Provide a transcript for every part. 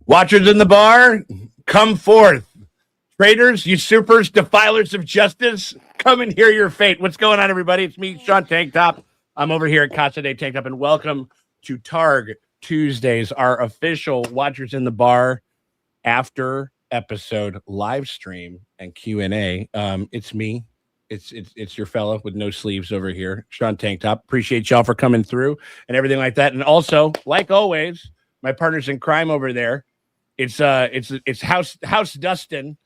Watchers in the bar, come forth. Traitors, usurpers, defilers of justice, come and hear your fate. What's going on, everybody? It's me, Sean Tank Top. I'm over here at Casa de Tank Top, and welcome to Targ Tuesdays, our official Watchers in the Bar after episode live stream and Q&A. It's me. It's your fella with no sleeves over here, Sean Tank Top. Appreciate y'all for coming through and everything like that. And also, like always, my partners in crime over there. It's House Dustin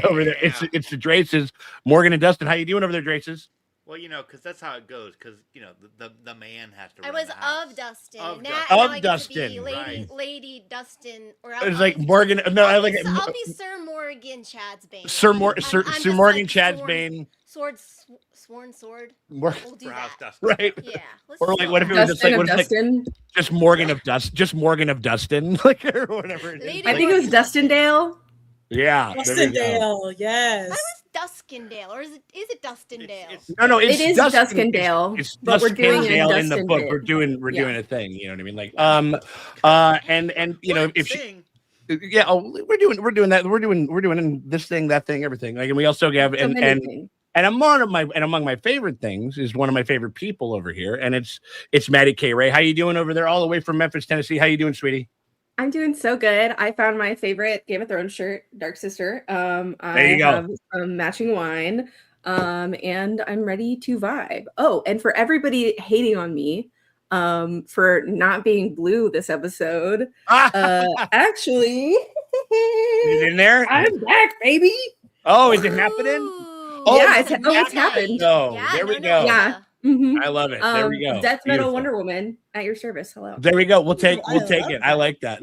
over there. It's the Draces, Morgan and Dustin. How you doing over there, Draces? Well, because that's how it goes. Because the man has to. I was of Dustin. Of Dustin, Lady Dustin, or it's like Morgan. No, I'll be Sir Morgan Chadsbane. Sir Morgan Chadsbane. Sworn sword. We'll do that. Right. Yeah. Or like, what if it was just like, what if Dustin? Like, just Morgan of Dustin, like or whatever. I think it was Dustindale. Yeah. Dustindale, yes. I was Duskindale, or is it Dustindale? No, it is Duskindale. It's but we're doing it in the book. We're doing a thing. You know what I mean? Like and if she. Yeah, we're doing that. We're doing this thing, that thing, everything. Like, and we also have and among my favorite things is one of my favorite people over here, and it's Maddie K. Ray. How you doing over there, all the way from Memphis, Tennessee? How you doing, sweetie? I'm doing so good. I found my favorite Game of Thrones shirt, Dark Sister. There you go. Have some matching wine, and I'm ready to vibe. Oh, and for everybody hating on me, for not being blue this episode, actually, is it in there? I'm back, baby. Oh, is it happening? Oh, yeah, it's happened. Oh, there we go. Yeah. Mm-hmm. I love it. There we go. Death Metal Wonder Woman at your service. Hello. There we go. We'll take it. I like that.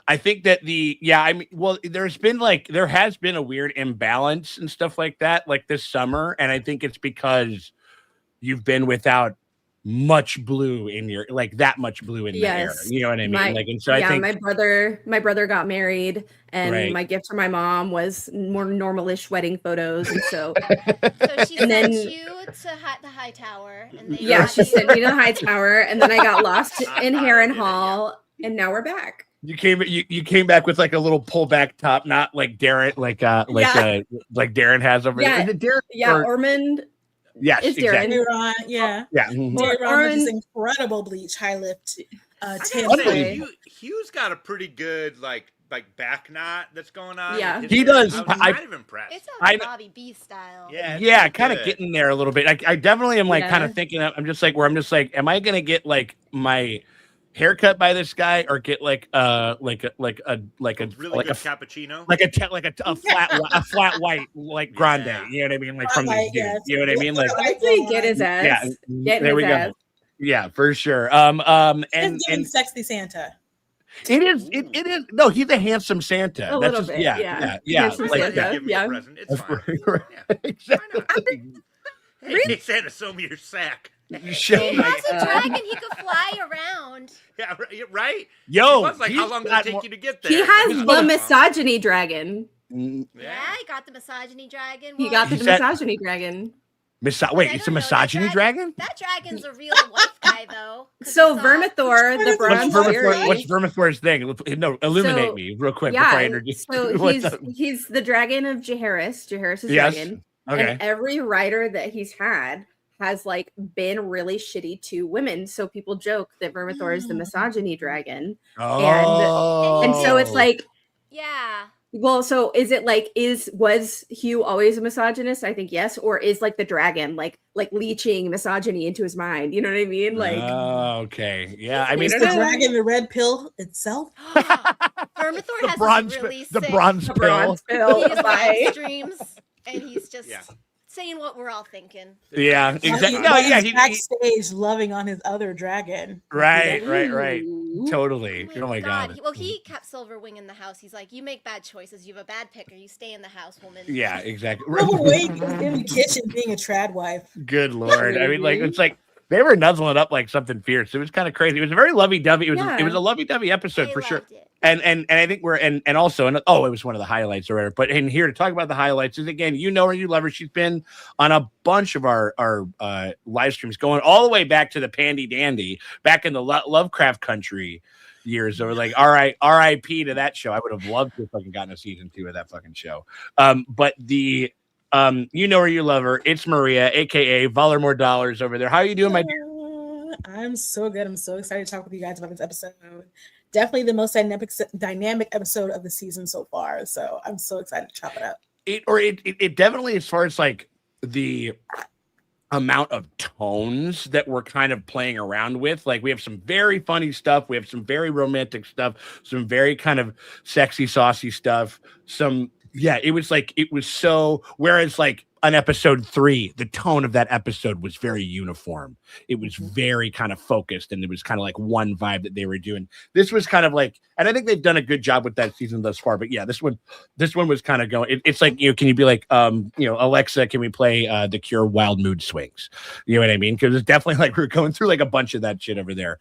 I think that there has been a weird imbalance and stuff like that, like this summer, and I think it's because you've been without much blue in your that much blue in the air. You know what I mean? I think my brother got married, and my gift for my mom was more normalish wedding photos, and so she sent you to the high tower, and she sent me to the high tower, and then I got lost in Harrenhal, and now we're back. You came back with like a little pullback top, not like Darren, like Darren has over there. Is it Darren? Yeah, Ormond. Yes, it's exactly. Darren. Yeah. Darren with his incredible bleach high lift. Hugh's got a pretty good like back knot that's going on. Yeah, he does. I'm kind of impressed. It's a Bobby B style. Yeah, kind of getting there a little bit. I definitely am kind of thinking. I'm just like, am I gonna get like my haircut by this guy, or get like a really good cappuccino, like a flat white like grande, you know what I mean, like from these dudes, you know what I mean, like I'd say get his ass. Yeah, there we go. Yeah, for sure. And sexy Santa. It is. No, he's a handsome Santa. That's just bit, yeah. Handsome Santa, give me a present. It's fine. Exactly. Hey, Santa, show me your sack. He has a dragon. He could fly around. Yeah, right. Yo, how long does it take you to get there? He has the misogyny dragon. Yeah, he got the misogyny dragon. He got the misogyny dragon. Wait, it's a misogyny dragon? That dragon's a real wife guy, though. So Vermithor, the bronze fairy. What's Vermithor's thing? No, illuminate me real quick before I introduce. So he's the dragon of Jaehaerys. Jaehaerys' dragon. Okay. And every writer that he's had has been really shitty to women, so people joke that Vermithor is the misogyny dragon. And so it's yeah. Well, so is it was Hugh always a misogynist? I think yes. Or is the dragon like leeching misogyny into his mind? You know what I mean? Okay, yeah. I mean, the dragon, the red pill itself. Vermithor has the bronze pill. He's live streams, and he's just saying what we're all thinking. Yeah, exactly. He's backstage loving on his other dragon. Right. Totally. Oh my god. Well, he kept Silverwing in the house. He's like, you make bad choices. You have a bad picker. You stay in the house, woman. Yeah, exactly. Wait, in the kitchen being a trad wife. Good lord. I mean, it's like they were nuzzling up like something fierce. It was kind of crazy. It was a very lovey-dovey. It was a lovey-dovey episode for sure. And I think it was one of the highlights or whatever. But in here to talk about the highlights is, again, you know her, you love her. She's been on a bunch of our live streams, going all the way back to the Pandy Dandy, back in the Lovecraft country. years. So like, all right, R.I.P. to that show. I would have loved to have fucking gotten a season 2 of that fucking show. But the you know her, you love her. It's Maria, aka Voller More Dollars over there. How are you doing, my dear? I'm so good. I'm so excited to talk with you guys about this episode. Definitely the most dynamic episode of the season so far. So I'm so excited to chop it up. It definitely, as far as like the amount of tones that we're kind of playing around with, like we have some very funny stuff, we have some very romantic stuff, some very kind of sexy, saucy stuff. It was so, whereas like on episode 3, the tone of that episode was very uniform. It was very kind of focused, and it was kind of like one vibe that they were doing. This was kind of like, and I think they've done a good job with that season thus far. But yeah, this one was kind of going. It's like, can you be like, Alexa, can we play The Cure Wild Mood Swings? You know what I mean? Because it's definitely like we're going through like a bunch of that shit over there.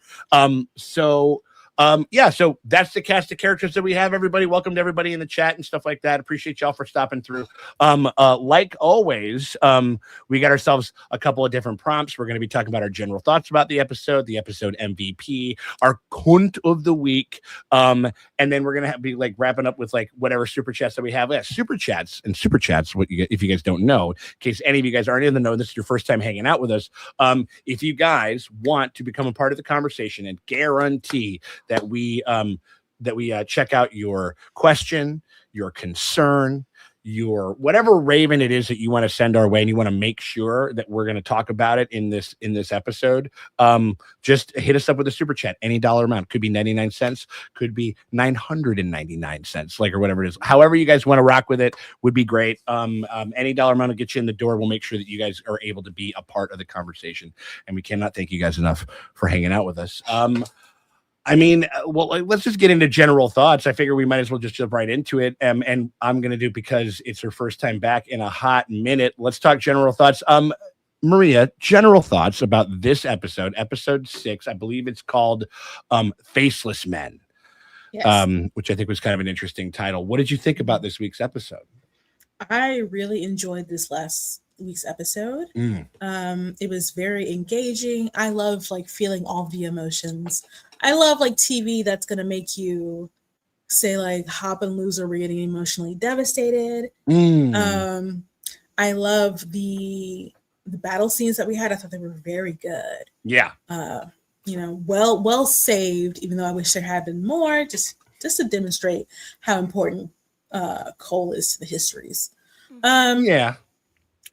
So that's the cast of characters that we have. Everybody, welcome to everybody in the chat and stuff like that. Appreciate y'all for stopping through. Like always, we got ourselves a couple of different prompts. We're going to be talking about our general thoughts about the episode MVP, our cunt of the week, and then we're going to be like wrapping up with like whatever super chats that we have. Yeah, super chats. What if you guys don't know, in case any of you guys aren't in the know, this is your first time hanging out with us. If you guys want to become a part of the conversation and guarantee that we check out your question, your concern, your whatever raven it is that you want to send our way, and you want to make sure that we're going to talk about it in this episode, just hit us up with a super chat. Any dollar amount, could be 99 cents, could be 999 cents, like, or whatever it is. However you guys want to rock with it would be great. Any dollar amount will get you in the door. We'll make sure that you guys are able to be a part of the conversation, and we cannot thank you guys enough for hanging out with us. Let's just get into general thoughts. I figure we might as well just jump right into it. And I'm going to do, because it's her first time back in a hot minute. Let's talk general thoughts. Maria, general thoughts about this episode 6. I believe it's called Faceless Men, Yes. Which I think was kind of an interesting title. What did you think about this week's episode? I really enjoyed this last week's episode. It was very engaging. I love like feeling all the emotions. I love like TV that's gonna make you say like hop and lose or we're getting emotionally devastated. I love the battle scenes that we had. I thought they were very good. Yeah. Well saved, even though I wish there had been more, just to demonstrate how important Cole is to the histories. Yeah.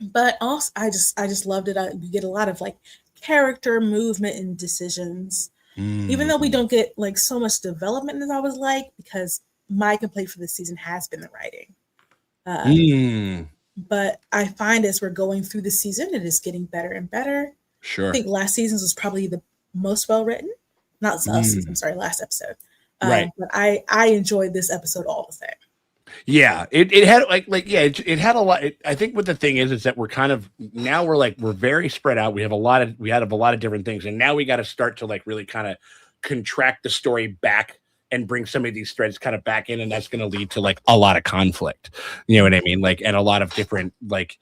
But also I just loved it. We get a lot of like character movement and decisions. Even though we don't get like so much development as I was like, because my complaint for this season has been the writing. But I find as we're going through the season, it is getting better and better. Sure. I think last season's was probably the most well written. Not last season, sorry, last episode. Right. But I enjoyed this episode all the same. Yeah, it had it had a lot. I think what the thing is that we're kind of now we're very spread out. We have a lot of different things, and now we got to start to like really kind of contract the story back and bring some of these threads kind of back in, and that's going to lead to like a lot of conflict. You know what I mean? Like, and a lot of different like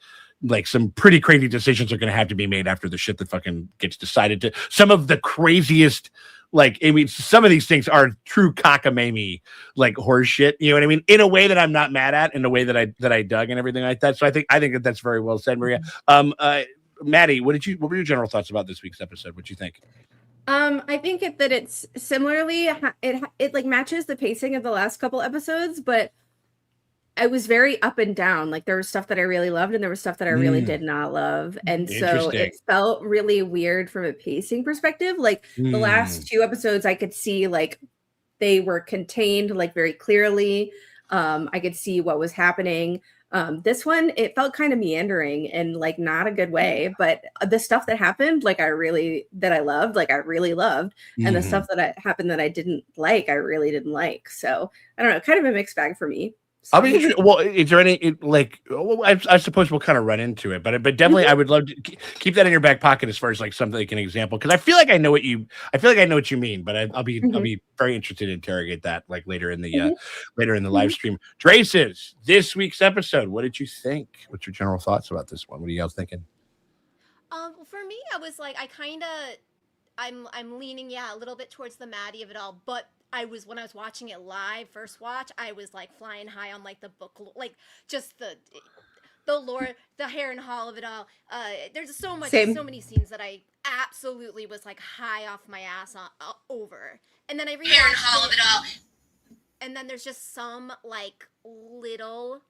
some pretty crazy decisions are going to have to be made after the shit that fucking gets decided. To some of the craziest. Like, I mean, some of these things are true cockamamie, like horse shit. You know what I mean? In a way that I'm not mad at, in a way that I dug and everything like that. So I think that that's very well said, Maria. Maddie, what were your general thoughts about this week's episode? What you think? I think that it's similarly, it like matches the pacing of the last couple episodes, but I was very up and down. Like there was stuff that I really loved and there was stuff that I really did not love. And so it felt really weird from a pacing perspective. Like the last 2 episodes, I could see like they were contained like very clearly. I could see what was happening. This one, it felt kind of meandering in like not a good way, but the stuff that happened, like I really loved. And the stuff that happened that I didn't like, I really didn't like. So I don't know, kind of a mixed bag for me. I mean, well, is there any I suppose we'll kind of run into it, but definitely I would love to keep that in your back pocket as far as like something like an example, because I feel like I know what you mean, but I'll be very interested to interrogate that like later in the live stream. Traces, this week's episode, what did you think? What's your general thoughts about this one? What are you guys thinking? For me, I was like, I'm leaning a little bit towards the Maddie of it all, but when I was watching it live, first watch, I was like flying high on like the book, like just the lore, the Harrenhal of it all. There's so many scenes that I absolutely was like high off my ass over, and then I realized Harrenhal of it all, and then there's just some like little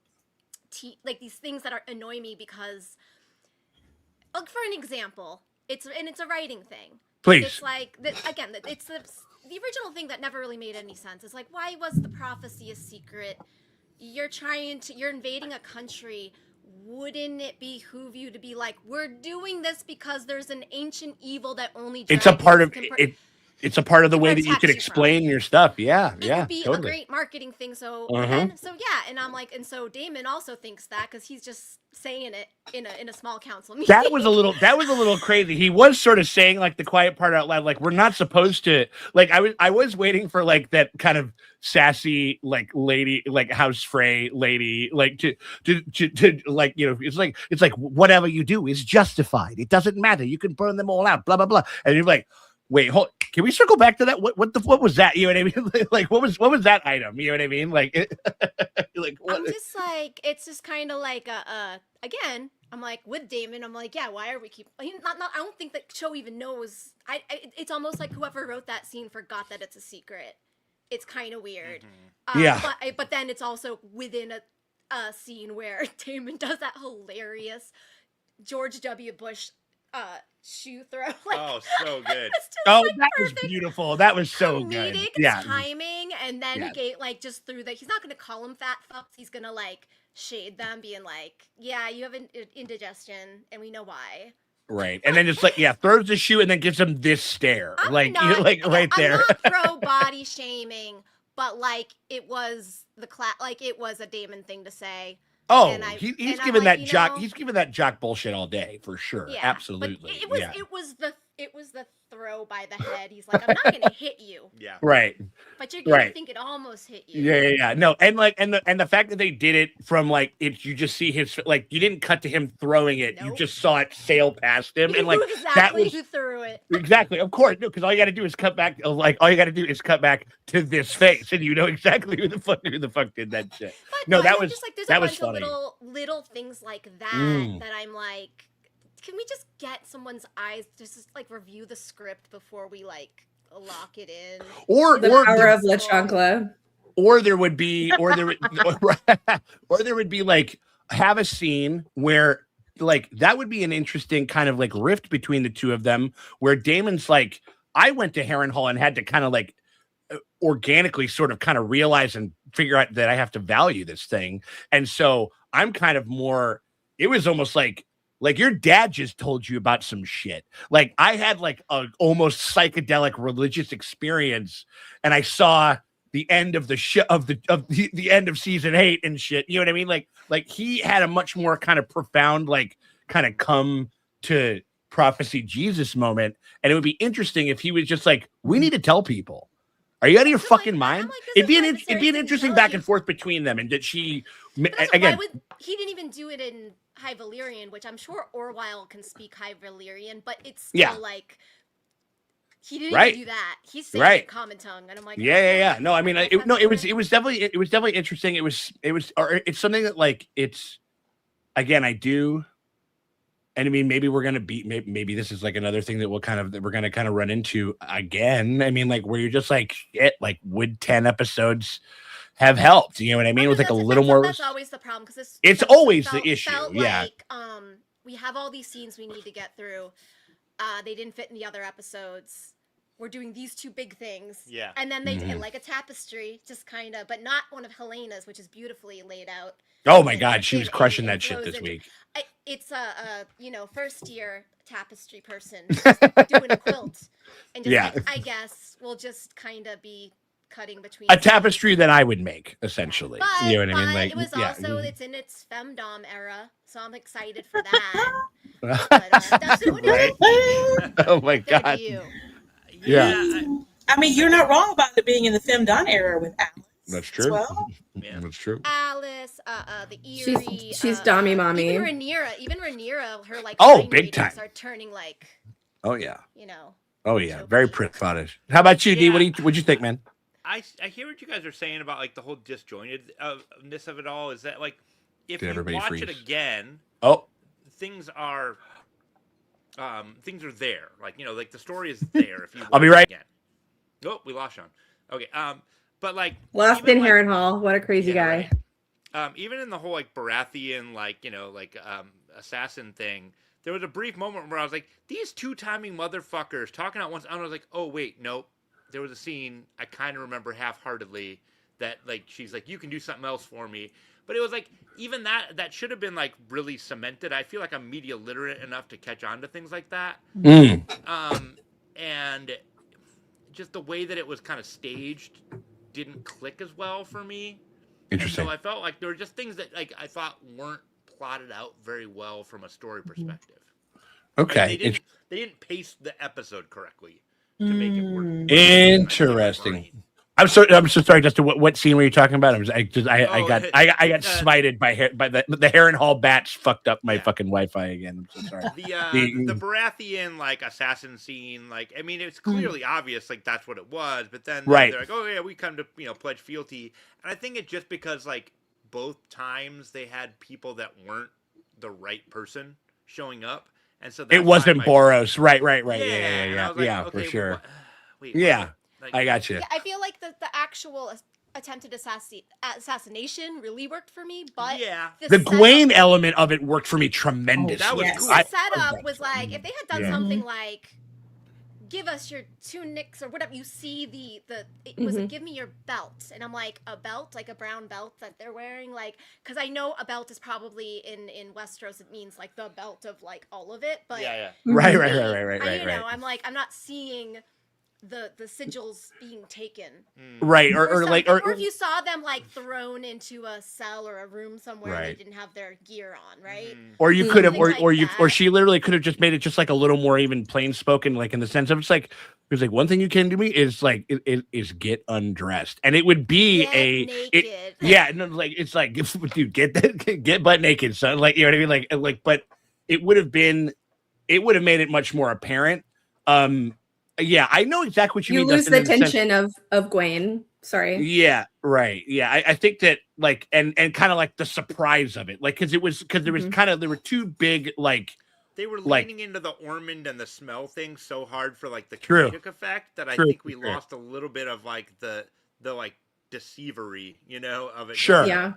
like these things that annoy me because, for an example, it's a writing thing. Please. It's like it's the original thing that never really made any sense. It's like, why was the prophecy a secret? You're invading a country. Wouldn't it behoove you to be like, we're doing this because there's an ancient evil that only it's a part of it. It's a part of the way that you could explain your stuff. Yeah, it would be totally a great marketing thing. So, and I'm like, and so Damon also thinks that because he's just saying it in a small council meeting. That was a little crazy. He was sort of saying like the quiet part out loud, like we're not supposed to. Like I was waiting for like that kind of sassy like lady, like House Frey lady, like to like, you know, it's like whatever you do is justified. It doesn't matter. You can burn them all out. Blah blah blah. And you're like, wait, can we circle back to that? What was that? You know what I mean? Like, what was that item? You know what I mean? Like, like what? I'm just like, it's just kind of like again, I'm like with Damon. I'm like, yeah, why are we not? I don't think that show even knows. It's almost like whoever wrote that scene forgot that it's a secret. It's kind of weird. Mm-hmm. But then it's also within a scene where Damon does that hilarious George W. Bush shoe throw. Like, oh, so good. Oh, like that was beautiful. That was so good. Yeah. Timing, and then he like just threw that. He's not going to call them fat fucks. He's going to like shade them, being like, yeah, you have indigestion, and we know why. Right. And then just like, throws the shoe and then gives him this stare. I'm like, not, right there. I'm not pro body shaming, but like it was it was a Damon thing to say. Oh, he's given that jock. He's given that jock bullshit all day for sure. Yeah, absolutely. But it was the throw by the head. He's like, I'm not gonna hit you. Yeah. Right. But you're gonna think it almost hit you. Yeah. No, and like, and the fact that they did it from like you just see his like you didn't cut to him throwing it. Nope. You just saw it sail past him, and like exactly who threw it. Exactly, of course. No, because all you got to do is cut back. Like all you got to do is cut back to this face, and you know exactly who the fuck did that shit. But that was just like there's that a was bunch funny. of little things like that that I'm like, can we just get someone's eyes just like review the script before we like lock it in? Or the power of La Chancla. Or there would be like have a scene where like that would be an interesting kind of like rift between the two of them where Damon's like, I went to Harrenhal and had to kind of like organically sort of kind of realize and figure out that I have to value this thing. And so I'm kind of more, it was almost like your dad just told you about some shit. Like I had like a almost psychedelic religious experience and I saw the end of the end of season 8 and shit. You know what I mean? Like he had a much more kind of profound, like kind of come to prophecy Jesus moment. And it would be interesting if he was just like, we need to tell people. Are you out of your fucking mind? It'd be an interesting back and forth between them. And that she, again, he didn't even do it in High Valyrian, which I'm sure Orwell can speak High Valyrian, but it's still like, he didn't even do that. He's saying common tongue, and I'm like, yeah. No, I mean, it was definitely interesting. It's something that like it's again, I do. And I mean, maybe we're gonna be maybe this is like another thing that we're gonna kind of run into again. I mean, like where you're just like shit. Like, would 10 episodes have helped? You know what I mean? With like a little more. That's always the problem because it's always the issue. Yeah. Like, we have all these scenes we need to get through. They didn't fit in the other episodes. We're doing these two big things. Yeah. And then they did like a tapestry, just kind of, but not one of Helena's, which is beautifully laid out. Oh my God, she was crushing that shit this week. It's a first year tapestry person just doing a quilt, and just I guess we'll just kind of be cutting between a tapestry that I would make essentially. But, you know what I mean? Like it was also it's in its femdom era, so I'm excited for that. But, Dustin, what do you think? Oh my God. Yeah. I mean, you're not wrong about it being in the femdom era with Alice. That's true. Well. Yeah. That's true. Alice, the Eerie. She's Dommy Mommy. Even Rhaenyra, her like big time are turning like. Oh yeah. You know. Oh yeah, very pretty footage. How about you, D? Yeah. What'd you think, man? I hear what you guys are saying about like the whole disjointedness of it all. Is that like if Did you everybody watch it freeze? again, Oh, things are there. Like like the story is there. If you I'll be watch it right. again. Oh, we lost Sean. Okay. But like Lost even, in Harrenhal. What a crazy guy. Right. Even in the whole like Baratheon assassin thing, there was a brief moment where I was like, these two-timing motherfuckers talking at once. And I was like, oh wait, nope. There was a scene I kind of remember half-heartedly that like she's like, you can do something else for me. But it was like even that should have been like really cemented. I feel like I'm media literate enough to catch on to things like that. And just the way that it was kind of staged didn't click as well for me. Interesting. And so I felt like there were just things that like I thought weren't plotted out very well from a story perspective. Okay. Like, they didn't pace the episode correctly to make it work. Interesting. I'm so sorry, Justin. What scene were you talking about? I got smited by the Harrenhal bats fucked up my fucking Wi-Fi again. I'm so sorry. The Baratheon like assassin scene, like I mean, it's clearly obvious like that's what it was, but then they're like, oh yeah, we come to pledge fealty, and I think it's just because like both times they had people that weren't the right person showing up, and so it wasn't Boros, right? Yeah, Yeah, okay, for sure. Well, wait, yeah. Like, I got you. Yeah, I feel like the actual attempted assassination really worked for me, but the Gwaine element of it worked for me tremendously. That was cool. The setup was like if they had done something like give us your tunics or whatever. You see it was like, give me your belt, and I'm like a belt, like a brown belt that they're wearing, like because I know a belt is probably in Westeros it means like the belt of like all of it, but right. You know, I'm like I'm not seeing the sigils being taken, right? Or if you saw them like thrown into a cell or a room somewhere and they didn't have their gear on, right? Or you could have, like or she literally could have just made it just like a little more even plain spoken, like in the sense of it's like one thing you can do me is like is get undressed, and it would be naked. It's like dude, get butt naked, son. Like you know what I mean, like, but it would have made it much more apparent. Yeah, I know exactly what you mean. You lose the tension of Gwaine. Sorry. Yeah, right. Yeah, I think that like and kind of like the surprise of it, like there was there were two big like they were leaning into the Ormond and the smell thing so hard for like the comedic effect that I think we lost a little bit of like the like deceivery, of it. Sure. Yeah.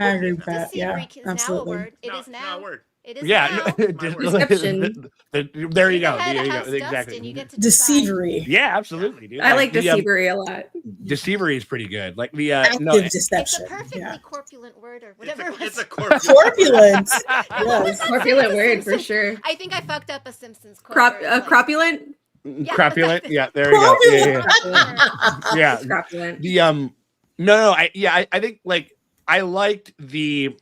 I agree with that. Yeah, absolutely. It is now a word. It is deception. There you go. Exactly. Deceivery. Yeah, absolutely, dude. I like deceivery a lot. Deceivery is pretty good. Like the active deception. It's a perfectly corpulent word or whatever. It's a corpulent. Yes. Corpulent word for sure. I think I fucked up a Simpsons quote. Cropulent. Crapulent. Yeah, there you go. Yeah. Crapulent. I think like I liked the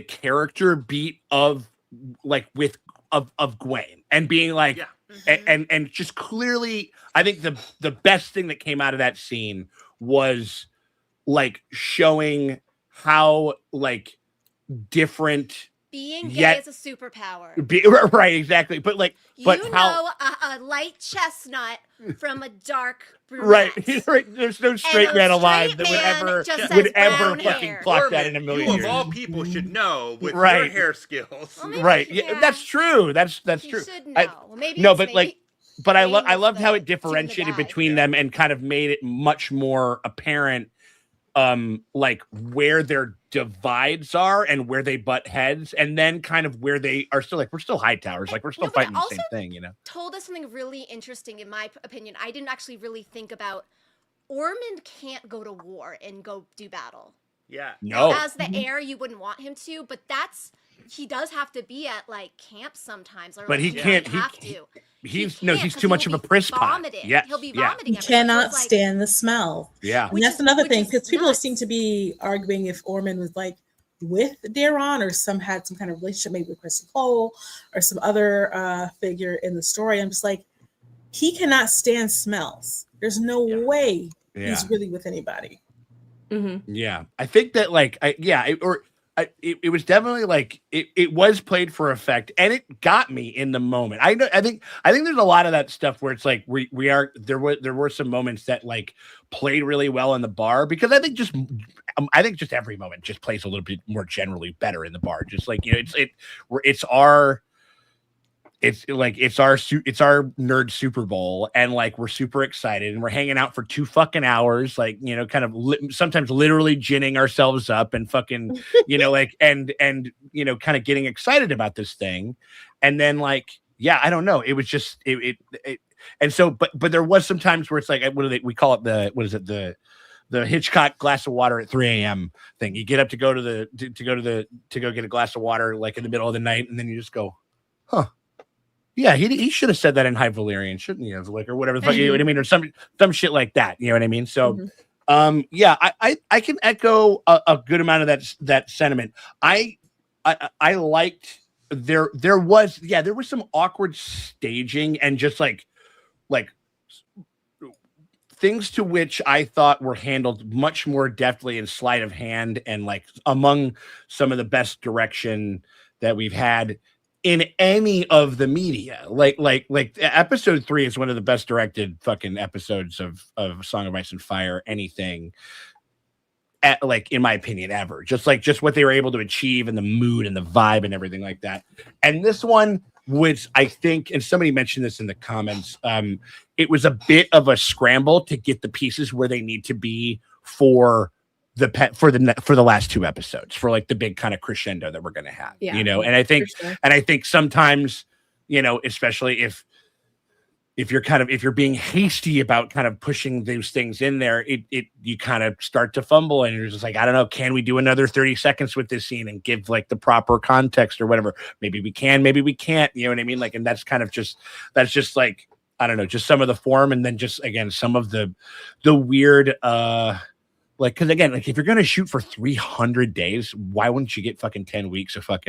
character beat of Gwaine and being like and just clearly I think the best thing that came out of that scene was like showing how like different being gay is a superpower. Right, exactly. But like a light chestnut from a dark brunette. Right. There's no straight man alive that would ever fucking clock that in a million years. You of all people should know with your hair skills. Well, right. Yeah, that's true. That's true. You should know. But I loved how it differentiated between them and kind of made it much more apparent like where their divides are and where they butt heads, and then kind of where they are still like we're still high towers, like we're still fighting the same thing, Told us something really interesting in my opinion. I didn't actually really think about Ormond can't go to war and go do battle. Yeah. No. As the heir, you wouldn't want him to, but he does have to be at like camps sometimes. Or, but like, he can't. He's too much of a priss pot. Yeah, he'll be vomiting. He cannot stand the smell. Yeah, and that's another thing because people seem to be arguing if Ormond was like with Daron or had some kind of relationship, maybe with Kristen Cole or some other figure in the story. I'm just like, he cannot stand smells. There's no way he's really with anybody. Yeah, I think that like it was definitely like it was played for effect, and it got me in the moment. I think there's a lot of that stuff where it's like there were some moments that like played really well in the bar, because I think just every moment just plays a little bit more generally better in the bar. Just like, you know, it's our nerd Super Bowl, and like we're super excited and we're hanging out for 2 fucking hours, like, you know, kind of sometimes literally ginning ourselves up and fucking, you know, like and you know, kind of getting excited about this thing, and then like, yeah, I don't know, it was just it and so but there was some times where it's like, we call it the Hitchcock glass of water at 3 a.m. thing. You get up to go get a glass of water like in the middle of the night, and then you just go, huh. Yeah, he should have said that in High Valyrian, shouldn't he? Like, or whatever the fuck, you know what I mean, or some shit like that. You know what I mean? So, yeah, I can echo a good amount of that sentiment. I liked there was some awkward staging and just like things to which I thought were handled much more deftly and sleight of hand, and like among some of the best direction that we've had in any of the media. Like episode 3 is one of the best directed fucking episodes of Song of Ice and Fire, anything, like, in my opinion, ever. Just what they were able to achieve, and the mood and the vibe and everything like that. And this one was, I think, and somebody mentioned this in the comments, it was a bit of a scramble to get the pieces where they need to be for the last 2 episodes, for like the big kind of crescendo that we're going to have, you know. And I think sometimes, you know, especially if you're being hasty about kind of pushing those things in there, you kind of start to fumble, and you're just like, I don't know, can we do another 30 seconds with this scene and give like the proper context or whatever? Maybe we can, maybe we can't, you know what I mean? Like, and that's just like, I don't know, just some of the form, and then just, again, some of the weird, like, because again, like, if you're gonna shoot for 300 days, why wouldn't you get fucking 10 weeks of hype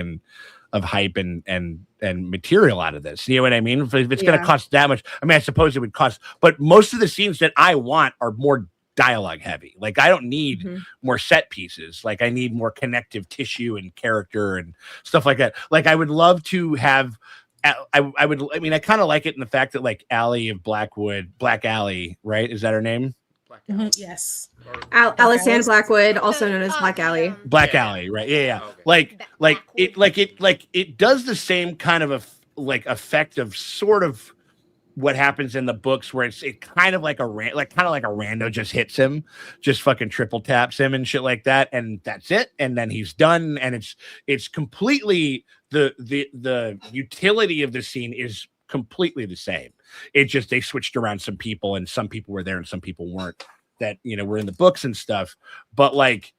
and material out of this? You know what I mean? If it's gonna cost that much, I mean, I suppose it would cost, but most of the scenes that I want are more dialogue heavy. Like, I don't need more set pieces. Like, I need more connective tissue and character and stuff like that. Like, I would love to have. I mean, I kind of like it in the fact that, like, Allie of Black Allie, right? Is that her name? Yes. Alison Blackwood, also known as Black Alley. Black Alley, right? Yeah. Okay. It does the same kind of effect of sort of what happens in the books, where it kind of like a rando just hits him, just fucking triple taps him and shit like that, and that's it, and then he's done, and it's completely the utility of the scene is completely the same. It just, they switched around some people, and some people were there and some people weren't, that, you know, were in the books and stuff. But like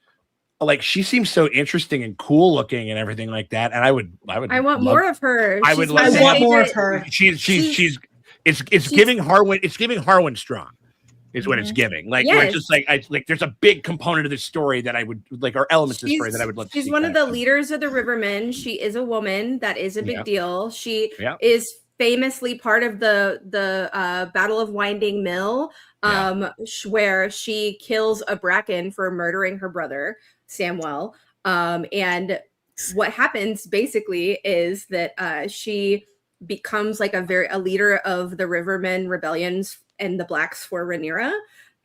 she seems so interesting and cool looking and everything like that. And I want more of her. I want more of her. It's giving Harwin strong. Is what it's giving. Like, yes. Where it's just like there's a big component of this story that I would like, or elements of the story that I would love to see. She's one of the leaders of the Rivermen. She is a woman. That is a big deal. She is famously part of the Battle of Winding Mill, where she kills a Bracken for murdering her brother, Samwell. And what happens basically is that she becomes like a leader of the Rivermen rebellions and the Blacks for Rhaenyra,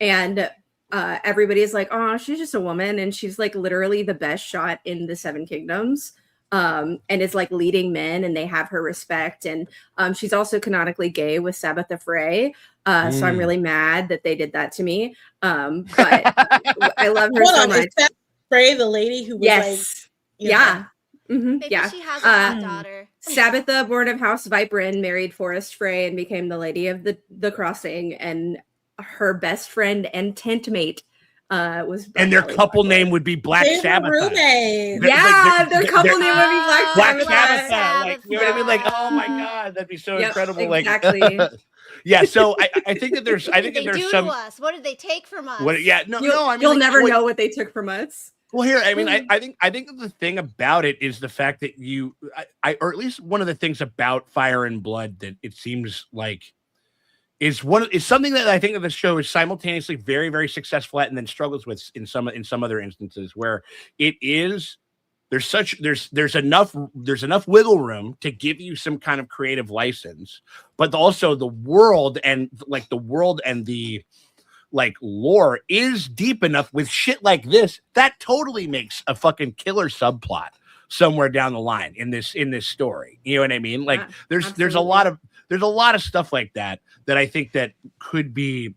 and everybody's like, oh, she's just a woman, and she's like literally the best shot in the Seven Kingdoms, and is like leading men, and they have her respect. And she's also canonically gay with Sabbatha Frey, so I'm really mad that they did that to me, but I love her so much. Is Sabbatha Frey the lady who was Maybe she has a daughter. Sabbatha, born of House Viperin, married Forrest Frey and became the lady of the Crossing. And her best friend and tent mate was. And their couple name would be Black Sabbath. Yeah, their couple name would be Black Sabbath. Like, you know what I mean? Like, oh my God, that'd be so incredible. Exactly. Like, yeah. So I think that there's. I think that there's some. To us? What did they take from us? I mean, you'll never know what they took from us. Well, here, I mean, I think that the thing about it is the fact that or at least one of the things about Fire and Blood that it seems like is something that I think that the show is simultaneously very, very successful at, and then struggles with in some other instances, where it is there's enough wiggle room to give you some kind of creative license, but also the world and the like lore is deep enough with shit like this that totally makes a fucking killer subplot somewhere down the line in this story. You know what I mean? Like there's a lot of stuff like that I think that could be,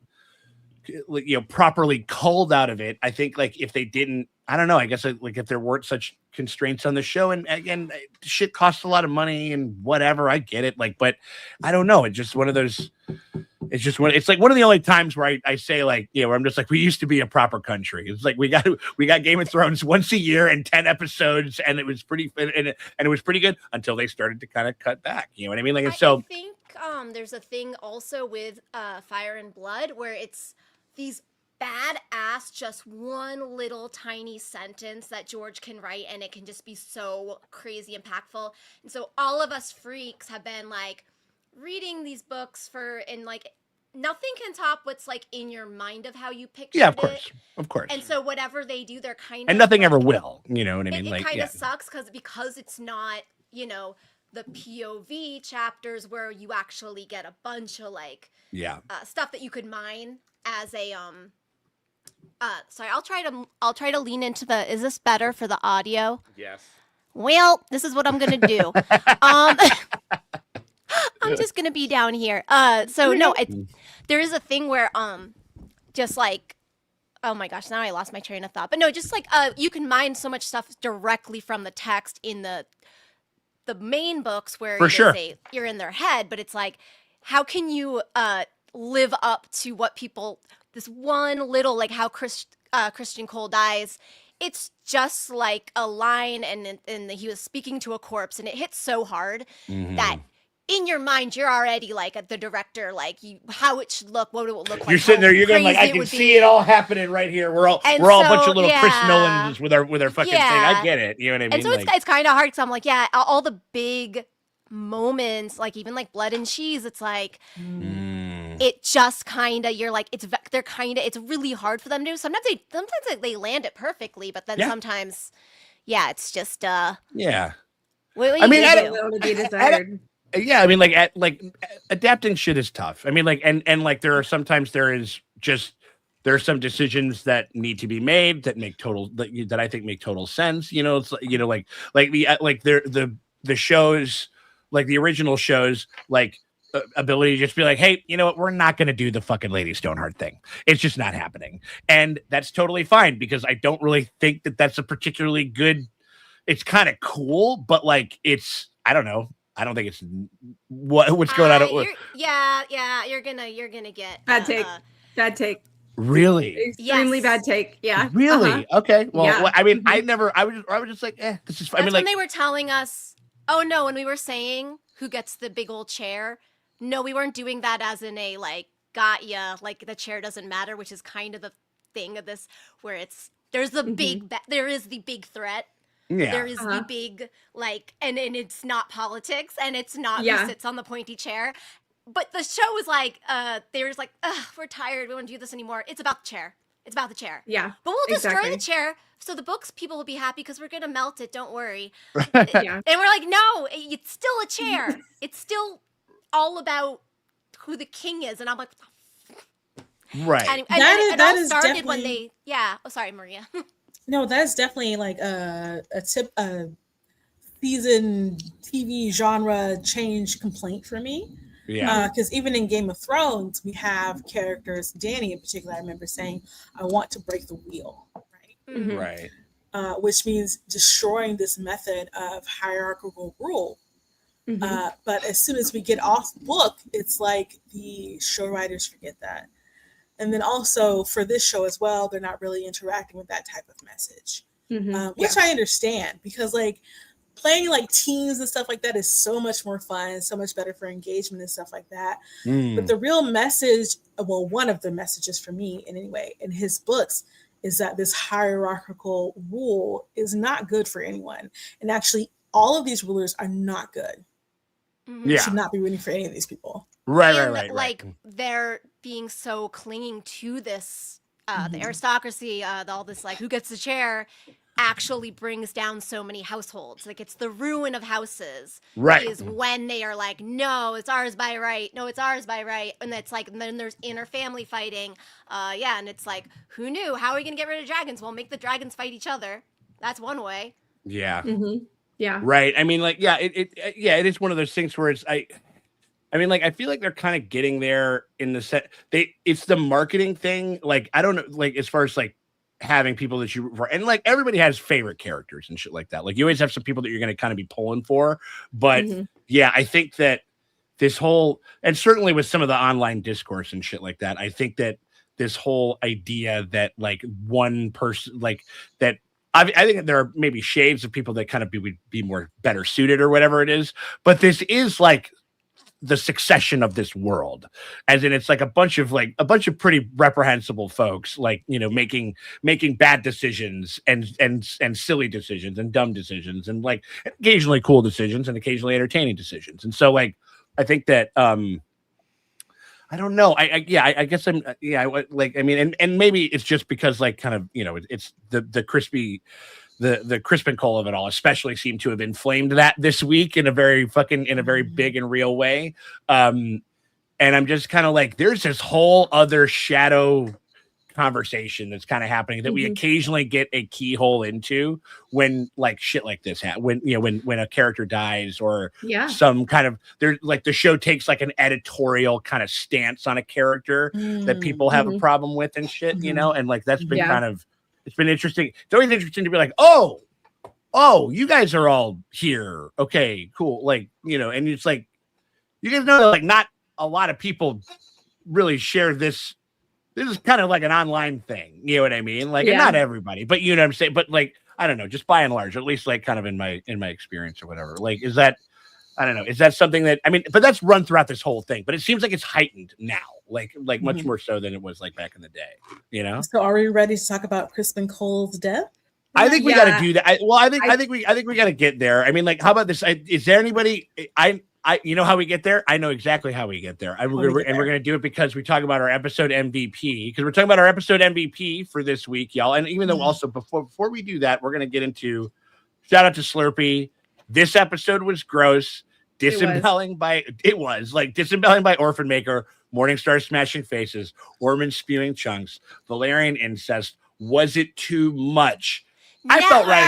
you know, properly culled out of it. I think like if they didn't, I don't know, I guess like if there weren't such constraints on the show, and again, shit costs a lot of money and whatever, I get it. Like, but I don't know. It's just one of those, it's like one of the only times where I say like, you know, where I'm just like, we used to be a proper country. It's like, we got Game of Thrones once a year and 10 episodes. And it was pretty, and it was pretty good until they started to kind of cut back. You know what I mean? Like, I think there's a thing also with Fire and Blood where it's these badass, just one little tiny sentence that George can write and it can just be so crazy impactful. And so all of us freaks have been like reading these books and like nothing can top what's like in your mind of how you picture it. Of course. And so whatever they do, they're kind of, and nothing ever will, you know what I mean? It like kind of sucks because it's not, you know, the POV chapters where you actually get a bunch of like stuff that you could mine as a sorry, I'll try to lean into the, is this better for the audio? Yes. Well, this is what I'm gonna do. I'm just gonna be down here. So no, there is a thing where just like, oh my gosh, now I lost my train of thought. But no, just like you can mine so much stuff directly from the text in the main books where you're in their head, but it's like, how can you live up to what people, this one little, like how Christian Cole dies, it's just like a line and he was speaking to a corpse and it hits so hard that in your mind you're already like the director, like how it should look, what it will look like. You're sitting there, you're going like, I can see it all happening right here. We're all a bunch of little Chris Nolans with our fucking thing. I get it. You know what I mean? And so it's kind of hard because I'm like, yeah, all the big moments, like even like Blood and Cheese, it's like it just kind of, you're like, it's really hard for them to do. Sometimes they land it perfectly, but then sometimes it's just I mean, I mean, like adapting shit is tough. I mean, like, and like there are sometimes there are some decisions that need to be made that make that I think make total sense. You know, it's you know, like the shows, like the original shows, like ability to just be like, hey, you know what, we're not going to do the fucking Lady Stoneheart thing. It's just not happening, and that's totally fine because I don't really think that that's a particularly good. It's kind of cool, but like I don't know. I don't think it's what's going on. You're gonna get bad take. Really? Extremely bad take. Yeah. Really? Okay. Well, I mean, I was just like, this is fine. That's when they were telling us, oh no, when we were saying who gets the big old chair. No, we weren't doing that as in a like, got ya, like the chair doesn't matter, which is kind of the thing of this, where there is the big threat. Yeah. There is the big, like, and it's not politics, and it's not who sits on the pointy chair. But the show was like, they were just like, we're tired, we don't do this anymore. It's about the chair. It's about the chair. Yeah. But we'll destroy the chair, so the books people will be happy because we're going to melt it, don't worry. And we're like, no, it's still a chair. It's still all about who the king is. And I'm like, right. And it all started when they, oh, sorry, Maria. No, that's definitely like a season TV genre change complaint for me. Yeah. Because even in Game of Thrones, we have characters, Dany in particular, I remember saying, I want to break the wheel, right? Mm-hmm. Right. Which means destroying this method of hierarchical rule. Mm-hmm. But as soon as we get off book, it's like the show writers forget that. And then also for this show as well, they're not really interacting with that type of message, which I understand because like playing like teams and stuff like that is so much more fun, so much better for engagement and stuff like that. But the real message, well, one of the messages for me in any way in his books is that this hierarchical rule is not good for anyone. And actually all of these rulers are not good. You should not be rooting for any of these people. Right. Like they're being so clinging to this, the aristocracy, all this like who gets the chair. actually brings down so many households. Like it's the ruin of houses. Right. Is when they are like, no, it's ours by right. No, it's ours by right. And it's like, and then there's inner family fighting. Yeah, and it's like, who knew? How are we gonna get rid of dragons? Well, make the dragons fight each other. That's one way. Yeah. Mm-hmm. Yeah. Right. I mean, like, yeah, it is one of those things where I mean, like, I feel like they're kind of getting there in the set. It's the marketing thing. Like, I don't know, like, as far as like having people that you root for, and like everybody has favorite characters and shit like that. Like, you always have some people that you're going to kind of be pulling for. But yeah, I think that this whole, and certainly with some of the online discourse and shit like that, I think that this whole idea that like one person, like that, I think there are maybe shades of people that kind of would be more better suited or whatever it is. But this is like the succession of this world, as in it's like a bunch of pretty reprehensible folks, like, you know, making bad decisions and silly decisions and dumb decisions and like occasionally cool decisions and occasionally entertaining decisions. And so like I think that I don't know. I guess I'm like, I mean, and maybe it's just because like kind of, you know, it's the crispy, the crispin coal of it all, especially seemed to have inflamed that this week in a very big and real way. And I'm just kind of like, there's this whole other shadow conversation that's kind of happening that we occasionally get a keyhole into when like shit like this happens, when a character dies or some kind of, there's like the show takes like an editorial kind of stance on a character that people have a problem with and shit, you know, and like that's been kind of, it's been interesting. It's always interesting to be like, oh, you guys are all here. Okay, cool. Like, you know, and it's like, you guys know that like not a lot of people really share this. This is kind of like an online thing. You know what I mean? Like, and not everybody, but you know what I'm saying? But like, I don't know, just by and large, at least like kind of in my experience or whatever. Like, is that, I don't know, is that something that, I mean, but that's run throughout this whole thing, but it seems like it's heightened now, like much more so than it was like back in the day, you know? So are we ready to talk about Crispin Cole's death? I think we got to do that. I think we got to get there. I mean, like, how about this? Is there anybody, you know how we get there? I know exactly how we get there. We're going to do it because we talk about our episode MVP, because we're talking about our episode MVP for this week, y'all. And even though also before we do that, we're going to get into shout out to Slurpee. This episode was gross. Disembedding by Orphan Maker, Morningstar smashing faces, Ormond spewing chunks, Valerian incest. Was it too much? I felt right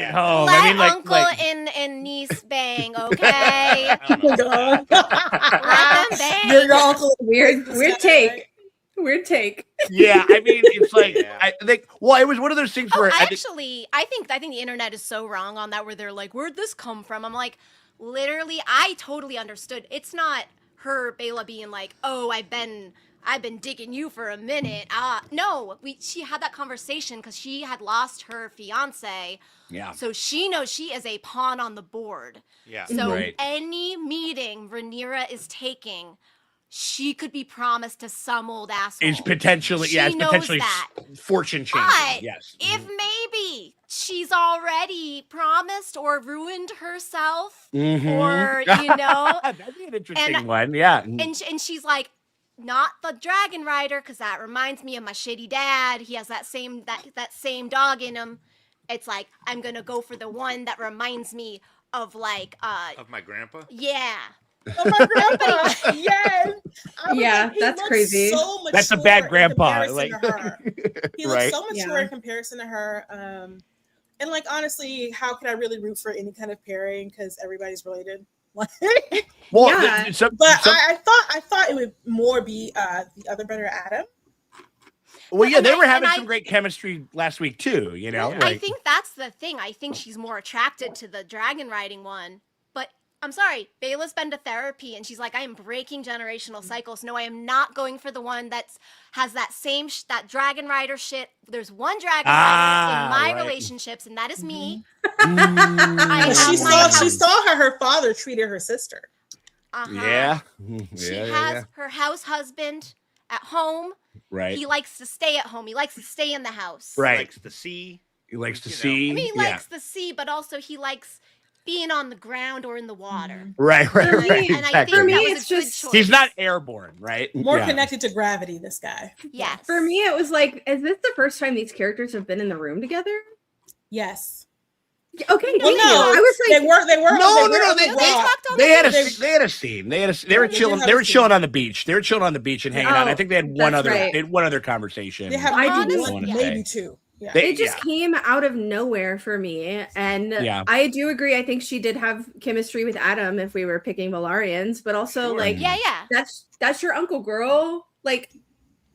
at home. Let I mean, uncle and niece bang, okay? Oh my God. Let them bang. Your uncle, Weird take. Right? Weird take. Yeah, I mean, it's like I think. Well, it was one of those things where I think the internet is so wrong on that. Where they're like, "Where'd this come from?" I'm like, literally, I totally understood. It's not her, Bela, being like, "Oh, I've been digging you for a minute." No, she had that conversation because she had lost her fiance. Yeah. So she knows she is a pawn on the board. Yeah. So any meeting Rhaenyra is taking, she could be promised to some old asshole. Is potentially, fortune changing. But yes. if maybe she's already promised or ruined herself, or you know, that'd be an interesting one. Yeah. And she's like, not the dragon rider, because that reminds me of my shitty dad. He has that same dog in him. It's like, I'm gonna go for the one that reminds me of like of my grandpa. Yeah. Oh, my grandpa. Yes. That's crazy. So much that's a bad grandpa. Like he looks so mature in Yeah. comparison to her. And like honestly, how could I really root for any kind of pairing? Because everybody's related. Well, Yeah. I thought it would more be the other brother Adam. Well, yeah, they were having some great chemistry last week too. You know, I think that's the thing. I think she's more attracted to the dragon riding one. But I'm sorry, Bela's been to therapy, and she's like, I am breaking generational cycles. No, I am not going for the one that has that same that dragon rider shit. There's one dragon rider in my relationships, and that is me. She saw her father treated her sister. Yeah. She has her house husband at home. Right. He likes to stay at home. He likes to stay in the house. Right. He likes the sea. He likes to see. I mean, he likes the sea, but also he likes being on the ground or in the water. Right. And I think For me, that was it's a good just- choice. He's not airborne, right? More connected to gravity, this guy. Yes. For me, it was like, is this the first time these characters have been in the room together? Yes. Okay. Well, thank no, you. I was like, they were. No, They talked on They the had a beach. they had a scene. They were They chilling. did have They a were scene. chilling on the beach. They were chilling on the beach and hanging out. And I think they had one that's other. right. They had one other conversation. They have I maybe just- one, yeah. maybe two. Yeah. It just came out of nowhere for me. And Yeah. I do agree. I think she did have chemistry with Adam if we were picking Valarians, but also Sure. like Yeah. that's your uncle, girl. Like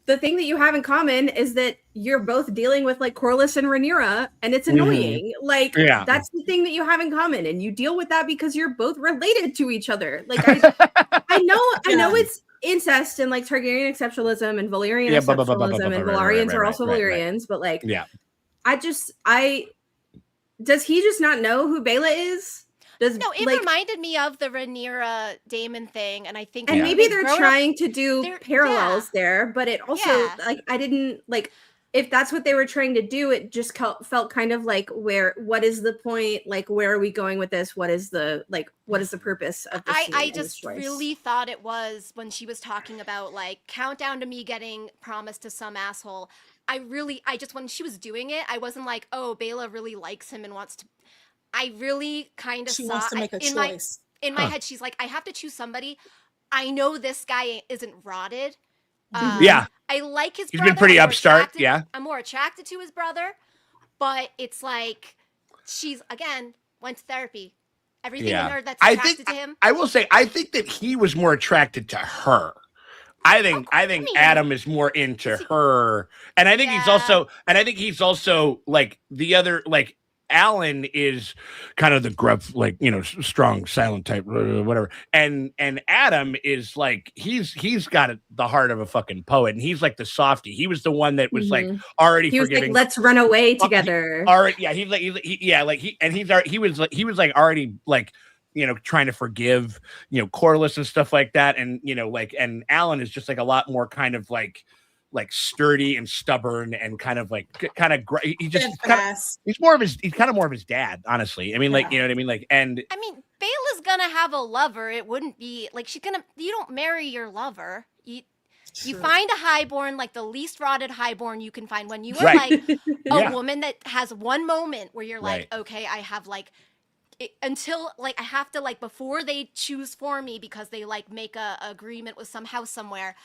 the thing that you have in common is that you're both dealing with like Corlys and Rhaenyra, and it's annoying. Like Yeah. that's the thing that you have in common, and you deal with that because you're both related to each other. Like I know it's incest and like Targaryen exceptionalism and Valyrian exceptionalism, and Valarians are also Valyrians, but like does he just not know who Bela is? No, it reminded me of the Rhaenyra Daemon thing, and I think and maybe they're grown trying to do they're- parallels there, but it also like I didn't like if that's what they were trying to do, it just felt kind of like what is the point? Like where are we going with this? What is the purpose of this? I just really thought it was when she was talking about like countdown to me getting promised to some asshole. I just when she was doing it, I wasn't like, oh, Bela really likes him and wants to. I really kind of She saw wants to make a choice. In my head, she's like, I have to choose somebody. I know this guy isn't rotted. Yeah. I like his He's brother. been pretty I'm more upstart. attracted- Yeah. I'm more attracted to his brother, but it's like she's again went to therapy. Everything in her that's attracted to him. I will say, I think that he was more attracted to her. I think Adam is more into her, and I think he's also like the other like. Alan is kind of the gruff, like, you know, strong, silent type, whatever. And Adam is like, he's got the heart of a fucking poet, and he's like the softie. He was the one that was like already he was forgiving. like, let's run away together. Already, yeah. He was like already like, you know, trying to forgive, you know, Corlys and stuff like that. And, you know, like, and Alan is just like a lot more kind of like sturdy and stubborn and kind of he's kind of more of his dad, honestly. I mean, like, you know what I mean? Like, and I mean, Bela's gonna have a lover. It wouldn't be like you don't marry your lover. You find a highborn, like the least rotted highborn you can find when you are like a woman that has one moment where you're like, okay, I have like until like I have to like before they choose for me because they like make a agreement with some house somewhere.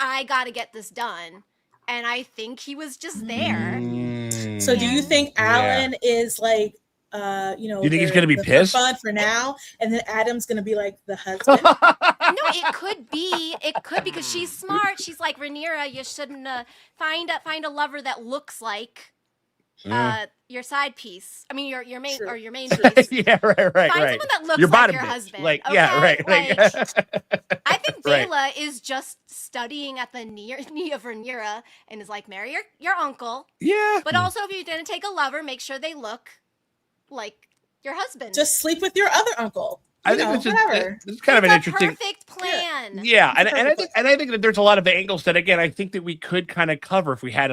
I got to get this done. And I think he was just there. So do you think Alan is like, you know, you think he's going to be pissed fun for now? And then Adam's going to be like the husband? No, it could be because she's smart. She's like, Rhaenyra, you shouldn't find a lover that looks like your side piece. I mean, your main or your main piece. Yeah, right. Find someone that looks like your husband. Like, okay? yeah, right. Like, I think Bela is just studying at the knee of Rhaenyra and is like, marry your uncle. Yeah. But also, if you're gonna take a lover, make sure they look like your husband. Just sleep with your other uncle. I think this is kind of an interesting perfect plan. Yeah, and I think that there's a lot of angles that again I think that we could kind of cover if we had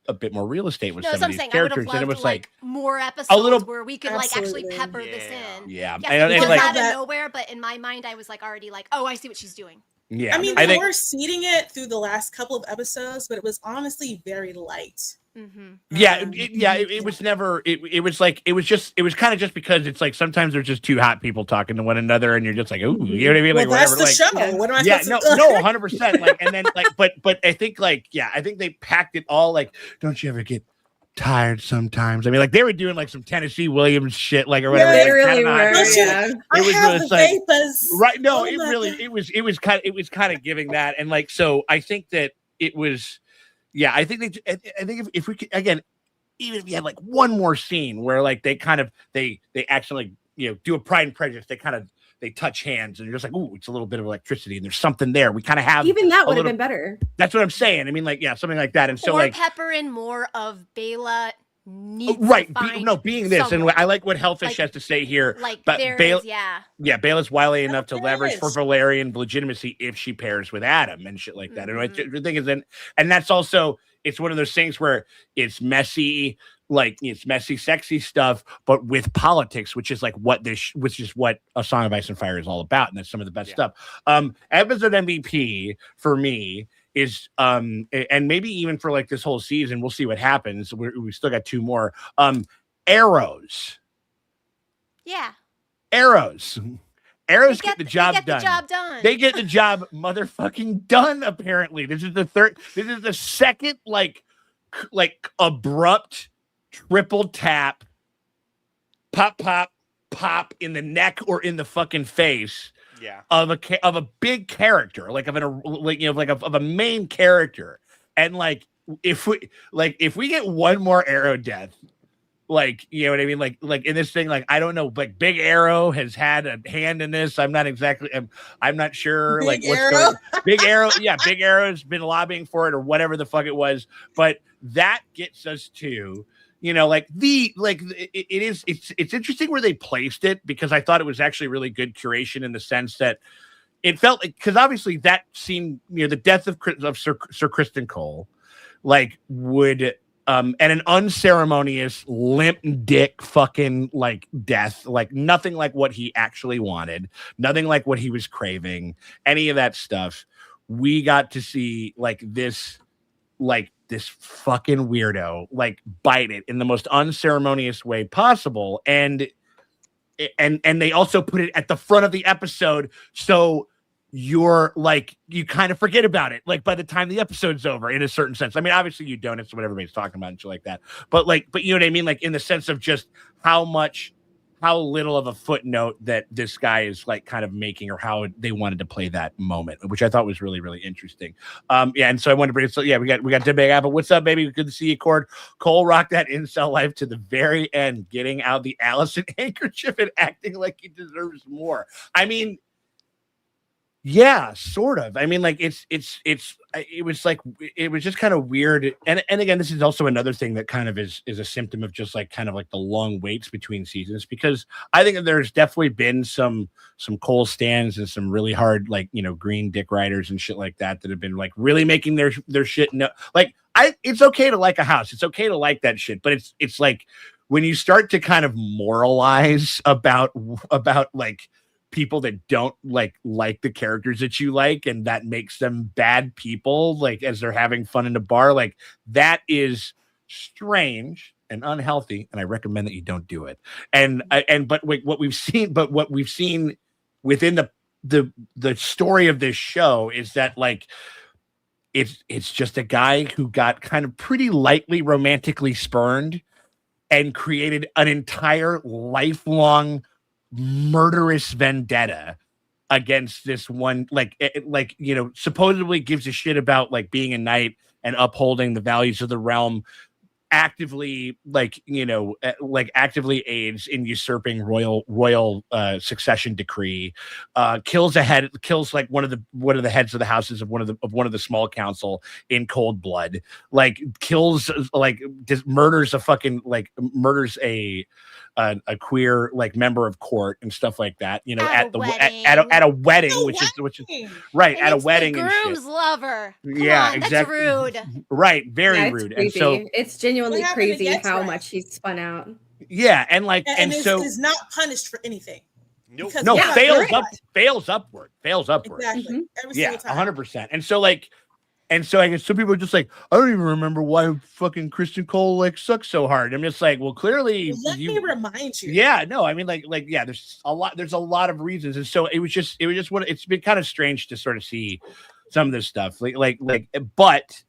a bit more real estate with some of these characters. I would have loved like more episodes where we could like actually pepper this in. Yeah, it was out of nowhere, but in my mind I was like already like, oh, I see what she's doing. Yeah, I mean, they were seeding it through the last couple of episodes, but it was honestly very light. Mm-hmm. Yeah, it was never. It was kind of just because it's like sometimes there's just two hot people talking to one another, and you're just like, ooh, you know what I mean? Like, well, whatever. That's the like, show. What am I yeah, supposed to 100%. Like, and then like, but I think like, yeah, I think they packed it all. Like, don't you ever get tired sometimes? I mean, like they were doing like some Tennessee Williams shit, like or whatever. They like, really were. Yeah. It was really like, right? No, it was kind of giving that, and like, so I think that it was. Yeah, I think if we could again, even if you had like one more scene where like they actually you know do a Pride and Prejudice, they touch hands and you're just like, ooh, it's a little bit of electricity and there's something there. We kind of have even that would have been better. That's what I'm saying. I mean, like, yeah, something like that. And so or like pepper in more of Bela. Being this, and I like what Hellfish has to say here. Like, but Bela's wily enough to leverage for Valerian legitimacy if she pairs with Adam and shit like that. And the thing is, and that's also it's one of those things where it's messy, like it's messy, sexy stuff, but with politics, which is like which is what A Song of Ice and Fire is all about, and that's some of the best stuff. Episode MVP for me is and maybe even for like this whole season, we'll see what happens. We still got two more. arrows. Yeah. Arrows get the job done. They get the job motherfucking done. Apparently, this is the second like abrupt triple tap, pop in the neck or in the fucking face. Yeah. Of a big character, like of a main character, and like if we get one more arrow death. Like, you know what I mean? Like in this thing, like, I don't know, like Big Arrow has had a hand in this. I'm not sure. Big like what's Arrow? going Big Arrow. Yeah. Big Arrow's been lobbying for it or whatever the fuck it was. But that gets us to, it's interesting where they placed it because I thought it was actually really good curation in the sense that it felt like, cause obviously that scene, the death of Sir Kristen Cole, like would, and an unceremonious limp dick fucking like death, like nothing like what he actually wanted, nothing like what he was craving, any of that stuff. We got to see this fucking weirdo like bite it in the most unceremonious way possible. And they also put it at the front of the episode. So you're like, you kind of forget about it. Like by the time the episode's over in a certain sense. I mean, obviously you don't, it's what everybody's talking about and shit like that. But you know what I mean? Like in the sense of just how little of a footnote that this guy is like kind of making or how they wanted to play that moment, which I thought was really, really interesting. Yeah. And so I wanted to bring it. So yeah, we got Big Apple. What's up, baby? Good to see you, Cord. Cole rocked that incel life to the very end, getting out the Allison handkerchief and acting like he deserves more. I mean, yeah, sort of. I mean, like it was just kind of weird. And again, this is also another thing that kind of is a symptom of just like kind of like the long waits between seasons, because I think that there's definitely been some Cole stands and some really hard, like, green dick riders and shit like that have been like really making their shit. No, like it's okay to like a house. It's okay to like that shit. But it's like when you start to kind of moralize about like people that don't like the characters that you like, and that makes them bad people, like as they're having fun in a bar, like that is strange and unhealthy, and I recommend that you don't do it. But what we've seen within the story of this show is that like it's just a guy who got kind of pretty lightly romantically spurned and created an entire lifelong murderous vendetta against this one, supposedly gives a shit about like being a knight and upholding the values of the realm, actively actively aids in usurping royal succession decree, kills like one of the heads of the houses of one of the small council in cold blood, like kills, like just murders a queer like member of court and stuff like that, at a wedding, which is right, at a wedding, the groom's lover. Come yeah, on, exactly. That's rude. Right, very rude. Creepy. And so it's genuinely crazy how much he's spun out. Yeah, and so is not punished for anything. Nope. No, Yeah, fails upward. Exactly. Every Yeah, single time. 100%. And so I guess some people are just like, I don't even remember why fucking Kristen Cole like sucks so hard. I'm just like, well, clearly Let me remind you. Yeah, no, I mean yeah, there's a lot of reasons. And so it was just what it's been kind of strange to sort of see some of this stuff. But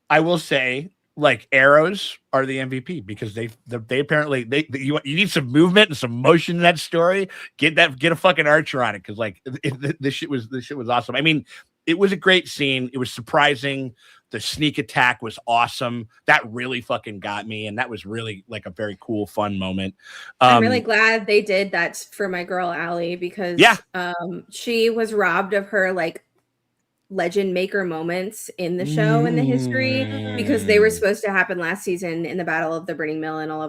I will say, like, arrows are the MVP because they apparently you need some movement and some motion in that story. Get a fucking archer on it, because like this shit was awesome. I mean, it was a great scene. It was surprising. The sneak attack was awesome. That really fucking got me, and that was really like a very cool, fun moment. I'm really glad they did that for my girl Allie, because she was robbed of her like legend maker moments in the show and the history, because they were supposed to happen last season in the Battle of the Burning Mill and all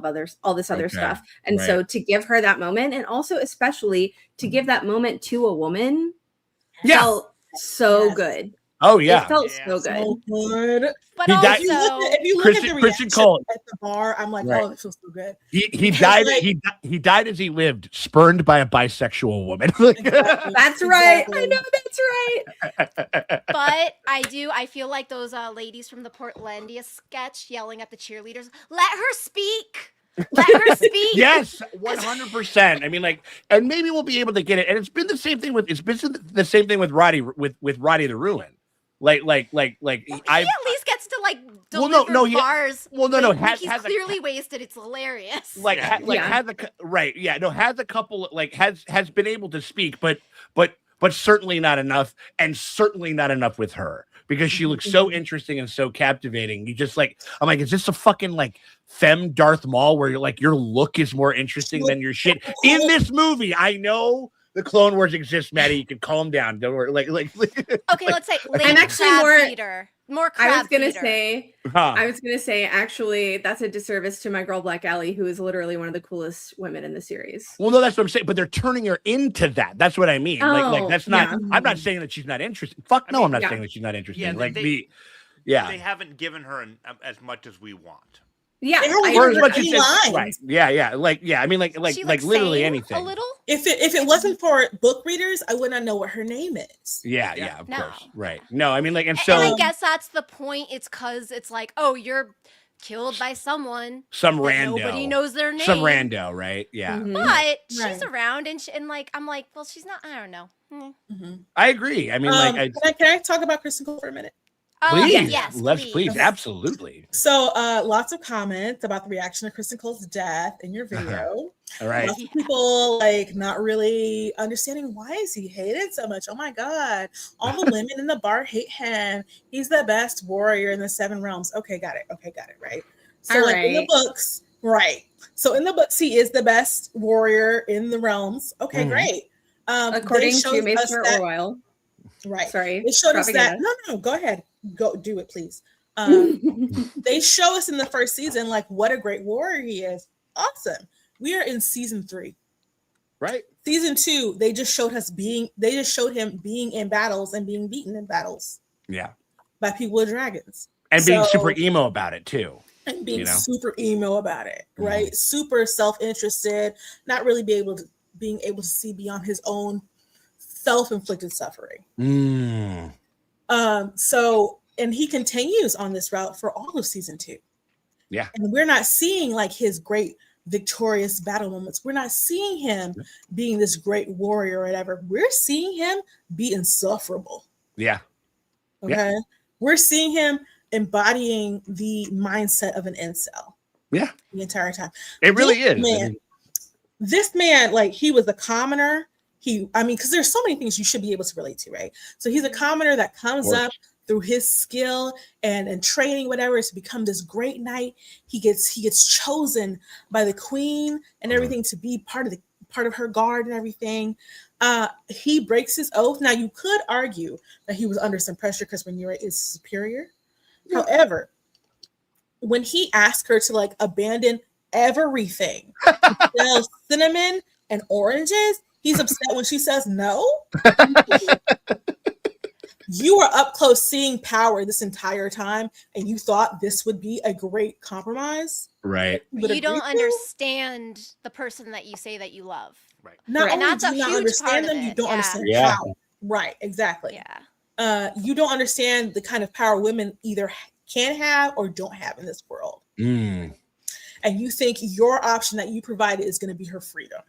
this other stuff. And so to give her that moment, and also especially to give that moment to a woman, felt so good. Oh yeah, it felt so good. So good. But He also, died- If you look at the Kristen reaction Cole. at the bar, I'm like, Right. oh, it feels so good. He died. He died as he lived, spurned by a bisexual woman. Exactly. That's right. Exactly. I know that's right. but I feel like those ladies from the Portlandia sketch yelling at the cheerleaders, let her speak. Let her speak. Yes, 100%. I mean, like, and maybe we'll be able to get it. And it's been the same thing with Roddy with Roddy the Ruin. Like He at least gets to like Well, deliver no, he- bars. well, no, he's has a- clearly wasted. It's hilarious. has a couple has been able to speak, but certainly not enough, and certainly not enough with her, because she looks so interesting and so captivating. You just like, I'm like, is this a fucking like femme Darth Maul where you're like your look is more interesting than your shit in this movie? I know the Clone Wars exists, Maddie. You can calm down. Don't worry. Like Okay, let's say I'm actually more crab I was gonna feeder. say, actually, that's a disservice to my girl Black Allie, who is literally one of the coolest women in the series. Well, no, that's what I'm saying. But they're turning her into that. That's what I mean. Like that's not. yeah. I'm not saying that she's not interested. Fuck no, I'm not saying that she's not interested. Yeah, like they yeah. haven't given her as much as we want. Yeah, They don't I give Or her as agree. much as any lines. right. Yeah. Like I mean, like She, literally sang anything. A little. If it wasn't for book readers, I would not know what her name is. Yeah, of No. course. Right. No, I mean, like, and And so I guess that's the point. It's because it's like, oh, you're killed by someone. some that rando. Nobody knows their name. Some rando, right? Yeah. Mhm. But she's Right. around, and like, I'm like, well, she's not. I don't know. I agree. I mean, like, can I talk about Kristen Cole for a minute? Oh, please, yes, let's please, absolutely. So, lots of comments about the reaction to Kristen Cole's death in your video. All right. Lots of people like not really understanding why is he hated so much. Oh my god, all the women in the bar hate him. He's the best warrior in the 7 realms. Okay, got it. Right. So, All like in the right. books, right? So in the books, he is the best warrior in the realms. Okay, Mhm. great. According they showed to us Mr. that- Orwell. right? Sorry. They showed us that. propaganda. No, go ahead. Go do it, please. They show us in the first season like what a great warrior he is. Awesome. We are in season 3. Right. Season 2, they just showed him being in battles and being beaten in battles Yeah. by people with dragons. And being So- super emo about it too. And being You know? super emo about it, right? Super self-interested, not really being able to see beyond his own self-inflicted suffering. Mm. And he continues on this route for all of season 2. Yeah. And we're not seeing like his great victorious battle moments. We're not seeing him being this great warrior or whatever. We're seeing him be insufferable. Yeah. Okay. Yeah. We're seeing him embodying the mindset of an incel. Yeah. The entire time. It really is. This man, like, he was a commoner. Because there's so many things you should be able to relate to, right? So he's a commoner that comes up through his skill and training, whatever, to become this great knight. He gets chosen by the queen and everything to be part of her guard and everything. He breaks his oath. Now, you could argue that he was under some pressure because Rhaenyra is superior. Yeah. However, when he asked her to like abandon everything, sell cinnamon and oranges, he's upset when she says no. You were up close seeing power this entire time, and you thought this would be a great compromise. Right. You don't understand the person that you say that you love. Right. Not And only that's do a you not huge understand part of them, you it. don't Yeah. understand Yeah. how. Right, exactly. Yeah. You don't understand the kind of power women either can have or don't have in this world. Mm. And you think your option that you provided is going to be her freedom.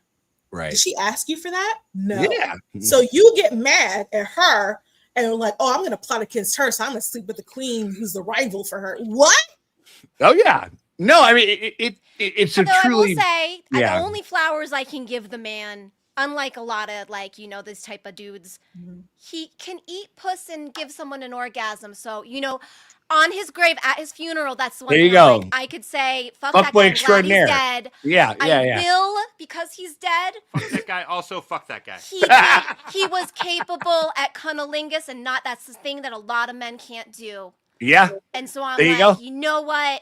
Right. Did she ask you for that? No. Yeah. So you get mad at her and you're like, oh, I'm going to plot against her, so I'm going to sleep with the queen who's the rival for her. What? Oh yeah. No, I mean it's a Although truly. I will say, yeah. the only flowers I can give the man, unlike a lot of this type of dudes, he can eat puss and give someone an orgasm. So on his grave at his funeral, that's the one. There you thing go. I could say, fuck Fuck that boy guy. I'm glad he's extraordinaire. dead. Yeah. I will, because he's dead. Fuck that guy. Also, fuck that guy. He was capable at cunnilingus, and that's the thing that a lot of men can't do. Yeah. And so I'm There you like, go. you know what?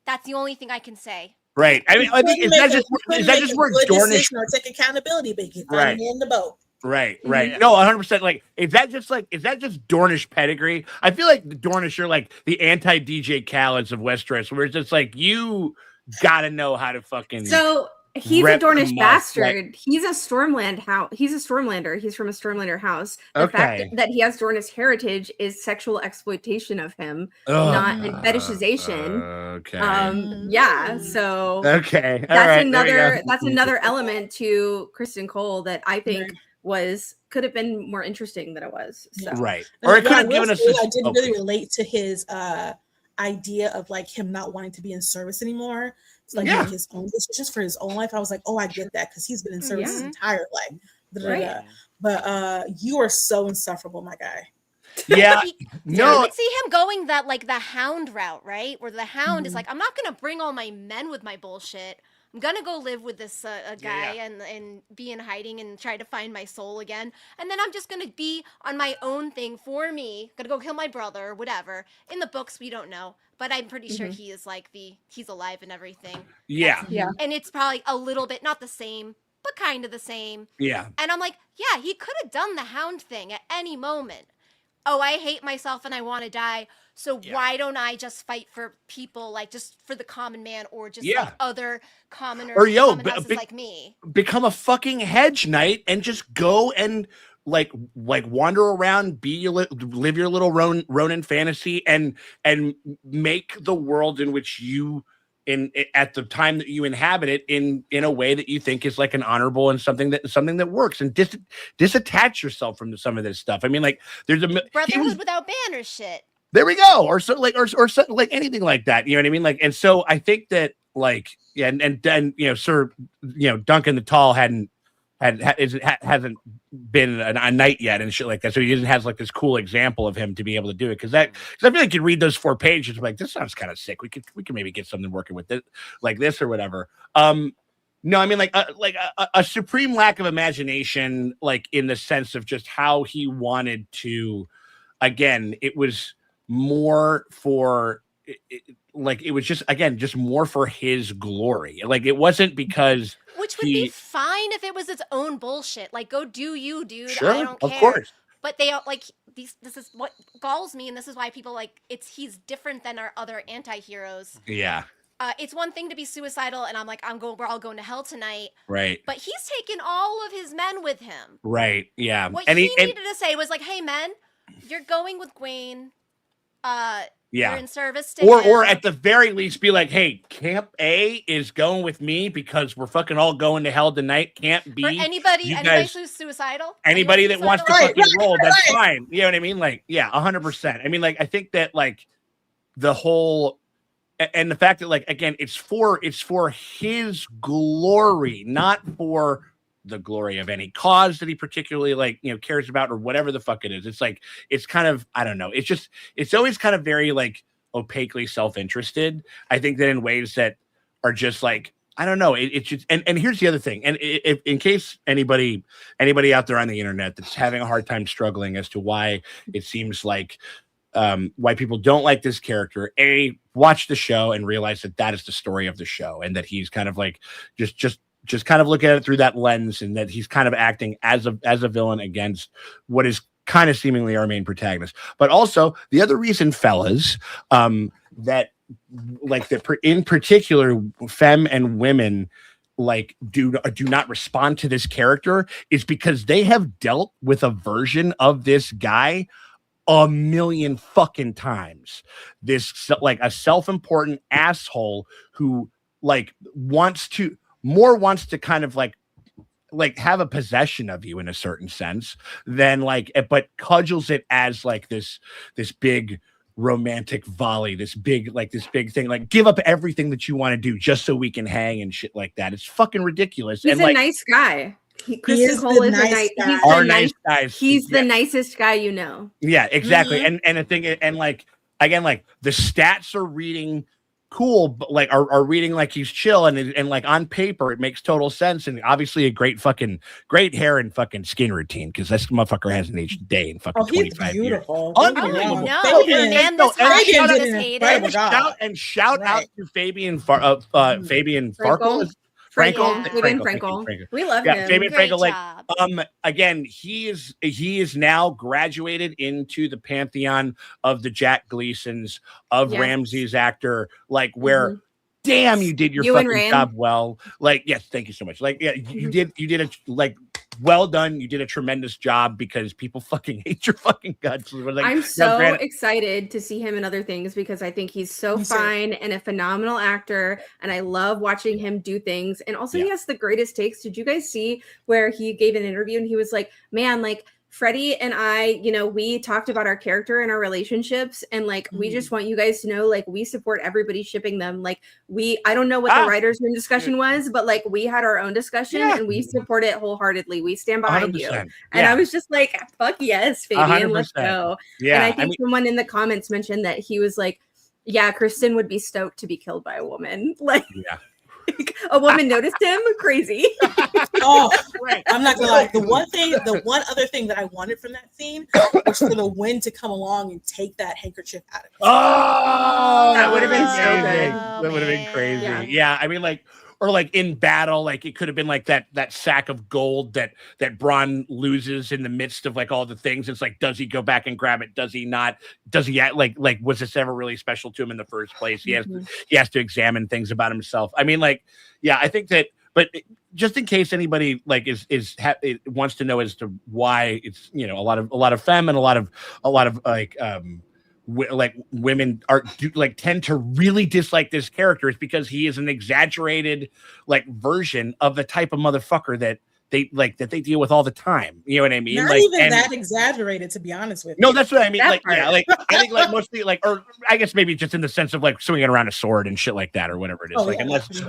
That's the only thing I can say. Right. I mean, is that just where Dornish? Or take accountability, but you Right. find me in the boat. Right. Yeah. No, 100%. Like, is that just Dornish pedigree? I feel like the Dornish are like the anti DJ Khaled's of Westeros, where it's just like you gotta know how to fucking. So He's rep a Dornish the most, bastard. like- He's a He's a Stormlander. He's from a Stormlander house. The fact Okay. that he has Dornish heritage is sexual exploitation of him, not an fetishization. Okay. Yeah. So Okay. All that's right, there we go. another element to Kristen Cole that I think Right. could have been more interesting than it was. So Right. No, Or it what could I have will given us say, this. I didn't oh, really please. relate to his idea of like him not wanting to be in service anymore. It's like Yeah. making his own decisions for his own life. I was like, oh, I get that because he's been in service his Yeah. entire life. Right. But you are so insufferable, my guy. Yeah. I No. could see him going that like the Hound route, right? Where the Hound is Mhm. like, I'm not gonna bring all my men with my bullshit. I'm gonna go live with this guy and be in hiding and try to find my soul again. And then I'm just gonna be on my own thing for me. Gonna go kill my brother, whatever. In the books, we don't know, but I'm pretty sure he is like he's alive and everything. Yeah. Yeah. And it's probably a little bit not the same, but kind of the same. Yeah. And I'm like, yeah, he could have done the Hound thing at any moment. Oh, I hate myself and I want to die. So why don't I just fight for people, like just for the common man, or just like other commoners, Or, yo, common houses like me? Become a fucking hedge knight and just go and like wander around, live your little Ronin fantasy, and make the world in which you at the time that you inhabit it in a way that you think is like an honorable and something that works, and disattach yourself from some of this stuff. I mean, like there's a Brotherhood without banners shit. There we go, or so like or something like anything like that. You know what I mean? Like, and so I think that like and Sir Duncan the Tall hasn't been a knight yet and shit like that, so he doesn't have like this cool example of him to be able to do it, because I feel like you read those 4 pages like, this sounds kind of sick. We could maybe get something working with it like this or whatever. No, I mean like a supreme lack of imagination, like in the sense of just how he wanted to. Again, it was more for it was just more for his glory. Like it wasn't because. Which would be fine if it was its own bullshit. Like, go do you, dude. Sure, I don't care. of course. But they are like these. This is what galls me, and this is why people like he's different than our other anti-heroes. Yeah. It's one thing to be suicidal, and I'm like, we're all going to hell tonight. Right. But he's taken all of his men with him. Right. Yeah. What he needed to say was like, hey, men, you're going with Gwaine. You're in service to him. Or at the very least be like, hey, Camp A is going with me because we're fucking all going to hell tonight. Camp B, for anybody who's suicidal, anybody that wants to fucking roll, that's fine. You know what I mean? Like, yeah, 100%. I mean, like, I think that like the whole and the fact that like again, it's for his glory, not for the glory of any cause that he particularly like cares about or whatever the fuck it is. It's like it's kind of, I don't know, it's always kind of very like opaquely self-interested. I think that in ways that are just like, I don't know, it's just and here's the other thing, and if in case anybody out there on the internet that's having a hard time struggling as to why it seems like why people don't like this character, watch the show and realize that is the story of the show, and that he's kind of like just kind of look at it through that lens, and that he's kind of acting as a villain against what is kind of seemingly our main protagonist. But also the other reason, fellas, that like that in particular femme and women like do not respond to this character is because they have dealt with a version of this guy a million fucking times. This like a self-important asshole who like wants to kind of like have a possession of you in a certain sense than like, but cudgels it as like this big romantic volley, this big thing, like give up everything that you want to do just so we can hang and shit like that. It's fucking ridiculous. He's and a like, nice guy. Kristen Cole is a nice guy. Nice guys. He's the nicest guy you know. Yeah, exactly. Mm-hmm. And the thing, and like again, like the stats are reading cool, but like are reading like he's chill, and like on paper it makes total sense, and obviously a great hair and fucking skin routine, because this motherfucker hasn't aged a day in fucking 25 years. Unbelievable. Shout out to Fabian Farkle. Frankel. We love him. Fabian Frankel. Like, again, he is now graduated into the pantheon of the Jack Gleasons, of Ramsey's actor, like where damn, you did your You and fucking Rand. job well. Like, yes, thank you so much. Like, yeah, you did a like, well done. You did a tremendous job because people fucking hate your fucking guts. Like, I'm now, so granted- excited to see him in other things because I think he's so Me too. fine and a phenomenal actor, and I love watching him do things. And also, he has the greatest takes. Did you guys see where he gave an interview and he was like, "Man, like Freddie and I, you know, we talked about our character and our relationships, and like we just want you guys to know, like we support everybody shipping them. Like I don't know what the writers' room discussion was, but like we had our own discussion and we support it wholeheartedly. We stand behind you." And I was just like, "Fuck yes, Fabian, let's go." Yeah, and I think someone in the comments mentioned that he was like, "Yeah, Kristen would be stoked to be killed by a woman." Like, a woman noticed him. Crazy. Oh, right. I'm not gonna lie. The one other thing that I wanted from that scene was for the wind to come along and take that handkerchief out of it. Oh, that would have been so amazing. good. That would have been crazy. Yeah. I mean, like, or like in battle, like it could have been like that sack of gold that Bronn loses in the midst of like all the things. It's like, does he go back and grab it? Does he not? Does he like was this ever really special to him in the first place? He has to examine things about himself. I mean, like, yeah, I think that, but just in case anybody like wants to know as to why it's, you know, a lot of femme and a lot of like like women tend to really dislike this character is because he is an exaggerated like version of the type of motherfucker that they deal with all the time. You know what I mean? Not like, even that exaggerated, to be honest with you. No, that's what I mean. That Like, part. yeah, like I think like mostly like, or I guess maybe just in the sense of like swinging around a sword and shit like that or whatever it is. Oh, like yeah,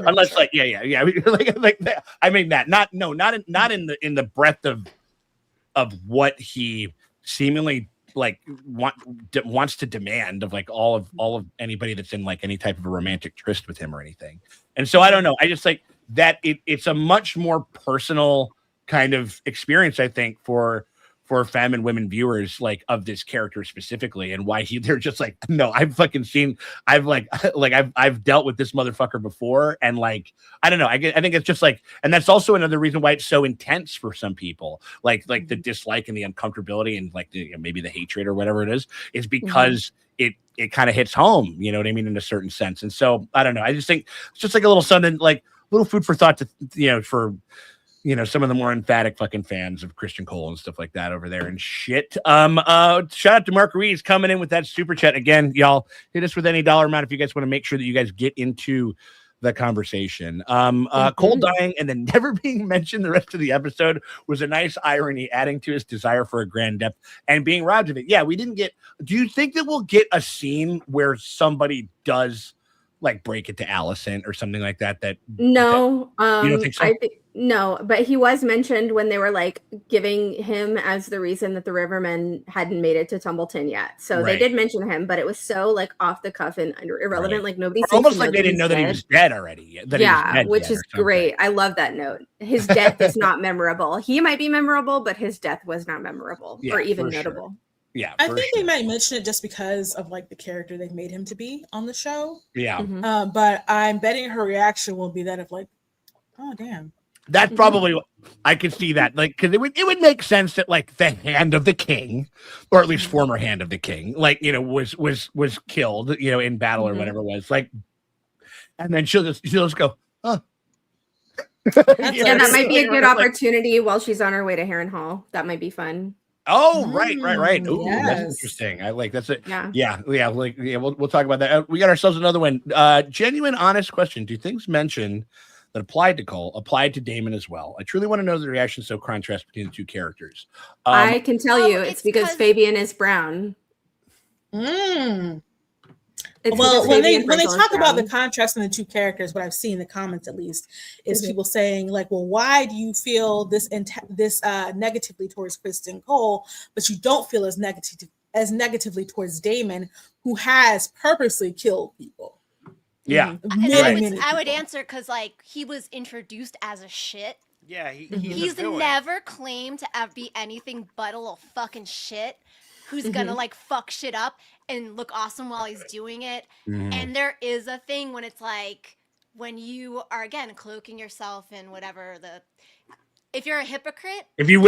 unless like yeah, like that. I mean that not in the breadth of what he seemingly like wants to demand of like all of anybody that's in like any type of a romantic tryst with him or anything. And so I don't know. I just like that it's a much more personal kind of experience, I think, for femme and women viewers like of this character specifically, and why they're just like, no, I've dealt with this motherfucker before, and like I don't know, I think it's just like, and that's also another reason why it's so intense for some people, like the dislike and the uncomfortability and like maybe the hatred or whatever it is because it kind of hits home, you know what I mean, in a certain sense. And so I don't know, I just think it's just like a little something, like little food for thought to, you know, for some of the more emphatic fucking fans of Christian Cole and stuff like that over there and shit. Shout out to Mark Rees coming in with that super chat again. Y'all hit us with any dollar amount if you guys want to make sure that you guys get into the conversation. Cole dying and then never being mentioned the rest of the episode was a nice irony, adding to his desire for a grand depth and being robbed of it. Yeah, we didn't get. Do you think that we'll get a scene where somebody does like break it to Allison or something like that? No, you don't think so? No, but he was mentioned when they were like giving him as the reason that the Rivermen hadn't made it to Tumbleton yet. So they did mention him, but it was so like off the cuff and irrelevant. Like nobody seems almost to know like they didn't know that he was dead already. Which is great. I love that note. His death is not memorable. He might be memorable, but his death was not memorable or even notable. Sure. Yeah, I think they might mention it just because of like the character they've made him to be on the show. Yeah. But I'm betting her reaction will be that of like, oh damn. That's probably I could see that, like, because it would make sense that like the hand of the king, or at least former hand of the king, like, you know, was killed, you know, in battle or whatever it was, like, and then she'll just go, oh. Yeah, that might be a good opportunity while she's on her way to Harrenhal. That might be fun. Oh, right. Ooh, yes. That's interesting. I like that's it. Yeah. We'll talk about that. We got ourselves another one. Genuine, honest question. Do things mentioned that applied to Cole applied to Damon as well? I truly want to know the reaction, so contrast between the two characters. I can tell you it's because Fabian is brown. Well, when they talk about the contrast in the two characters, what I've seen in the comments at least is people saying like, well, why do you feel this negatively towards Kristen Cole, but you don't feel as negatively towards Damon, who has purposely killed people? Yeah. And I would answer because like he was introduced as a shit. Yeah, he's never claimed to be anything but a little fucking shit who's gonna like fuck shit up and look awesome while he's doing it. And there is a thing when it's like when you are again cloaking yourself in whatever if you're a hypocrite, if you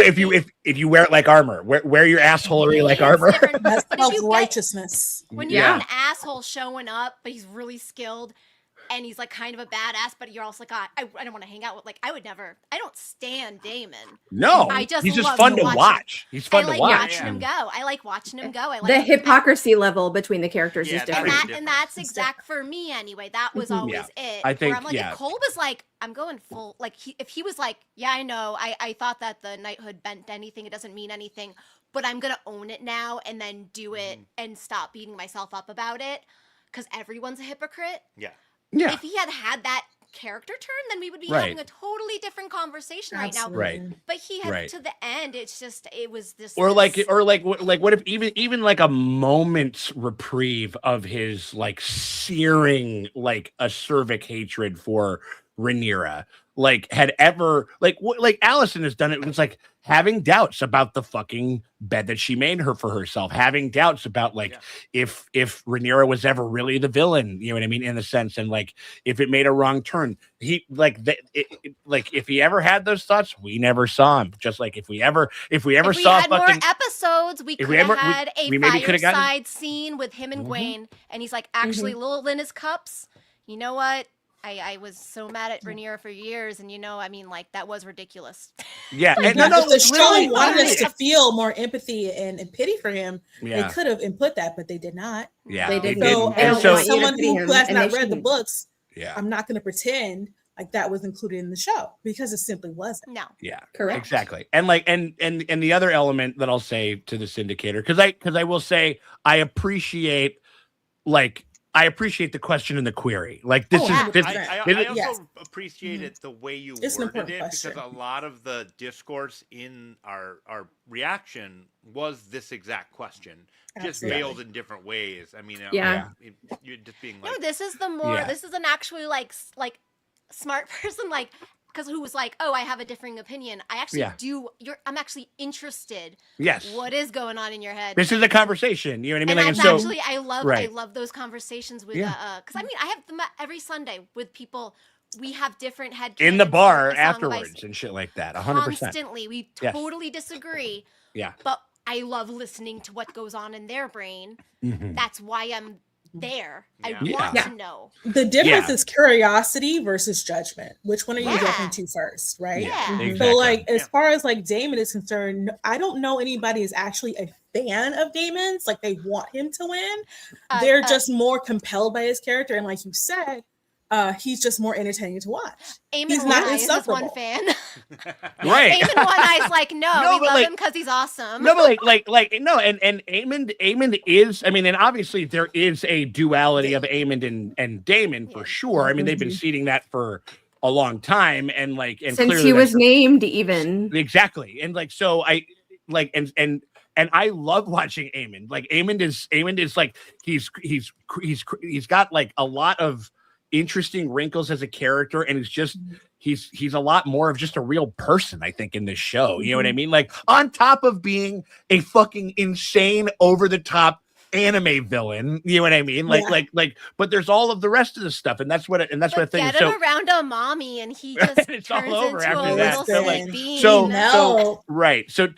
wear it like armor, wear your assholery like armor. That's self-righteousness. When you're an asshole showing up, but he's really skilled, and he's like kind of a badass, but you're also like, I don't want to hang out with, like, I don't stand Damon. No, I just he's just love fun to to watch watch. He's fun I to like watch. watching him go. I like watching him go. I like The hypocrisy level between the characters Yeah, is that's different. very and that's exact for me anyway. That was always it. I think, where I'm like, if Cole was like, I'm going full, like, if he was like, yeah, I know, I thought that the knighthood meant anything. It doesn't mean anything, but I'm gonna own it now and then do it and stop beating myself up about it, because everyone's a hypocrite. Yeah. Yeah. If he had that character turn, then we would be Right. having a totally different conversation right now. Right. But he had Right. to the end. It's just, it was this. Or this- what if even like a moment's reprieve of his like searing like acerbic hatred for Rhaenyra like had ever like Allison has done it. It's like having doubts about the fucking bed that she made her for herself, having doubts about like if Rhaenyra was ever really the villain, you know what I mean, in the sense, and like if it made a wrong turn, he like like if he ever had those thoughts, we never saw him. Just like if we ever if saw we had fucking more episodes, we if could we have ever- had we a maybe could have gotten- fireside scene with him and Gwaine, and he's like, actually, little Linus Cups, you know what? I was so mad at Rhaenyra for years, and you know, I mean, like, that was ridiculous. yeah, and If the show literally- wanted us to feel more empathy and pity for him, yeah, they could have input that, but they did not. yeah, They didn't. So, They don't as so want you to someone pity him, who has and not they read the shouldn't. books, yeah, I'm not going to pretend like that was included in the show because it simply wasn't. No. yeah. Correct. Exactly. And like and the other element that I'll say to the syndicator, because I will say I appreciate the question and the query. Like this Oh, is yeah. this, I also Yes. appreciated the way you It's an worded important it, question. because a lot of the discourse in our reaction was this exact question, just Absolutely. veiled in different ways. I mean, Yeah. you're just being No, like, this is the more, Yeah. this is an actually, like smart person, like, because who was like, oh, I have a differing opinion. I actually I'm actually interested. yes. What is going on in your head? This is a conversation. You know what I mean? And Like, that's and so actually, I right. love those conversations with, Yeah. because I mean, I have them every Sunday with people. We have different head in the canons bar with the Song of afterwards Ice. and shit like that. 100%. Constantly, we Yes. totally disagree. Yeah. But I love listening to what goes on in their brain. Mhm. That's why I'm there. I Yeah. want Yeah. to know. The difference Yeah. is curiosity versus judgment. Which one are you Yeah. jumping to first, right? Yeah. Exactly. So, like, as Yeah. far as like Damon is concerned, I don't know anybody is actually a fan of Damon's. Like, they want him to win. They're just more compelled by his character, and like you said, he's just more entertaining to watch. Eamon He's One not Eyes is one insufferable. fan. Right. Eamon One Eyes like, no, No, we but love like- him because he's awesome. No, but no, and Aemond is, I mean, and obviously there is a duality of Aemond and Daemon for Yeah. sure. I mean, they've been seeding that for a long time, and Since clearly he was that's- named, even. exactly, and like so I like and I love watching Aemond. Like Aemond is like he's got like a lot of interesting wrinkles as a character, and he's a lot more of just a real person, I think, in this show. You know what I mean? Like, on top of being a fucking insane, over the top anime villain, you know what I mean? Like, Yeah. but there's all of the rest of the stuff, and that's what I But think. get So him around a mommy, and he just It's all turns over into after a that. little So, sweet like, bean. so- No. right, so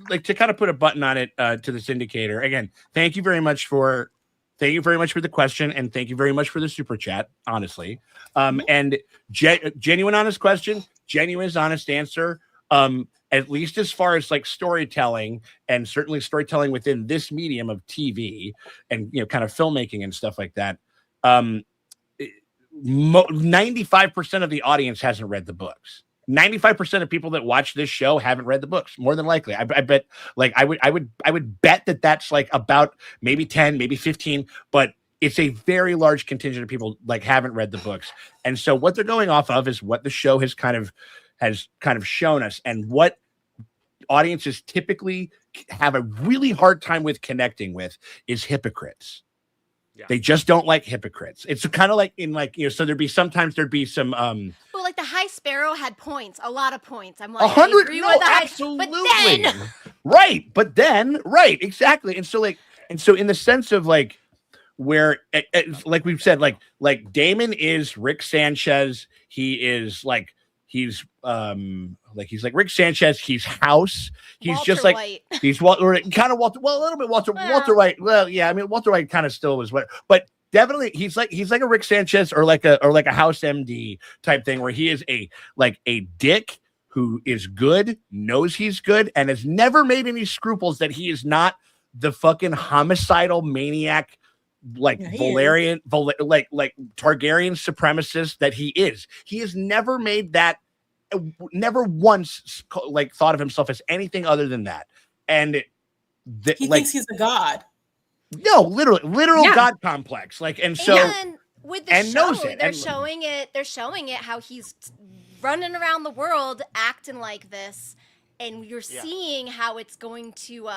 like, to kind of put a button on it, to the syndicator again, thank you very much for the question, and thank you very much for the super chat, honestly. And genuine honest question, genuine honest answer. At least as far as like storytelling, and certainly storytelling within this medium of TV and, you know, kind of filmmaking and stuff like that. 95% of the audience hasn't read the books. 95% of people that watch this show haven't read the books, more than likely. I bet, like, I would bet that that's like about maybe 10, maybe 15, but it's a very large contingent of people like haven't read the books. And so what they're going off of is what the show has kind of shown us, and what audiences typically have a really hard time with connecting with is hypocrites. Yeah. They just don't like hypocrites. It's kind of like in, like, you know, so there'd be some Well, like the High Sparrow had points, a lot of points. I'm like, 100. I agree No, with the absolutely. But then, Right, exactly. And so in the sense of like where, like we've said, like Damon is Rick Sanchez. He is like he's like Rick Sanchez. He's House. He's Walter just like White. he's Walter, kind of Walter. Well, a little bit Walter. Well. Walter White. Well, yeah. I mean, Walter White kind of still was what, but definitely he's like a Rick Sanchez or like a House MD type thing where he is a dick who is good, knows he's good, and has never made any scruples that he is not the fucking homicidal maniac, like Valerian, like Targaryen supremacist that he is. He has never made that, never once like thought of himself as anything other than that. And he thinks he's a god. No, literal god complex. Like, and so and with the show, they're showing showing it how he's running around the world acting like this. And you're seeing how it's going to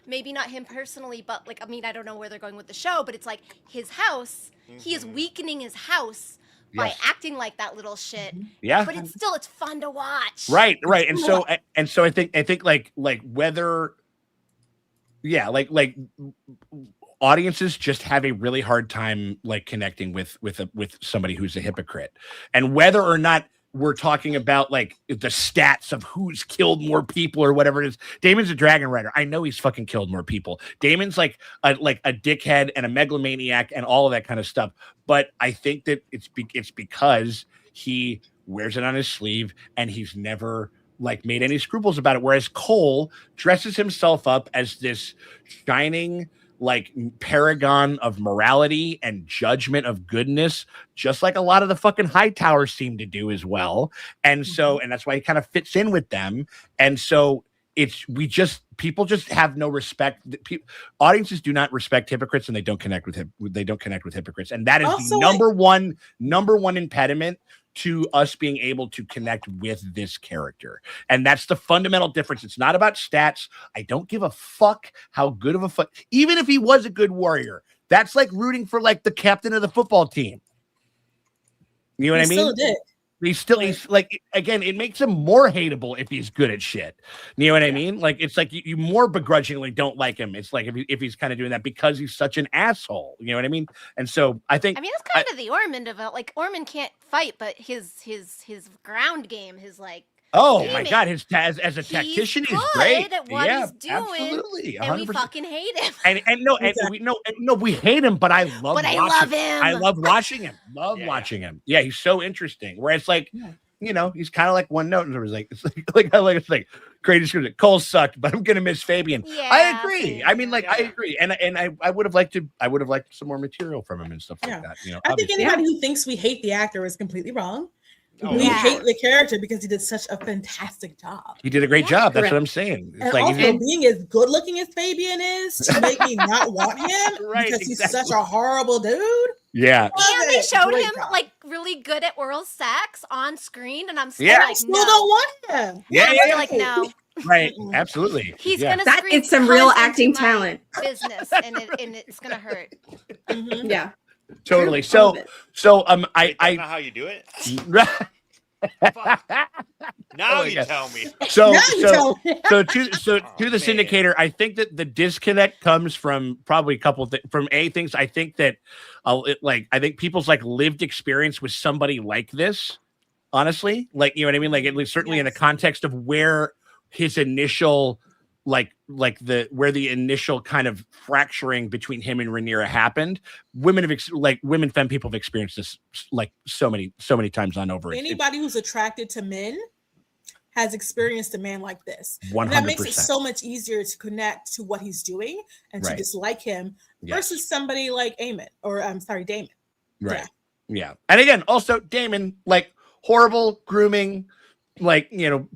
maybe not him personally, but like, I mean, I don't know where they're going with the show, but it's like his house. He is weakening his house by acting like that little shit. Yeah. But it's fun to watch. Right. And so I think like whether, like audiences just have a really hard time like connecting with somebody who's a hypocrite, and whether or not we're talking about like the stats of who's killed more people or whatever it is. Daemon's a dragon rider. I know he's fucking killed more people. Daemon's like a dickhead and a megalomaniac and all of that kind of stuff. But I think that it's because he wears it on his sleeve and he's never like made any scruples about it. Whereas Cole dresses himself up as this shining like paragon of morality and judgment of goodness, just like a lot of the fucking high towers seem to do as well. And so, and that's why he kind of fits in with them. And so people just have no respect. Audiences do not respect hypocrites, and they don't connect with him. They don't connect with hypocrites. And that is also the number one impediment to us being able to connect with this character. And that's the fundamental difference. It's not about stats. I don't give a fuck how good of a fuck, even if he was a good warrior. That's like rooting for like the captain of the football team. You know what I mean? Still a dick. He's like, again, it makes him more hateable if he's good at shit. You know what I mean? Like, it's like you more begrudgingly don't like him. It's like if he's kind of doing that because he's such an asshole. You know what I mean? And so I think it's kind of the Ormond of it. Like, Ormond can't fight, but his ground game, his like. Oh my God! As a tactician, he's great at what he's doing, absolutely, 100%. And we fucking hate him. And we hate him, but I love him. I love watching him. Watching him. Yeah, he's so interesting. Where it's like, he's kind of like one note, and it was like it's like great description. Cole sucked, but I'm gonna miss Fabian. Yeah, I agree. I mean, like I agree, and I would have liked some more material from him and stuff like that. I think anybody who thinks we hate the actor is completely wrong. We hate the character because he did such a fantastic job. He did a great job. That's what I'm saying. It's and like also being as good looking as Fabian is to make me not want him because he's such a horrible dude. Yeah. And they showed him like really good at oral sex on screen, and I'm still I still don't want him. Yeah. Like no. Right. Absolutely. He's gonna that is some real acting talent. Business, and it's gonna hurt. Yeah. Totally. So I know how you do it. Now you tell me. So to the syndicator, I think that the disconnect comes from probably a couple from things. I think that I think people's like lived experience with somebody like this, honestly, like, you know what I mean? Like, at least certainly in the context of where his initial where the initial kind of fracturing between him and Rhaenyra happened. Femme people have experienced this like so many times on over. Anybody who's attracted to men has experienced a man like this. 100%. And that makes it so much easier to connect to what he's doing and to dislike him versus somebody like Damon. Right. Yeah. And again, also Damon, like horrible grooming, like,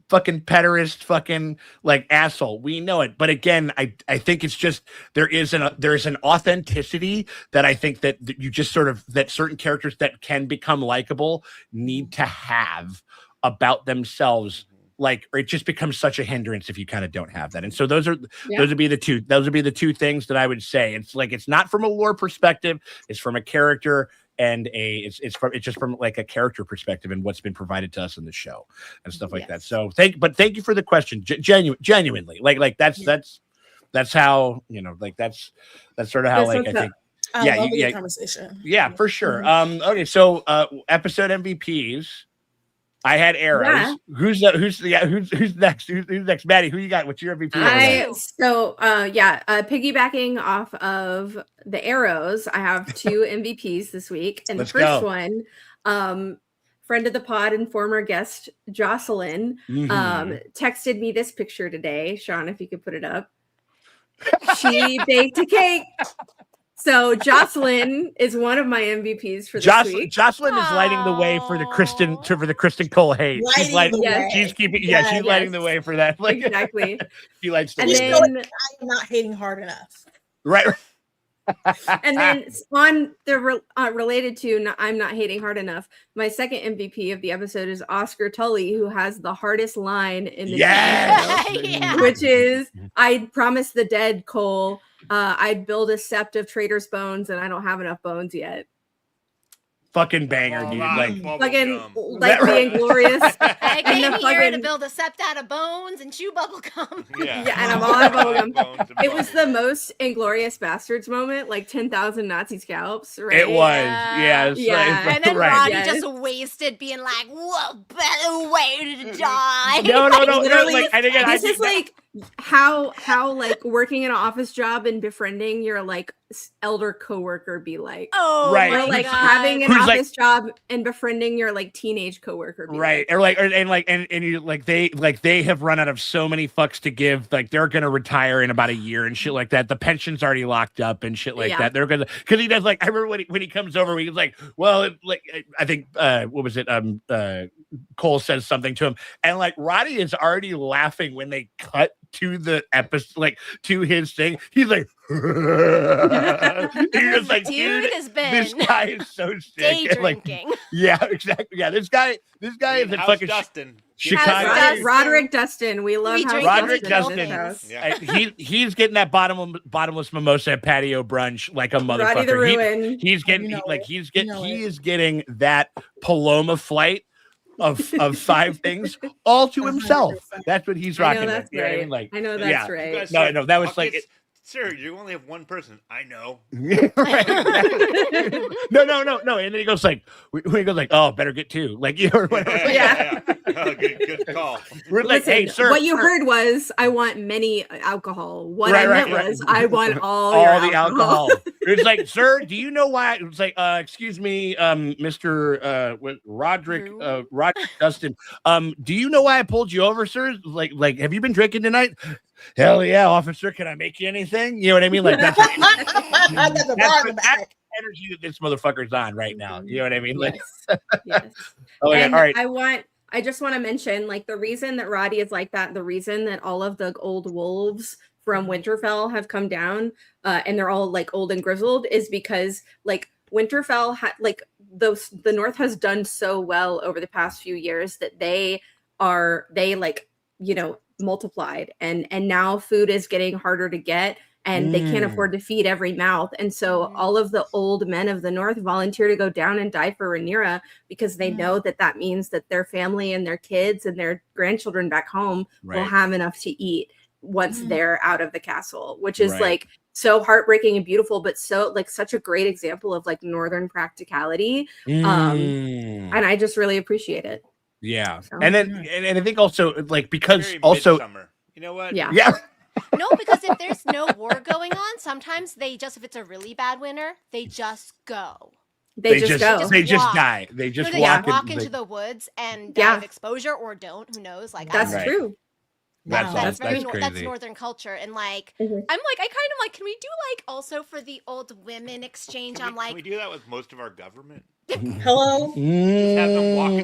fucking pederast, fucking like asshole. We know it. But again, I think it's just there is an authenticity that I think that you just sort of, that certain characters that can become likable need to have about themselves. Like, or it just becomes such a hindrance if you kind of don't have that. And so those would be the two things that I would say. It's like, it's not from a lore perspective, it's from a character and it's just from like a character perspective and what's been provided to us in the show and stuff like that. So thank you for the question. Genuinely, like that's how, that's sort of how, like, I think. I love the conversation. Yeah, for sure. Okay. So, episode MVPs. I had arrows. Yeah. Who's next? Who's next? Maddie, who you got? What's your MVP? Piggybacking off of the arrows, I have 2 MVPs this week. And Let's the first go. one, friend of the pod and former guest Jocelyn texted me this picture today. Sean, if you could put it up. She baked a cake. So Jocelyn is one of my MVPs for this week. Jocelyn is lighting the way for the Kristen Cole hate. She's lighting the way for that. Like, exactly. She lights the And way. then I am not hating hard enough. Right. And then on the related to I'm not hating hard enough. My second MVP of the episode is Oscar Tully, who has the hardest line in the Yeah. which is, I promised the dead Cole I'd build a sept of Trader's bones, and I don't have enough bones yet. Fucking banger, dude! Like fucking like the Inglorious. I came here to build a sept out of bones and chew bubble gum. Yeah, and I'm all out of bubble gum. It was the most Inglorious Bastards moment, like 10,000 Nazi scalps, right? It was, yeah. And then right. Roddy just wasted, being like, "What better way to die?" No. Literally, like, I think this is like how like working in an office job and befriending your like elder coworker be like. Oh, right. Or like having an office job and befriending your like teenage coworker. Right. And you like they have run out of so many fucks to give. Like they're gonna retire in about a year and shit like that. The pension's already locked up and shit like that. They're gonna, because he does, like, I remember when he comes over, he's like, well, I think what was it? Cole says something to him, and like Roddy is already laughing when they cut to the episode, like to his thing. He's like, he's like, dude, has been this guy is so sick. day Like, drinking. yeah, exactly. Yeah, this guy is in fucking Dustin. Chicago. Roderick Dustin. We love how Roderick Dustin. Yeah. He's getting that bottomless mimosa at patio brunch like a motherfucker. Roddy the Ruin. He's getting he is getting that Paloma flight of 5 things all to himself. That's what he's rocking. That's with. right. You know what I mean? I know that's right. No, that was like. Sir, you only have one person. I know. No. And then he goes like, oh, better get 2. Like, you know, Yeah. Oh, good call. We're like, Listen, hey, sir. What you heard was, I want many alcohol. What I meant was, I want all the alcohol. It's like, sir, do you know why? It's like, excuse me, Mr. Roderick Dustin. Do you know why I pulled you over, sir? Like, have you been drinking tonight? Hell yeah, officer. Can I make you anything? You know what I mean? Like that's energy that this motherfucker's on right now. You know what I mean? Like, yes. Oh yeah. And All right. I just want to mention, like, the reason that Roddy is like that, the reason that all of the old wolves from Winterfell have come down, and they're all like old and grizzled, is because like Winterfell the North has done so well over the past few years that they multiplied, and now food is getting harder to get, and they can't afford to feed every mouth, and so all of the old men of the North volunteer to go down and die for Rhaenyra because they know that means that their family and their kids and their grandchildren back home will have enough to eat once they're out of the castle, which is like so heartbreaking and beautiful, but so like such a great example of like Northern practicality. And I just really appreciate it. Yeah. And then and I think also like because also Midsummer. You know what? Yeah. No, because if there's no war going on, sometimes if it's a really bad winter, they just go. They just go. They just die. They just walk into the woods and die of exposure, or don't. Who knows? Like, that's true. That's crazy. crazy. That's Northern culture, and like I'm like, I kind of like, can we do like also for the old women exchange? Can we do that with most of our government? Hello.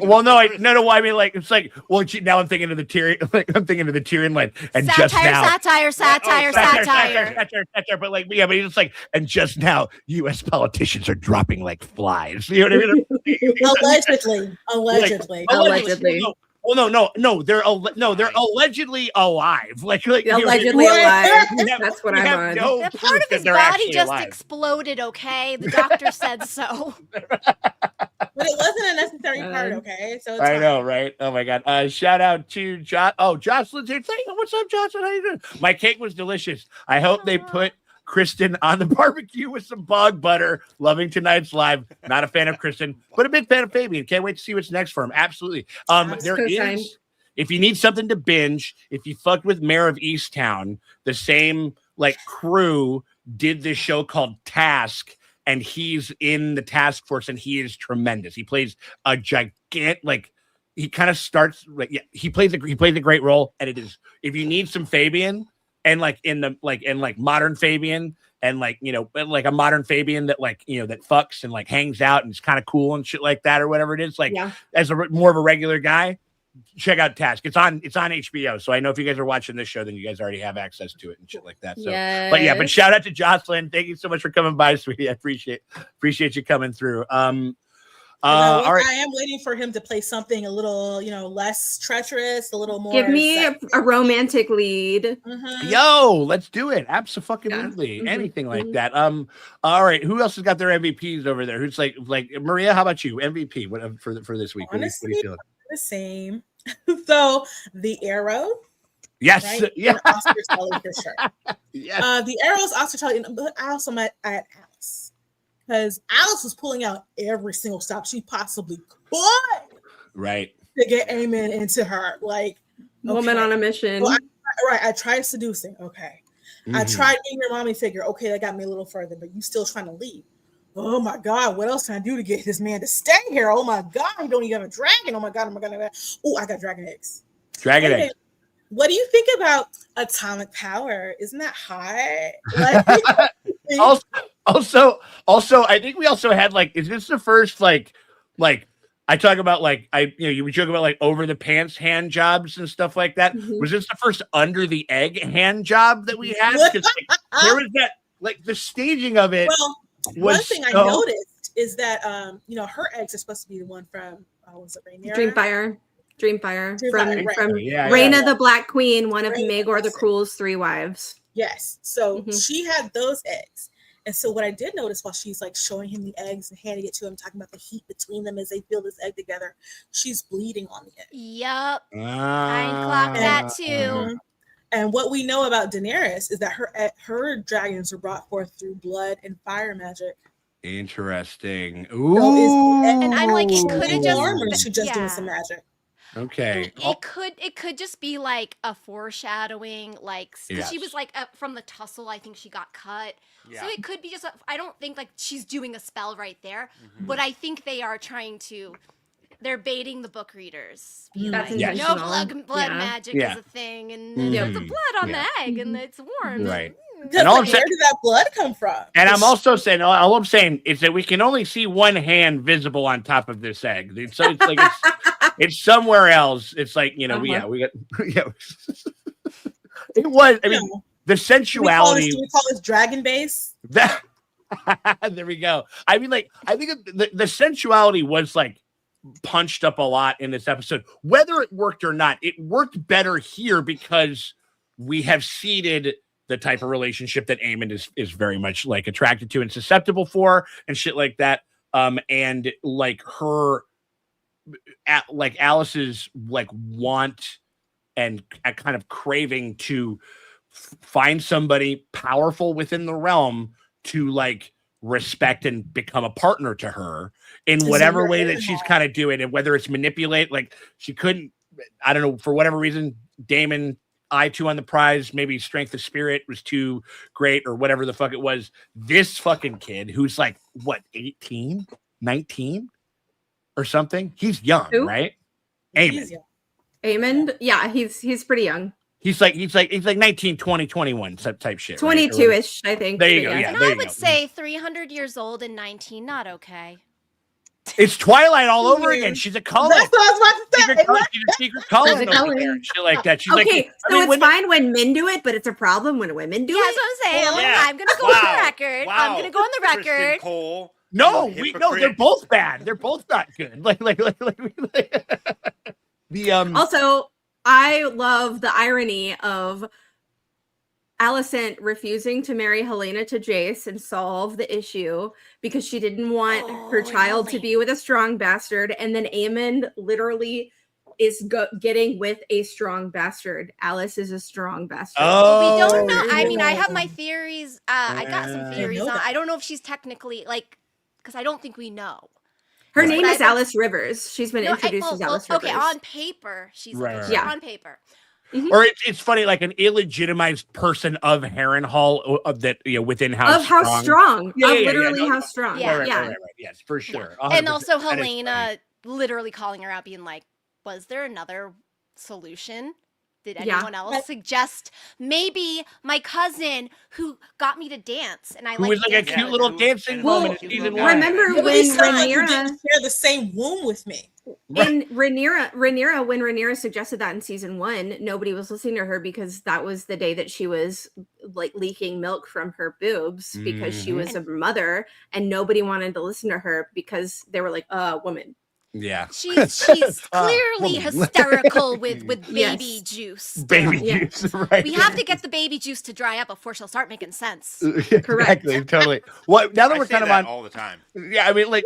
Well, no. I mean, like, it's like, well, now I'm thinking of the Tyrion, like, and just now, satire. But like, yeah, but it's like, and just now, U.S. politicians are dropping like flies. You know what I mean? Allegedly. Well, no, they're allegedly alive. Like allegedly alive. That's what I'm on. That part of his body just exploded. Okay, the doctor said so. But it wasn't a necessary part. Okay, so it's I know, right? Oh my god! Shout out to Jocelyn's here. What's up, Jocelyn? How you doing? My cake was delicious. I hope they put Kristen on the barbecue with some bog butter. Loving tonight's live. Not a fan of Kristen, but a big fan of Fabian. Can't wait to see what's next for him. Absolutely. There Co-signed. is, if you need something to binge, if you fucked with Mayor of Easttown, the same like crew did this show called Task, and he's in the task force, and he is tremendous. He plays a gigantic, like he kind of starts like he plays a great role, and it is, if you need some Fabian and like in modern Fabian and like, you know, like a modern Fabian that like, you know, that fucks and like hangs out and is kind of cool and shit like that or whatever it is, like as a more of a regular guy, check out Task. It's on HBO. So I know if you guys are watching this show, then you guys already have access to it and shit like that. So, but shout out to Jocelyn. Thank you so much for coming by, sweetie. I appreciate you coming through. All right. I am waiting for him to play something a little, you know, less treacherous, a little more. Give me a romantic lead. Yo, let's do it. Absolutely. Anything like that. All right. Who else has got their MVPs over there? Who's like Maria? How about you? MVP? What for this week? Honestly, what do you feel? The same. So the Arrow. Yes. Right? Yeah. Oscar Tully for sure. Yes. The Arrow's Oscar Tully, but I also met Alice. Because Alice was pulling out every single stop she possibly could. Right. To get Eamon into her. Like, woman on a mission. Well, I tried seducing. Okay. I tried being your mommy figure. Okay, that got me a little further, but you still trying to leave. Oh my God, what else can I do to get this man to stay here? Oh my God, you don't even have a dragon. Oh my God. Oh, I got dragon eggs. Dragon eggs. What do you think about atomic power? Isn't that hot? Like, also, I think we also had like, is this the first like I talk about like we joke about like over the pants hand jobs and stuff like that. Was this the first under the egg hand job that we had? Because like, there was that like the staging of it. Well, one thing I noticed is that her eggs are supposed to be the one from was it Rhaenyra? Dreamfire from Rhaena the Black Queen, one of Maegor the Cruel's 3 wives. Yes. So she had those eggs. And so what I did notice while she's like showing him the eggs and handing it to him, talking about the heat between them as they build this egg together, she's bleeding on the egg. Yep. I clocked that too. And what we know about Daenerys is that her dragons were brought forth through blood and fire magic. Interesting. Ooh. So and I'm like, it could have just doing some magic. Okay. It could just be like a foreshadowing, like because she was like from the tussle. I think she got cut, so it could be just. I don't think like she's doing a spell right there, but I think they are trying to. They're baiting the book readers. That's like, no blood magic is a thing, and there's the blood on the egg, and it's warm. Right. And where did that blood come from? And I'm also saying, all I'm saying is that we can only see one hand visible on top of this egg. It's like it's somewhere else. It's like, we got it was. I mean, the sensuality. Do we call this dragon base? That there we go. I mean, like, I think the sensuality was like punched up a lot in this episode. Whether it worked or not, it worked better here because we have seeded the type of relationship that Aemon is very much like attracted to and susceptible for and shit like that. And like her, like Alice's like want and a kind of craving to find somebody powerful within the realm to like respect and become a partner to her in whatever way that she's kind of doing, and whether it's manipulate, like she couldn't, I don't know, for whatever reason, Daemon eye too on the prize, maybe strength of spirit was too great or whatever the fuck it was. This fucking kid who's like what, 18, 19 or something? He's young, right? Aemon, yeah, he's pretty young. He's like 19, 20, 21 type shit. 22-ish, right? I think. There you go. Yeah, and I would say 300 years old and 19, not okay. It's Twilight all over again. She's a Cullen. That's what I was about to say. She's a secret Cullen over there and shit like that. She's okay, so it's fine when men do it, but it's a problem when women do it. That's what I'm saying. I'm gonna go on the record. I'm gonna go on the record. Kristen Cole, no, they're both bad. They're both not good. Like the Also, I love the irony of Alicent refusing to marry Helena to Jace and solve the issue because she didn't want her child to be with a strong bastard, and then Aemon literally is getting with a strong bastard. Alice is a strong bastard. Oh, We don't know. I yeah. mean, I have my theories. I got some Yeah. theories I know on. that. I don't know if she's technically like, because I don't think we know. Her Right. name But I is think- Alice Rivers. She's been introduced as Alice Rivers. okay, on paper, she's Right, like, right, she's right. on paper. Or it's funny, like an illegitimized person of Harrenhal of that, within how Of how strong. Yeah, of yeah, yeah, literally no, how no. strong. Yeah. Right. Yes, for sure. And 100%. also That is Helena literally calling her out, being like, was there another solution? Did Yeah. anyone else suggest maybe my cousin who got me to dance? And I Who was like a dancing. cute little dancing Well, moment in cute season little one. guy. Remember It would be when someone who Rhaenyra didn't share the same womb with me. and Rhaenyra, when Rhaenyra suggested that in season 1, nobody was listening to her because that was the day that she was like leaking milk from her boobs because she was a mother, and nobody wanted to listen to her because they were like, woman. Yeah. She's clearly woman. hysterical with baby Yes. juice. Baby Yeah. juice, right? We have to get the baby juice to dry up before she'll start making sense. Exactly, totally. Well, now that I we're say kind of that on, all the time. yeah, I mean, like,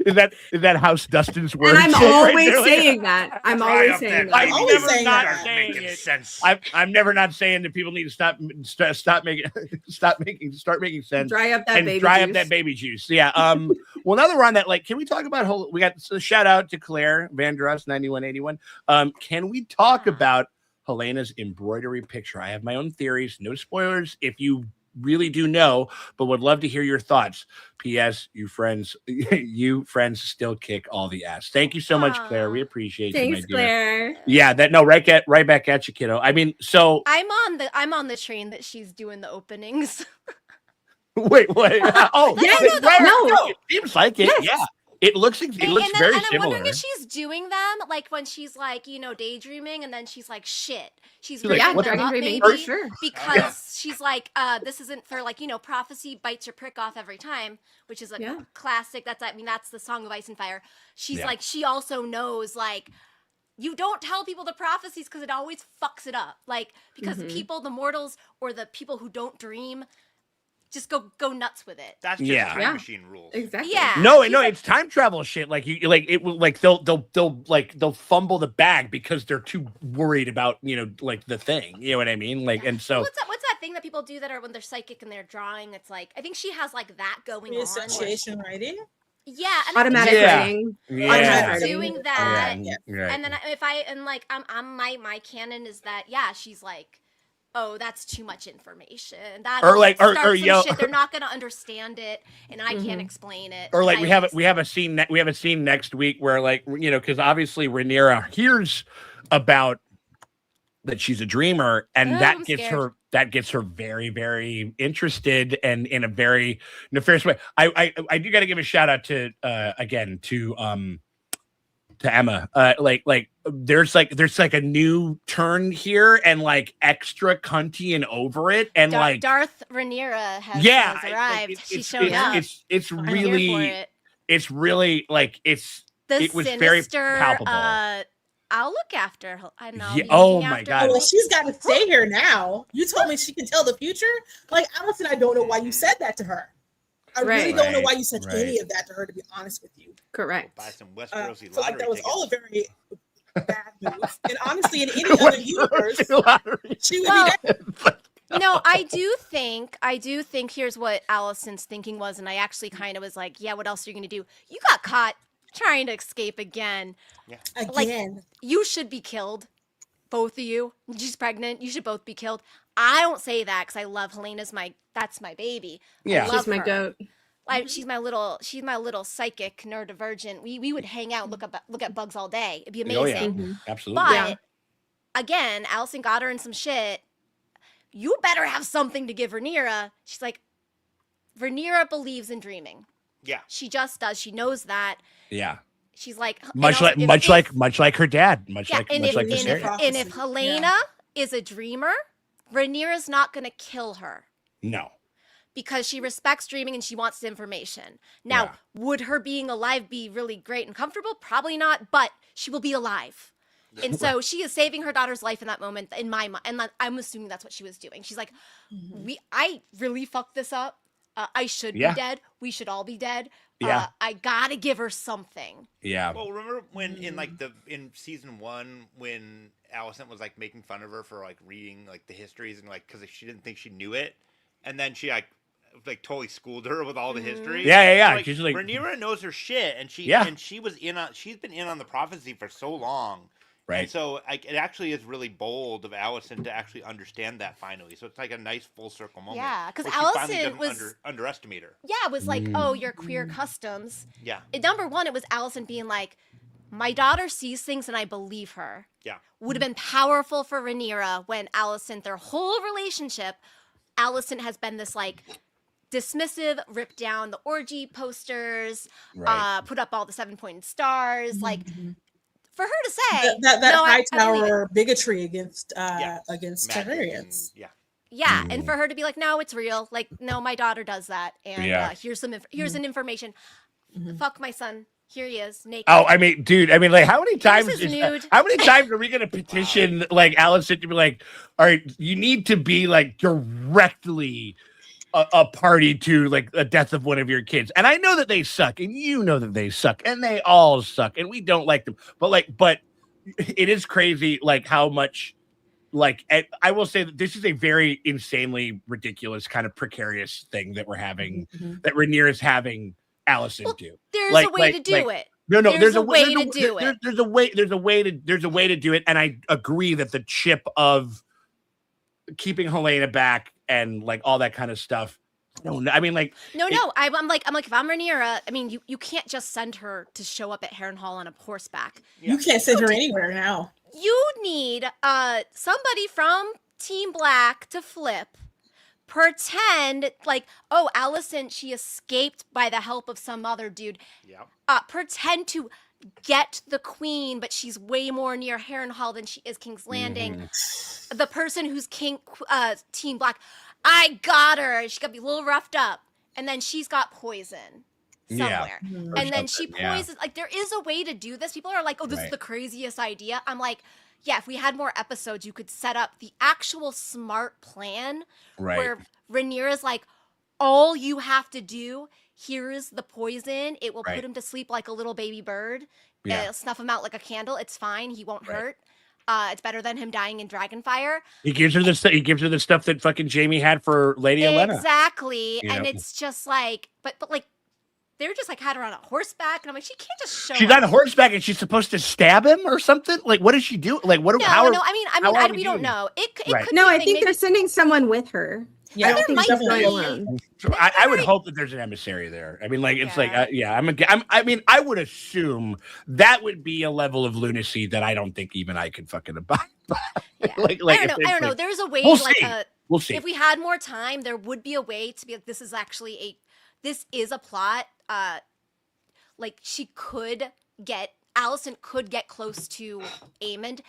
is that House Dustin's word? And I'm shit right always there? Like, saying that. I'm Dry always up saying that that. I'm baby always never saying not that. Starts saying making it. sense. I'm never not saying that people need to start making sense Dry up that and baby dry juice. up that baby juice. Yeah. Well, now that we're on that, like, can we talk about we got a shout out to Claire Vandross 9181. Can we talk about Helena's embroidery picture? I have my own theories. No spoilers if you really do know, but would love to hear your thoughts. P.S. You friends still kick all the ass. Thank you so much, Claire. We appreciate you, my Thanks, dear. Claire. Yeah, right back at you, kiddo. I mean, so I'm on the train that she's doing the openings. wait. Oh, Yes, where? no. It seems like it. Yes. Yeah, it looks very and I'm similar. wondering if she's doing them like when she's like, daydreaming, and then she's like, shit. She's She's like, ripping what them dragon up, dreaming maybe, for sure. because she's like, this isn't for like, prophecy bites your prick off every time, which is a Yeah. classic. That's the Song of Ice and Fire. She's Yeah. like, she also knows like, you don't tell people the prophecies because it always fucks it up. Like, because people, the mortals or the people who don't dream, just go nuts with it. That's just Yeah. time Yeah. machine rules. Exactly. Yeah. No, She's it's time travel shit. Like they'll fumble the bag because they're too worried about like the thing. You know what I mean? Like, and so What's that thing that people do that are when they're psychic and they're drawing? It's like, I think she has like that going on. Association writing. Yeah, and Automatic Yeah. writing. yeah, Automatic she's doing that. Yeah. Right. And then I'm my canon is that she's like, oh, that's too much information. That Or like- or shit. They're not gonna understand it, and I can't explain it. Or like I we have understand. a scene next week where like because obviously Rhaenyra hears about that she's a dreamer, and Oh, that I'm gets her very, very interested and in a very nefarious way. I do got to give a shout out to again to Emma. Like there's a new turn here and like extra cunty and over it and like Darth Rhaenyra has arrived. She's showing up. It's I'm here for really it. it's really like The it was sinister, very palpable. I'll look after her. I know. Yeah, oh my God. Well, she's got to stay here now. You told me she can tell the future. Like, honestly, I don't know why you said that to her. I really Right. don't know why you said Right. any of that to her, to be honest with you. Correct. Buy some Westerosi So, like, lottery that was tickets. all a very bad move. And honestly, in any other universe, she would Well, be dead. No, I do think here's what Allison's thinking was, and I actually kind of was like, yeah, what else are you gonna do? You got caught trying to escape again. Like, Again. you should be killed. Both of you. She's pregnant. You should both be killed. I don't say that because I love Helena's that's my baby. Yeah. I love She's my her. goat. Like, she's my little psychic neurodivergent. We would hang out, look at bugs all day. It'd be amazing. Oh, yeah. Mhm. Absolutely. But Yeah. again, Allison got her in some shit. You better have something to give Rhaenyra. She's like, Rhaenyra believes in dreaming. Yeah. She just does. She knows that. Yeah. She's like Much and like also if- much like her dad. Much yeah, like and much if, like and, if, Viserion. and if Helena is a dreamer, Rhaenyra's not gonna kill her No. because she respects dreaming and she wants information. Now, Yeah. would her being alive be really great and comfortable? Probably not, but she will be alive. And so she is saving her daughter's life in that moment, in my mind. And I'm assuming that's what she was doing. She's like, I really fucked this up. I should Yeah. be dead. We should all be dead. Yeah. I gotta give her something. Yeah. Well, remember when in season 1 when Allison was like making fun of her for like reading like the histories and like because she didn't think she knew it, and then she like totally schooled her with all the history. Yeah. So, like, She's like, Rhaenyra knows her shit, and she's been in on the prophecy for so long. right. And so like, it actually is really bold of Allison to actually understand that finally. So it's like a nice full circle moment. Yeah, because where she finally Allison doesn't was underestimate her. Yeah, it was like, oh, your queer customs. Yeah. Number one, it was Allison being like, my daughter sees things and I believe her. Yeah. Would have been powerful for Rhaenyra when Allison, their whole relationship, Allison has been this like dismissive, ripped down the orgy posters, Right. put up all the 7-pointed stars, like. For her to say that no, high I believe it. tower bigotry against Magic Targaryens. and- Yeah, and for her to be like, no, it's real. Like, no, my daughter does that, and here's some an information. Fuck my son. Here he is, naked. Oh, I mean, dude. I mean, like, how many times? his nude. How many times are we gonna petition like Allison to be like, all right, you need to be like directly a party to like the death of one of your kids, and I know that they suck, and you know that they suck, and they all suck, and we don't like them. But it is crazy, like how much. Like, I will say that this is a very insanely ridiculous kind of precarious thing that we're having, that Rhaenyra is having Allison do. There's a way to do it. No, There's a way to do it. There's a way to do it, and I agree that the chip of keeping Helena back and like all that kind of stuff. No, I mean, like, No. I'm like, if I'm Rhaenyra, I mean, you can't just send her to show up at Harrenhal on a horseback. You can't send her anywhere now. You need somebody from Team Black to flip, pretend like, oh, Allison, she escaped by the help of some other dude. Yeah. Pretend to get the queen, but she's way more near Harrenhal than she is King's Landing. The person who's Team Black, I got her. She got to be a little roughed up, and then she's got poison somewhere, and then she poisons. Like, there is a way to do this. People are like, oh, this is the craziest idea. I'm like, yeah, if we had more episodes, you could set up the actual smart plan where Rhaenyra's like, all you have to do, here's the poison. It will put him to sleep like a little baby bird. It'll snuff him out like a candle. It's fine. He won't hurt. It's better than him dying in Dragonfire. He gives her the stuff that fucking Jamie had for Lady Olenna. Exactly. You and know? it's just like, but like, they were just like had her on a horseback, and I'm like, she can't just show She's up. on horseback and she's supposed to stab him or something. Like, what does she do? Like, what? No, how no. I mean, we don't know. It could No, be I think they're sending someone with her. Yeah, I don't think she's might going be. alone. I would hope that there's an emissary there. I mean, like, it's like, I mean, I would assume that would be a level of lunacy that I don't think even I could fucking abide by. Yeah. like, I don't know. There's a way, we'll like, see. We'll see. if we had more time, there would be a way to be like, this is actually this is a plot. Like, Allison could get close to Aemond.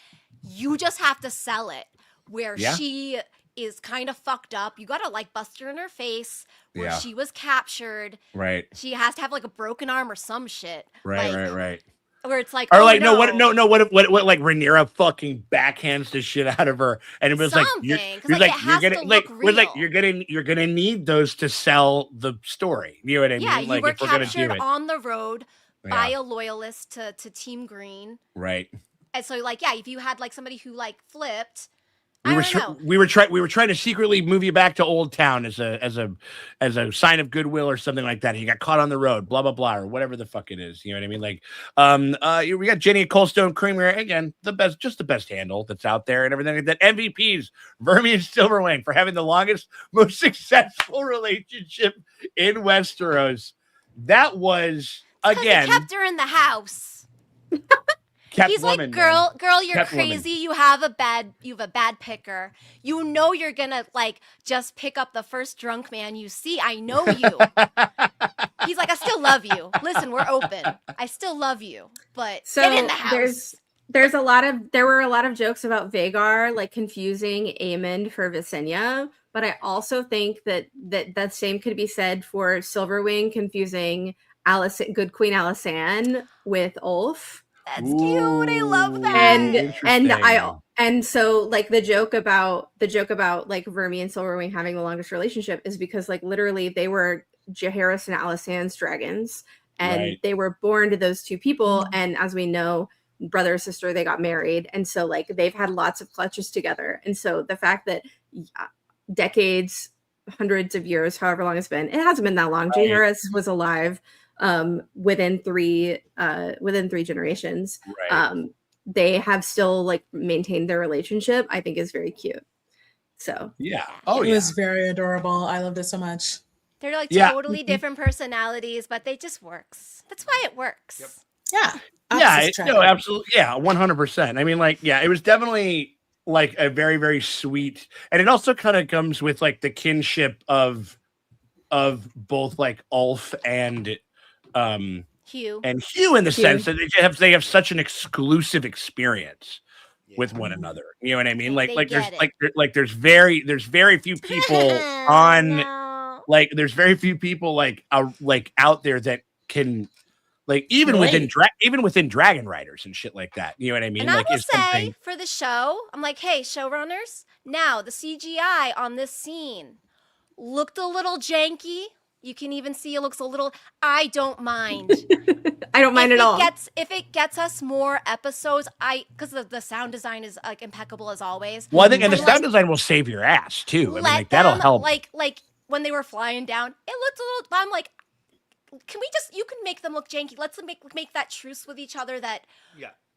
You just have to sell it where she is kind of fucked up. You gotta like bust her in her face where she was captured. Right. She has to have like a broken arm or some shit. Right. Like, Right. Where it's like, Or oh, like, no, what like Rhaenyra fucking backhands the shit out of her, and it was like, you're it has to look you're gonna need those to sell the story. You know what I mean? Yeah, you like, were if we're gonna captured do it. on the road by a loyalist to Team Green. Right. And so, like, yeah, if you had like somebody who like flipped, we were trying to secretly move you back to Old Town as a sign of goodwill or something like that. He got caught on the road, blah blah blah, or whatever the fuck it is. You know what I mean? Like, we got Jenny Coldstone Creamer again, the best handle that's out there and everything like that. MVPs, Vermi and Silverwing for having the longest, most successful relationship in Westeros. That was again he kept her in the house. He's woman, like, girl, you're kept crazy. Woman. You have a bad picker. You know you're gonna like just pick up the first drunk man you see. I know you. He's like, I still love you. Listen, we're open. I still love you, but get in the house. There were a lot of jokes about Vhagar like confusing Aemond for Visenya, but I also think that same could be said for Silverwing confusing Good Queen Alysanne with Ulf. That's cute. I love that. And so like the joke about like Vermi and Silverwing having the longest relationship is because like literally they were Jaehaerys and Alysanne's dragons, and they were born to those two people, and as we know, brother and sister, they got married, and so like they've had lots of clutches together. And so the fact that decades, hundreds of years, however long it's been, it hasn't been that long. Jaehaerys was alive within three generations. They have still like maintained their relationship, I think is very cute. So it was very adorable. I loved it so much. They're like totally different personalities, but they just works. That's why it works. Yeah. No, absolutely. Yeah, 100%. I mean, like, yeah, it was definitely like a very, very sweet, and it also kind of comes with like the kinship of both like Ulf and Hugh in the sense that they have such an exclusive experience with one another. You know what I mean? There's very few people there's very few people like out there that can like even within Dragon Riders and shit like that. You know what I mean? And like, I will say for the show, I'm like, hey, showrunners, now the CGI on this scene looked a little janky. You can even see it looks a little. I don't mind. I don't mind at all. If it gets us more episodes, because the sound design is like impeccable as always. Well, I think, and the sound design will save your ass too. I mean, like that'll help. Like when they were flying down, it looked a little. I'm like, can we just? You can make them look janky. Let's make that truce with each other. That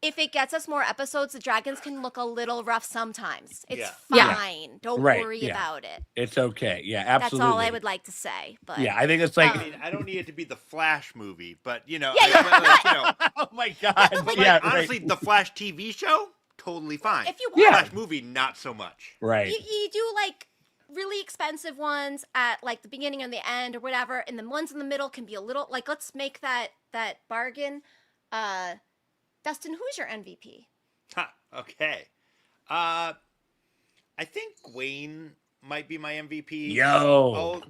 if it gets us more episodes, the dragons can look a little rough sometimes. It's fine. Don't worry about it. It's okay. Yeah, absolutely. That's all I would like to say. But I think it's like I don't need it to be the Flash movie, but you know, oh my god, honestly, the Flash TV show totally fine. If you want Flash movie, not so much. Right. You do like really expensive ones at like the beginning and the end or whatever, and the ones in the middle can be a little like let's make that bargain. Dustin, who's your MVP? Okay. I think Wayne might be my MVP. Yo.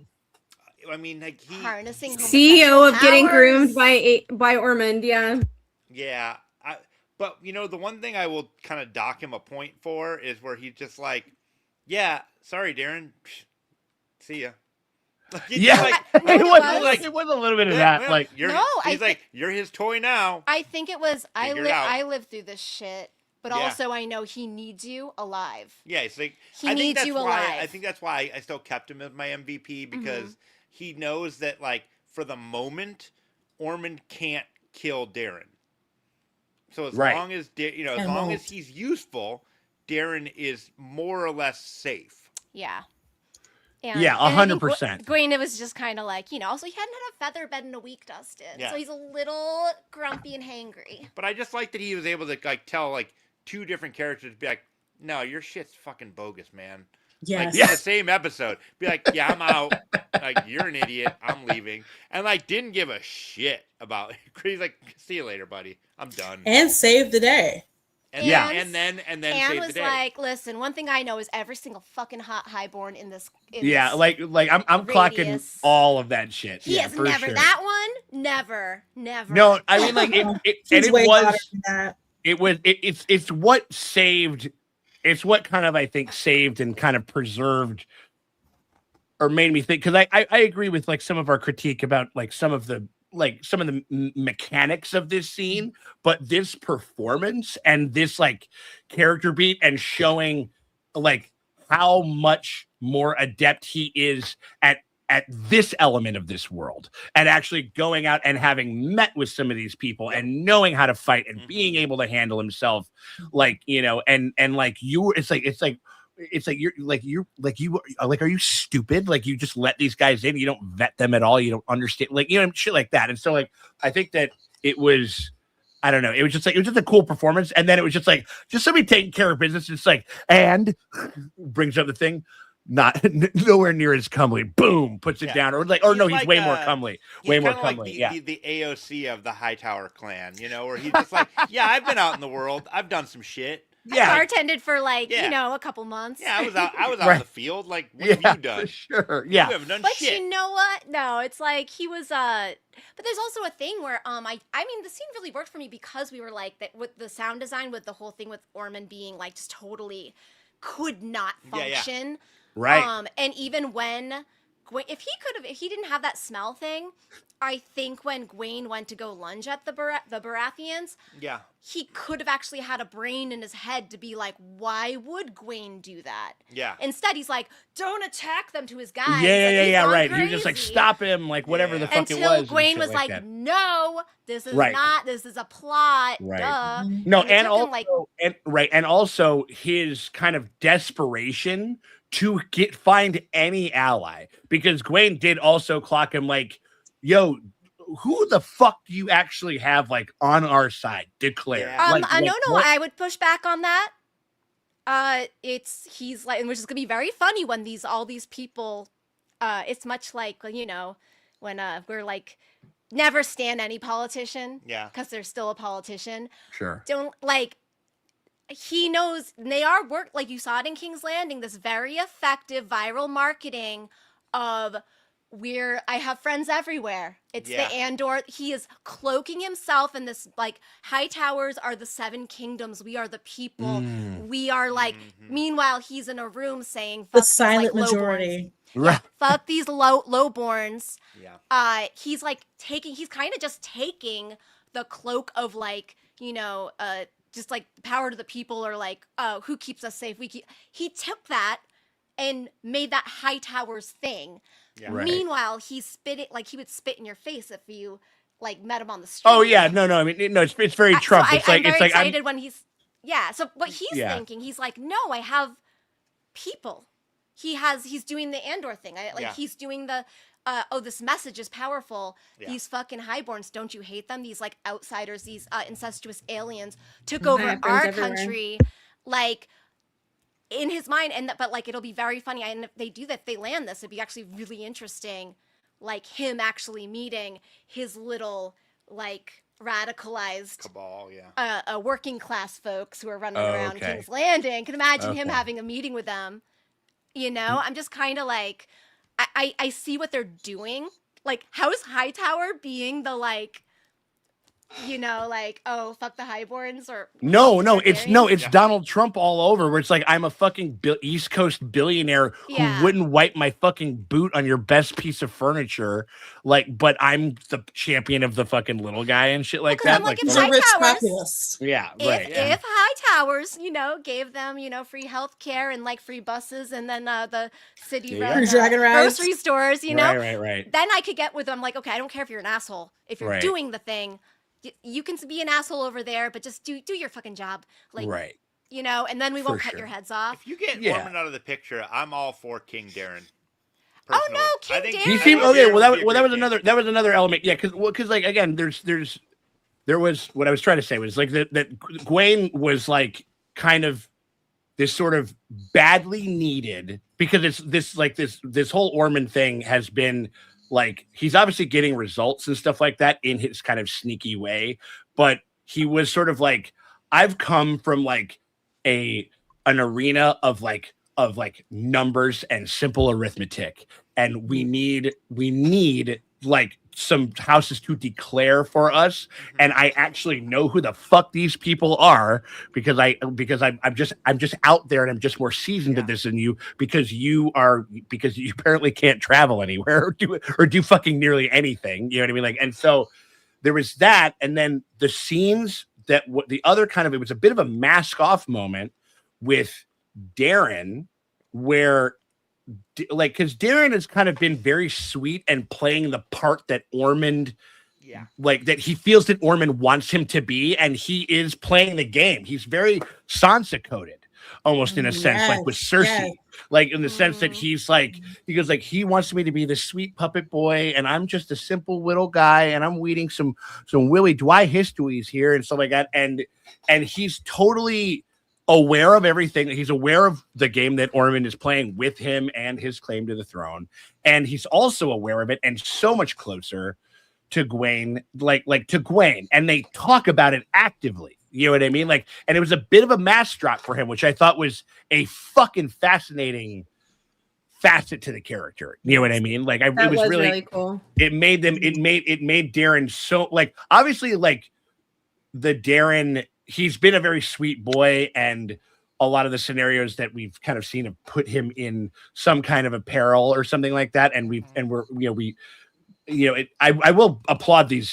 I mean, like harnessing CEO of powers. Getting groomed by Ormond. Yeah. Yeah. But you know, the one thing I will kind of dock him a point for is where he's just like, yeah, sorry, Darren. See ya. It was a little bit of that. Like, you're his toy now. I think it was. I lived through this shit, but also I know he needs you alive. Yeah, it's like he needs you alive. I think that's why I still kept him as my MVP because he knows that like for the moment, Ormond can't kill Darren. So as long as as long as he's useful, Darren is more or less safe. Yeah. And 100%. Gwyn, it was just kind of like, also he hadn't had a feather bed in a week, Dustin. Yeah. So he's a little grumpy and hangry. But I just like that he was able to like tell like two different characters be like, no, your shit's fucking bogus, man. Yes. Like, in the same episode. Be like, yeah, I'm out. Like, you're an idiot. I'm leaving. And like didn't give a shit about it. He's like, see you later, buddy. I'm done. And saved the day. And then Anne was like, listen, one thing I know is every single fucking hot highborn in this I'm clocking all of that shit. He has never sure. That one, never. No, I mean like it's what saved. It's what kind of I think saved and kind of preserved or made me think because I agree with like some of our critique about like some of the mechanics of this scene, but this performance and this like character beat and showing like how much more adept he is at this element of this world and actually going out and having met with some of these people and knowing how to fight and being able to handle himself like and like you it's like are you stupid? Like you just let these guys in, you don't vet them at all, you don't understand shit like that. And so like I think that it was I don't know, it was just a cool performance, and then it was just somebody taking care of business. It's like and brings up the thing, not nowhere near as comely. Boom, puts it down, he's way more comely, way more comely. Like the AOC of the Hightower clan, where he's just like, yeah, I've been out in the world, I've done some shit. Yeah. bartended for like Yeah. a couple months. Yeah, I was out Right. in the field. Like, what have you done? For sure. Yeah. You haven't done But shit. you know what? No, it's like he was but there's also a thing where I mean the scene really worked for me because we were like that with the sound design, with the whole thing with Ormond being like just totally could not function. Right. And even when if he didn't have that smell thing, I think when Gawain went to go lunge at the Baratheons, Yeah. he could have actually had a brain in his head to be like, why would Gawain do that? Yeah. Instead, he's like, don't attack them to his guys. Yeah, Like, right. crazy. He was just like, stop him, like whatever the fuck it was. Until Gawain was like, that. no, this is Right. not, this is a plot. Right. Duh. No, it and took him, also, and also his kind of desperation to find any ally, because Gawain did also clock him like, yo, who the fuck do you actually have like on our side? Declare. Yeah. No, I would push back on that. He's like, which is gonna be very funny when all these people, it's much like, when we're like, never stand any politician. Yeah. Because they're still a politician. Sure. Don't like, he knows they are like you saw it in King's Landing, this very effective viral marketing of I have friends everywhere. It's the Andor. He is cloaking himself in this like high towers are the seven kingdoms. We are the people. We are like. Meanwhile, he's in a room saying fuck The silent like, majority. Right. Fuck these lowborns. Yeah. He's like he's kind of just taking the cloak of like just like power to the people, or like who keeps us safe. He took that and made that high towers thing. Yeah. Right. Meanwhile, he would spit in your face if you like met him on the street. Oh yeah, no. I mean, no, it's very Trump. So it's like I'm it's very like excited when he's So what he's thinking, he's like, no, I have people. He's doing the Andor thing. He's doing the this message is powerful. Yeah. These fucking highborns, don't you hate them? These like outsiders, these incestuous aliens took over our country, like. In his mind, but like it'll be very funny. And if they do that, if they land this, it'd be actually really interesting. Like him actually meeting his little like radicalized cabal, working class folks who are running around King's Landing. Can imagine him having a meeting with them. I'm just kind of like, I see what they're doing. Like, how is Hightower being the like, like, oh, fuck the highborns or no, it's Donald Trump all over, where it's like, I'm a fucking East Coast billionaire who wouldn't wipe my fucking boot on your best piece of furniture, like, but I'm the champion of the fucking little guy and shit like that. Like, He's a rich populist. If Hightowers, gave them, free health care and like free buses, and then the city run grocery stores, right. Then I could get with them. Like, okay, I don't care if you're an asshole. If you're doing the thing, you can be an asshole over there, but just do your fucking job. Like, and then we won't cut your heads off. If you get Ormond out of the picture, I'm all for King Darren. Oh no, King Darren. He seemed okay. Well, that was another element. Yeah, because like again, there was what I was trying to say was like that Gawain was like kind of this sort of badly needed, because it's this whole Ormond thing has been. Like, he's obviously getting results and stuff like that in his kind of sneaky way, but he was sort of like, I've come from like an arena of numbers and simple arithmetic, and we need like some houses to declare for us, and I actually know who the fuck these people are because I'm just out there, and I'm just more seasoned at this than you, because you apparently can't travel anywhere or do fucking nearly anything, you know what I mean? Like, and so there was that, and then the scenes that the other kind of, it was a bit of a mask off moment with Darren, where like, because Darren has kind of been very sweet and playing the part that Ormond, like that he feels that Ormond wants him to be, and he is playing the game. He's very Sansa coded, almost in a sense, like with Cersei, like in the sense that he goes like, he wants me to be the sweet puppet boy, and I'm just a simple little guy, and I'm weeding some Willie Dwy histories here and stuff like that, and he's totally aware of everything. He's aware of the game that Ormond is playing with him and his claim to the throne. And he's also aware of it, and so much closer to Gawain, like to Gawain. And they talk about it actively. You know what I mean? Like, and it was a bit of a mask drop for him, which I thought was a fucking fascinating facet to the character. You know what I mean? Like, it was really cool. It made Darren so, like, obviously, like, the Darren, he's been a very sweet boy, and a lot of the scenarios that we've kind of seen have put him in some kind of a peril or something like that. And I will applaud the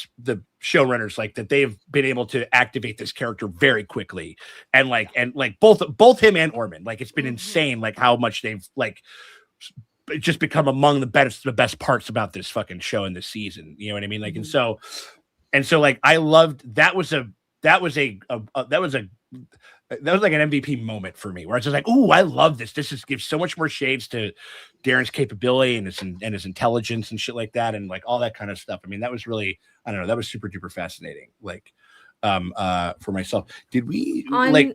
showrunners, like, that they've been able to activate this character very quickly, and both him and Orman, like, it's been insane, like, how much they've, like, just become among the best parts about this fucking show in this season. You know what I mean? Like, and so like, I loved that was like an MVP moment for me, where I was just like, "Ooh, I love this. This gives so much more shades to Darren's capability and his intelligence and shit like that, and like all that kind of stuff." I mean, that was really, I don't know, that was super duper fascinating. Like, for myself, did we I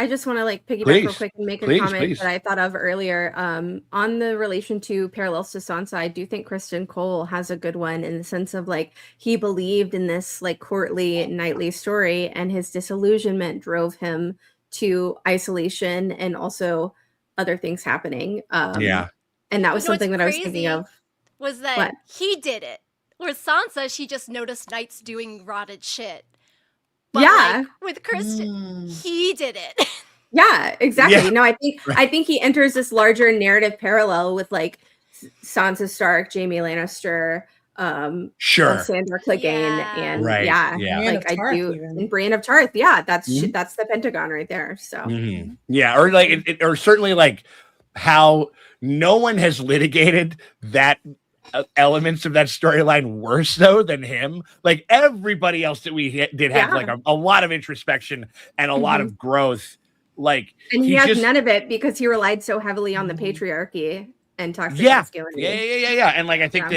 just want to like piggyback real quick and make a comment that I thought of earlier. On the relation to parallels to Sansa, I do think Kristen Cole has a good one, in the sense of, like, he believed in this, like, courtly knightly story, and his disillusionment drove him to isolation and also other things happening. And that was something that I was thinking of. Was that he did it? Where Sansa, she just noticed knights doing rotted shit. But like, with Kristen, he did it. Yeah, exactly. Yeah. No, I think he enters this larger narrative parallel with, like, Sansa Stark, Jaime Lannister, Sandor Clegane, and like, I do, and Brienne of Tarth. Yeah, that's the Pentagon right there. So or like or certainly, like, how no one has litigated that elements of that storyline worse though than him. Like, everybody else that we did have like a lot of introspection and a lot of growth. Like, and he has none of it because he relied so heavily on the patriarchy and toxic masculinity. Yeah. And like, I think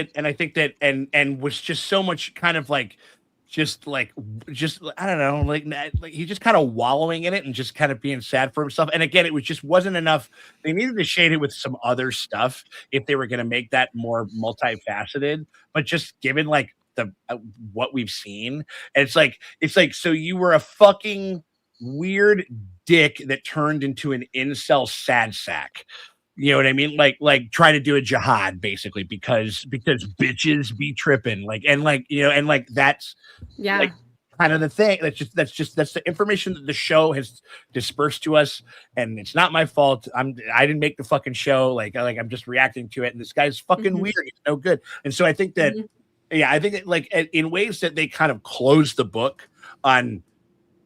that and was just so much kind of like, just I don't know, like he's just kind of wallowing in it and just kind of being sad for himself. And again, it wasn't enough. They needed to shade it with some other stuff if they were going to make that more multifaceted. But just given like the what we've seen, and it's like so you were a fucking weird dick that turned into an incel sad sack. You know what I mean? Like trying to do a jihad basically because bitches be tripping, like, and like, you know, and like that's like kind of the thing. That's the information that the show has dispersed to us, and it's not my fault. I didn't make the fucking show. Like I'm just reacting to it, and this guy's fucking weird. He's no good. And so I think that I think that, like, in ways that they kind of closed the book on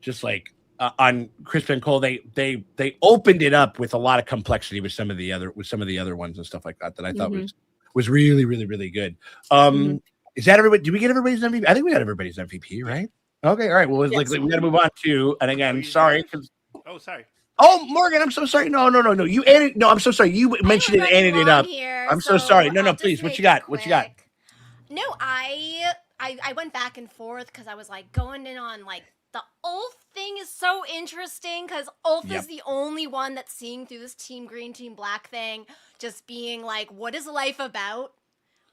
just like on Kristen Cole, they opened it up with a lot of complexity with some of the other ones and stuff like that I thought was really, really, really good. Is that everybody? Did we get everybody's MVP? I think we got everybody's MVP, right? Okay, all right. Well, we got to move on to, and again, sorry. Sorry. Oh, Morgan, I'm so sorry. No. You edited. No, I'm so sorry. You mentioned it and edited it up. I'm so sorry. No, please. What you got? No, I went back and forth because I was like going in on like the Ulf thing is so interesting because Ulf is the only one that's seeing through this Team Green, Team Black thing, just being like, what is life about?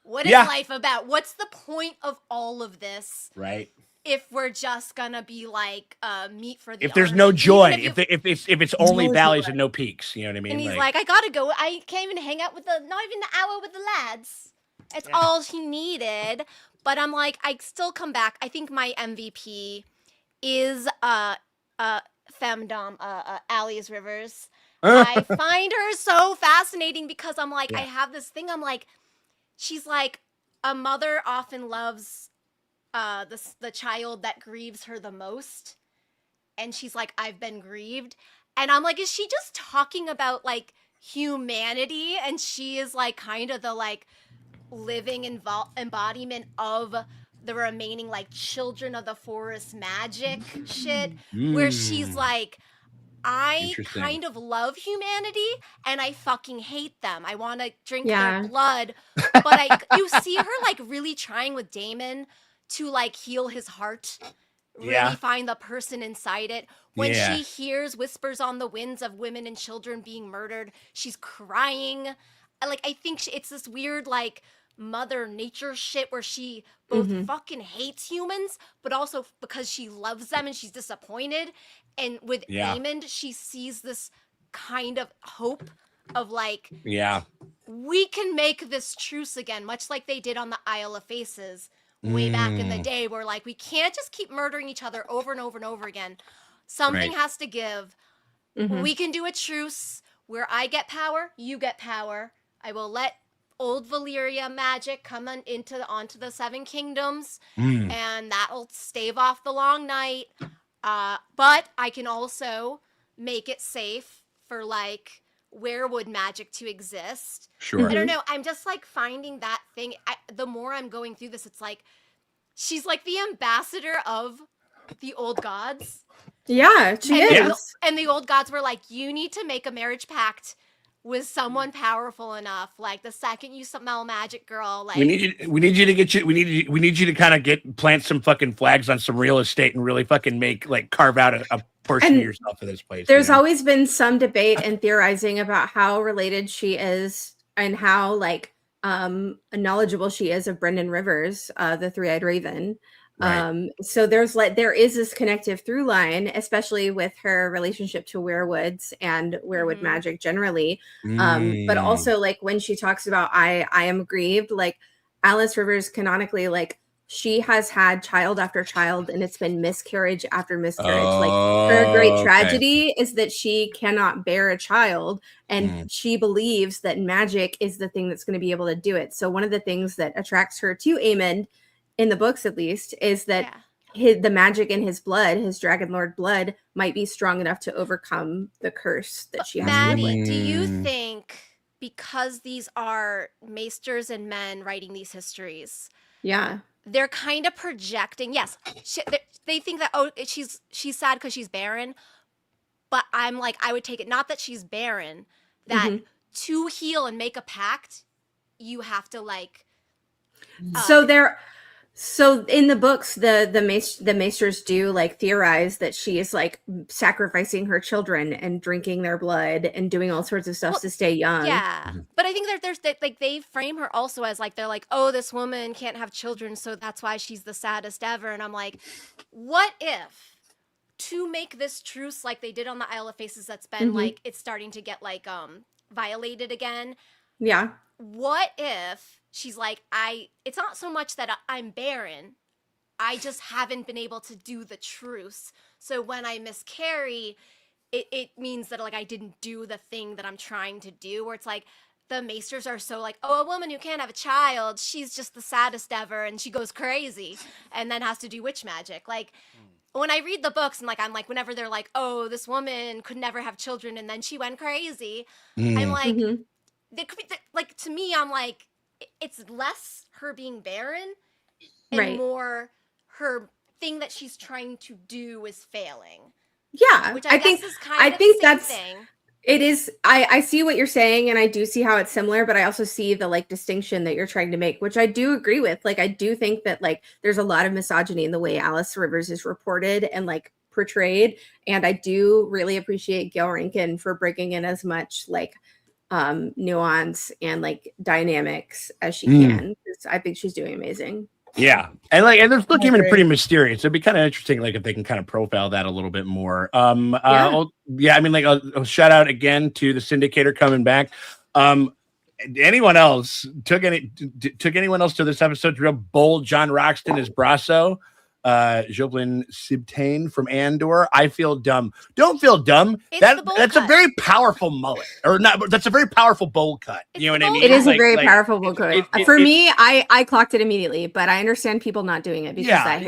What is life about? What's the point of all of this? Right. If we're just gonna be like meat for the if there's no joy, if it's only valleys and no peaks, you know what I mean? And he's like, I gotta go. I can't even hang out with not even the hour with the lads. It's all he needed. But I'm like, I still come back. I think my MVP is femdom, Alice Rivers. I find her so fascinating because I'm like, I have this thing. I'm like, she's like, a mother often loves the child that grieves her the most, and she's like, I've been grieved, and I'm like, is she just talking about like humanity? And she is like kind of the like living embodiment of the remaining like children of the forest magic shit, where she's like, I kind of love humanity and I fucking hate them. I want to drink their blood. But you see her like really trying with Daemon to like heal his heart, really find the person inside it. When she hears whispers on the winds of women and children being murdered, she's crying. Like, I think it's this weird like mother nature shit where she both fucking hates humans, but also because she loves them and she's disappointed. And with Aemond, she sees this kind of hope of like, we can make this truce again, much like they did on the Isle of Faces way back in the day, where like, we can't just keep murdering each other over and over and over again. Something has to give. We can do a truce where I get power, you get power. I will let old Valyria magic come onto the Seven Kingdoms, and that'll stave off the long night. But I can also make it safe for like werewood magic to exist. Sure. I don't know. I'm just like finding that thing. The more I'm going through this, it's like she's like the ambassador of the old gods. Yeah, she is. And the old gods were like, you need to make a marriage pact with someone powerful enough. Like the second you smell magic, girl, like we need you to kind of plant some fucking flags on some real estate and really fucking carve out a portion of yourself for this place. There's always been some debate and theorizing about how related she is and how like knowledgeable she is of Brendan Rivers, the Three-Eyed Raven. Right. So there is this connective through line, especially with her relationship to werewoods and werewood magic generally. But also like when she talks about I am grieved, like Alice Rivers canonically, like she has had child after child and it's been miscarriage after miscarriage. Like her great tragedy is that she cannot bear a child, and she believes that magic is the thing that's going to be able to do it. So one of the things that attracts her to Aemond, in the books at least, is that the magic in his blood, his Dragon Lord blood, might be strong enough to overcome the curse that she has. Maddie, do you think because these are maesters and men writing these histories, they're kind of projecting? Yes, they think that she's sad because she's barren, but I'm like, I would take it not that she's barren, that to heal and make a pact, you have to like. So in the books, the maesters do like theorize that she is like sacrificing her children and drinking their blood and doing all sorts of stuff to stay young. Yeah, but I think there's like they frame her also as like, they're like, oh, this woman can't have children, so that's why she's the saddest ever. And I'm like, what if to make this truce like they did on the Isle of Faces, that's been like it's starting to get like violated again? Yeah. What if she's like, it's not so much that I'm barren, I just haven't been able to do the truce. So when I miscarry, it means that like I didn't do the thing that I'm trying to do, where it's like the maesters are so like, oh, a woman who can't have a child, she's just the saddest ever, and she goes crazy and then has to do witch magic. Like when I read the books and like I'm like, whenever they're like, oh, this woman could never have children and then she went crazy, I'm like, they could be like, to me, I'm like, it's less her being barren and more her thing that she's trying to do is failing. Yeah, which I think is kind of the same thing. It is. I see what you're saying, and I do see how it's similar, but I also see the like distinction that you're trying to make, which I do agree with. Like, I do think that like there's a lot of misogyny in the way Alice Rivers is reported and like portrayed, and I do really appreciate Gail Rankin for bringing in as much like nuance and like dynamics as she can. I think she's doing amazing. Yeah, and they're still keeping it pretty mysterious. It'd be kind of interesting, like if they can kind of profile that a little bit more. I mean, like a shout out again to the Syndicator coming back. Anyone else took anyone else to this episode? Real bold. John Roxton is Brasso. Joplin Sibtain from Andor. I feel dumb. Don't feel dumb. That's a very powerful mullet, or not. That's a very powerful bowl cut. You know what I mean? It is a very powerful bowl cut. For me, I clocked it immediately, but I understand people not doing it because I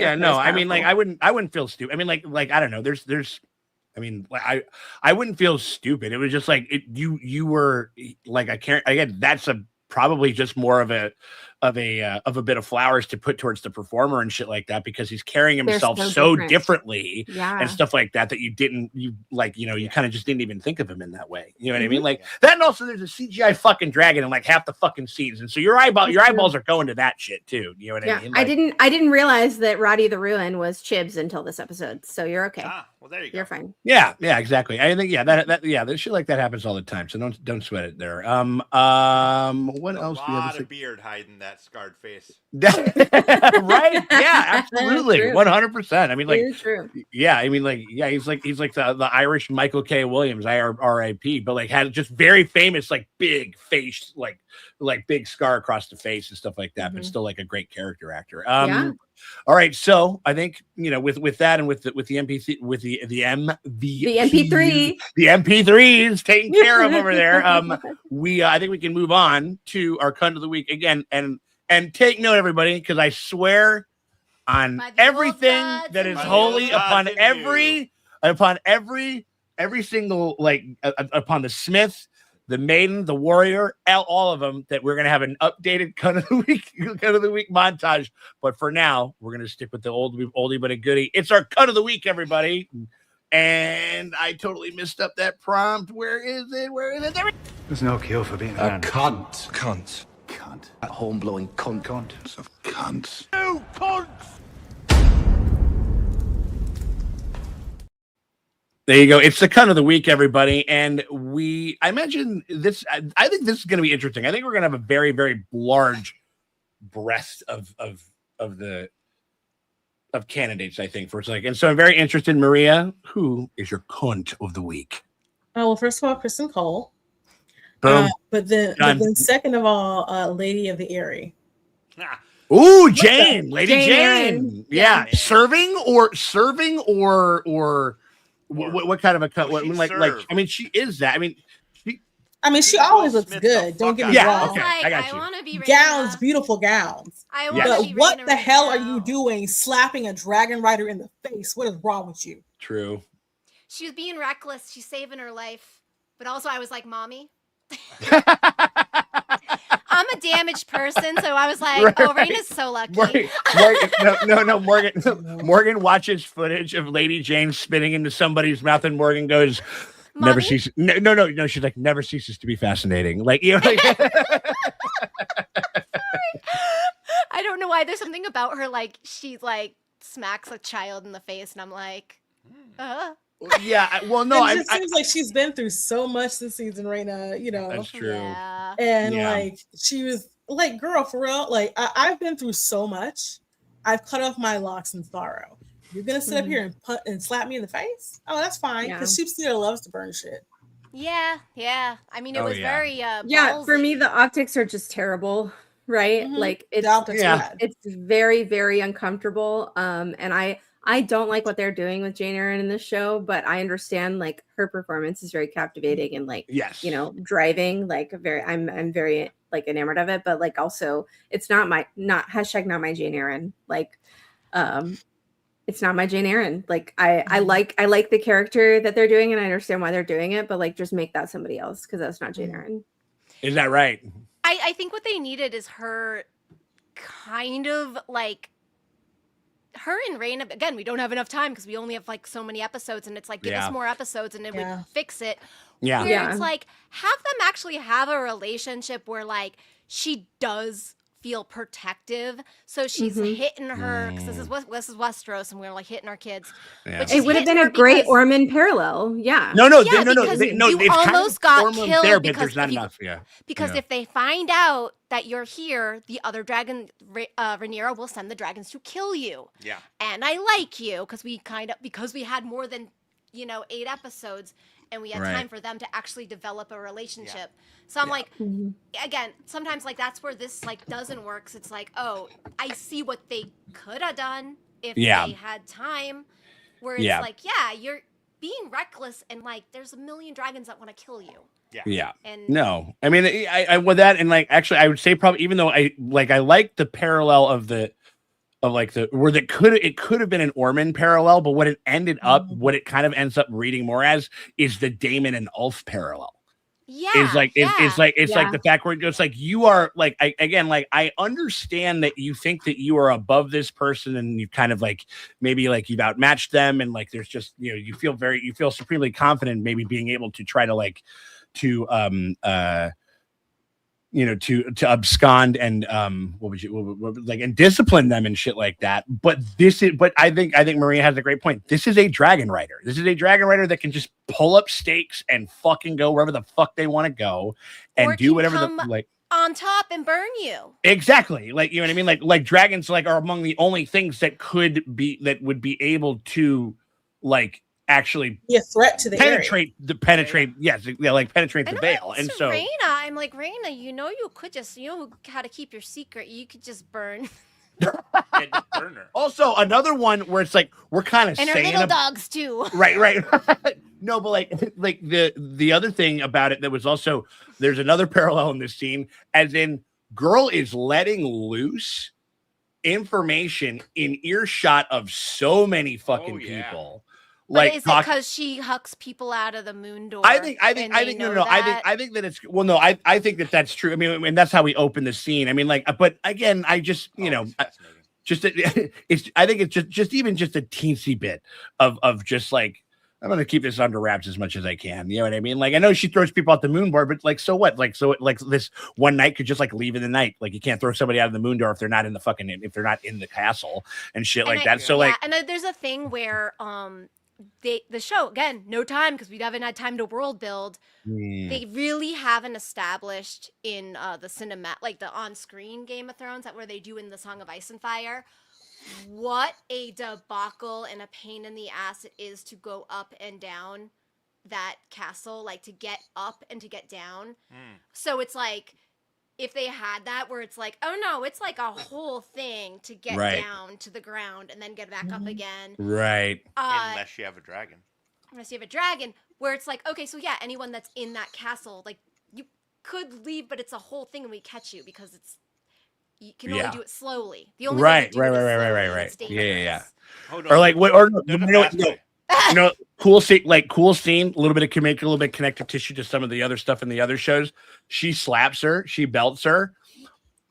mean, like I wouldn't feel stupid. I mean, like I don't know. I mean, I wouldn't feel stupid. It was just like you were like again. That's probably just more of a bit of flowers to put towards the performer and shit like that, because he's carrying himself so differently and stuff like that you kind of just didn't even think of him in that way. You know what I mean? Like that, and also there's a CGI fucking dragon in like half the fucking scenes, and so your eyeballs are going to that shit too. You know what I mean? Like, I didn't realize that Roddy the Ruin was Chibs until this episode, so you're okay. Well, there you go. You're fine. Yeah, exactly. I think that shit like that happens all the time. So don't sweat it there. What else? A lot of beard hiding that scarred face. Right? Yeah, absolutely. True. 100%. I mean, like, True. yeah, I mean, like, yeah, he's like the Irish Michael K. Williams, R.I.P. But like had just very famous, like big face, like big scar across the face and stuff like that. But still like a great character actor. Yeah. All right, so I think with that and with the MP3 with the MP3 the MP3s taken care of over there. I think we can move on to our cunt of the week again and take note, everybody, because I swear on everything that is holy upon every single upon the Smith, the Maiden, the Warrior, all of them, that we're gonna have an updated cunt of the week montage. But for now, we're gonna stick with the oldie but a goodie. It's our cunt of the week, everybody. And I totally messed up that prompt. Where is it? There There's no cure for being a cunt. Cunt. A horn-blowing cunt. Cunt of cunts. You cunts! There you go. It's the cunt of the week, everybody. And I imagine this, I think this is going to be interesting. I think we're going to have a very, very large breadth of candidates, I think, for a second. And so I'm very interested, Maria, who is your cunt of the week? Oh, well, first of all, Kristen Cole. Boom. But then second of all, Lady of the Eyrie. Ooh, Jane, Lady Jane. Jane. Yeah. Serving or what kind of a cut? I mean, she is that. I mean, she always looks good. Don't get me wrong. Okay, I got you. I want to be gowns, beautiful gowns. But what the hell are you doing slapping a dragon rider in the face? What is wrong with you? True. She was being reckless. She's saving her life. But also, I was like, Mommy. I'm a damaged person, so I was like, "Oh, Raina's so lucky." Morgan watches footage of Lady Jane spitting into somebody's mouth, and Morgan goes, "Never ceases." No. She's like, "Never ceases to be fascinating." Like, I don't know why. There's something about her, like she like smacks a child in the face, and I'm like, Yeah, well, no, it just seems like she's been through so much this season, Raina. That's true. Yeah. And like she was like, girl, for real. Like I've been through so much. I've cut off my locks in sorrow. You're gonna sit up here and slap me in the face? Oh, that's fine. Because Sheep Stealer loves to burn shit. Yeah. I mean, it was very for me, the optics are just terrible. Right? Like it's very, very uncomfortable. And I don't like what they're doing with Jane Eyre in this show, but I understand like her performance is very captivating and like driving like I'm very like enamored of it, but like also it's not my Jane Eyre. Like it's not my Jane Eyre. Like I like the character that they're doing and I understand why they're doing it, but like just make that somebody else because that's not Jane Eyre. Is that right? I think what they needed is her kind of like her and Raina. Again, we don't have enough time because we only have like so many episodes, and it's like give us more episodes and it would fix it. Where it's like have them actually have a relationship where like she does feel protective, so she's hitting her because this is Westeros, and we're like hitting our kids. But it would have been a great Ormond parallel. No. You almost got killed there, but there's not enough. Because if they find out that you're here, the other dragon, Rhaenyra, will send the dragons to kill you. Yeah. And I like you because we had more than 8 episodes. And we had time for them to actually develop a relationship. So I'm like, again, sometimes like that's where this like doesn't work. So it's like, oh, I see what they could have done if they had time. Where it's like, you're being reckless and like there's a million dragons that want to kill you. Yeah. And no, I mean, I with that and like actually, I would say probably even though I like the parallel of it could have been an Ormond parallel, but what it ended up, what it kind of ends up reading more as is the Daemon and Ulf parallel. Yeah, it's like the fact where it goes like you are like I understand that you think that you are above this person and you kind of like maybe like you've outmatched them and like there's just you feel supremely confident maybe being able to try to like to to abscond and and discipline them and shit like that. But I think Maria has a great point. This is a dragon rider. This is a dragon rider that can just pull up stakes and fucking go wherever the fuck they want to go and Or do can whatever come on top and burn you. Exactly. Like, you know what I mean? Like dragons are among the only things that would be able to actually be a threat to the penetrate area. Penetrate the veil. And so Raina, I'm like, Raina, you could just, how to keep your secret. You could just burn. Also, another one where it's like we're kind of and saying her little dogs too. Right. No, but like the other thing about it that was also there's another parallel in this scene, as in girl is letting loose information in earshot of so many fucking people. But is it because she hucks people out of the moon door? I think that it's I think that's true. I mean, and that's how we open the scene. I mean, but again, I just I think it's just even just a teensy bit of just like I'm gonna keep this under wraps as much as I can. You know what I mean? Like I know she throws people out the moon door, but so what? This one night could just leave in the night. Like you can't throw somebody out of the moon door if they're not in the castle and shit that. So and there's a thing where the show again, no time because we haven't had time to world build. They really haven't established in the cinema, the on-screen Game of Thrones, where they do in the Song of Ice and Fire, what a debacle and a pain in the ass it is to go up and down that castle, to get up and to get down. So it's if they had that where it's oh no, it's a whole thing to get down to the ground and then get back up again. Right. Unless you have a dragon. Where it's okay, so yeah, anyone that's in that castle, you could leave, but it's a whole thing and we catch you because you can only do it slowly. The only way to do it is slowly. Right. It's dangerous. Yeah. Hold on. Cool scene, a little bit of make a little bit of connective tissue to some of the other stuff in the other shows. She slaps her, she belts her.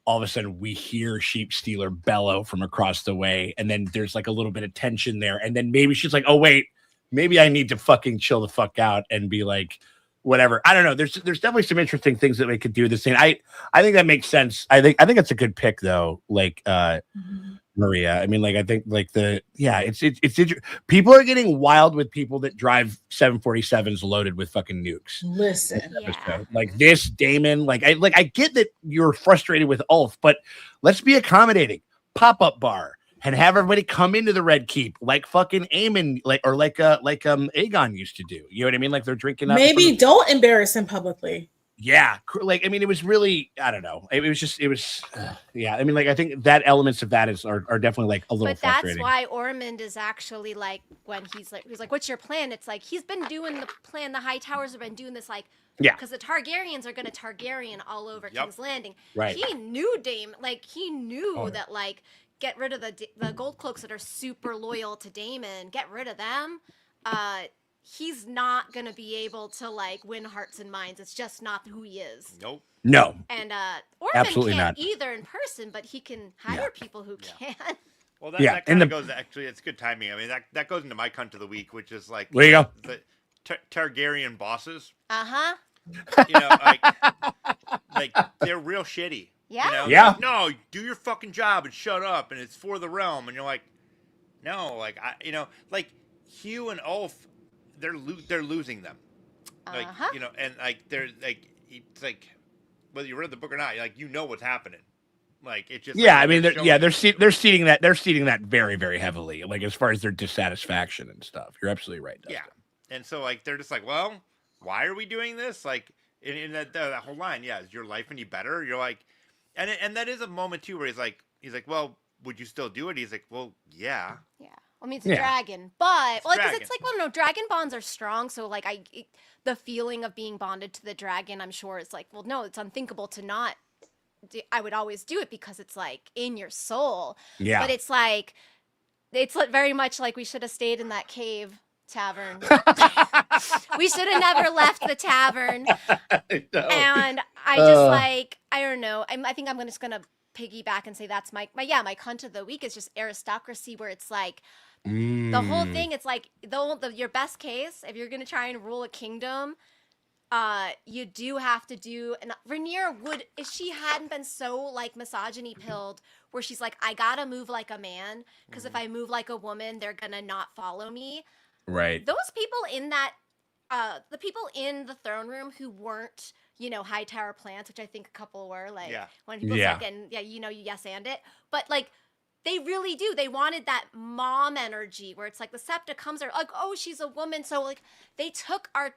All of a sudden, we hear Sheep Stealer bellow from across the way, and then there's a little bit of tension there, and then maybe she's like, "Oh wait, maybe I need to fucking chill the fuck out and be whatever." I don't know. There's definitely some interesting things that we could do this scene. I think that makes sense. I think it's a good pick though. Maria. I mean, I think it's people are getting wild with people that drive 747s loaded with fucking nukes. Listen, this Damon, I get that you're frustrated with Ulf, but let's be accommodating. Pop-up bar and have everybody come into the Red Keep like fucking Aemon, Aegon used to do. You know what I mean? They're drinking up. Maybe don't embarrass him publicly. Yeah, I mean, it was really, I don't know. I mean, I think that elements of that are definitely a little. But that's why Ormond is actually when he's what's your plan? It's he's been doing the plan. The High Towers have been doing this because the Targaryens are going to Targaryen all over King's Landing. Right. He knew he knew that get rid of the gold cloaks that are super loyal to Daemon. Get rid of them. He's not going to be able to win hearts and minds. It's just not who he is. Nope. No. And absolutely can't not either in person, but he can hire people who can. Well, that kind of goes, actually, it's good timing. I mean, that goes into my cunt of the week, which is there you go. The Targaryen bosses. Uh-huh. They're real shitty. Yeah. Yeah. No, do your fucking job and shut up, and it's for the realm. And you're no, Hugh and Ulf, they're losing them, and they're it's whether you read the book or not, what's happening. It's just I mean they're seeding that very, very heavily, as far as their dissatisfaction and stuff. You're absolutely right, Dustin. Yeah, and so they're just well, why are we doing this? In that whole line, is your life any better? You're and that is a moment too where he's like, well, would you still do it? He's like, well, yeah. Yeah. I mean, it's a dragon, but it's no, dragon bonds are strong. So the feeling of being bonded to the dragon, I'm sure is no, it's unthinkable to not. I would always do it because it's in your soul. Yeah. But it's very much we should have stayed in that cave tavern. We should have never left the tavern. And I just I don't know. I think I'm just gonna piggyback and say that's my cunt of the week is just aristocracy, where it's the whole thing. It's your best case if you're gonna try and rule a kingdom. you do have to do, and Rhaenyra would, if she hadn't been so like misogyny pilled, where she's like, I gotta move like a man, because if I move like a woman, they're gonna not follow me. Right. Those people in that, the people in the throne room who weren't, you know, high tower plants, which I think a couple were, like, when people Yeah. start getting, you know, you yes and it, but like, they really do. They wanted that mom energy where it's like the septa comes there, like, oh, she's a woman. So like, they took our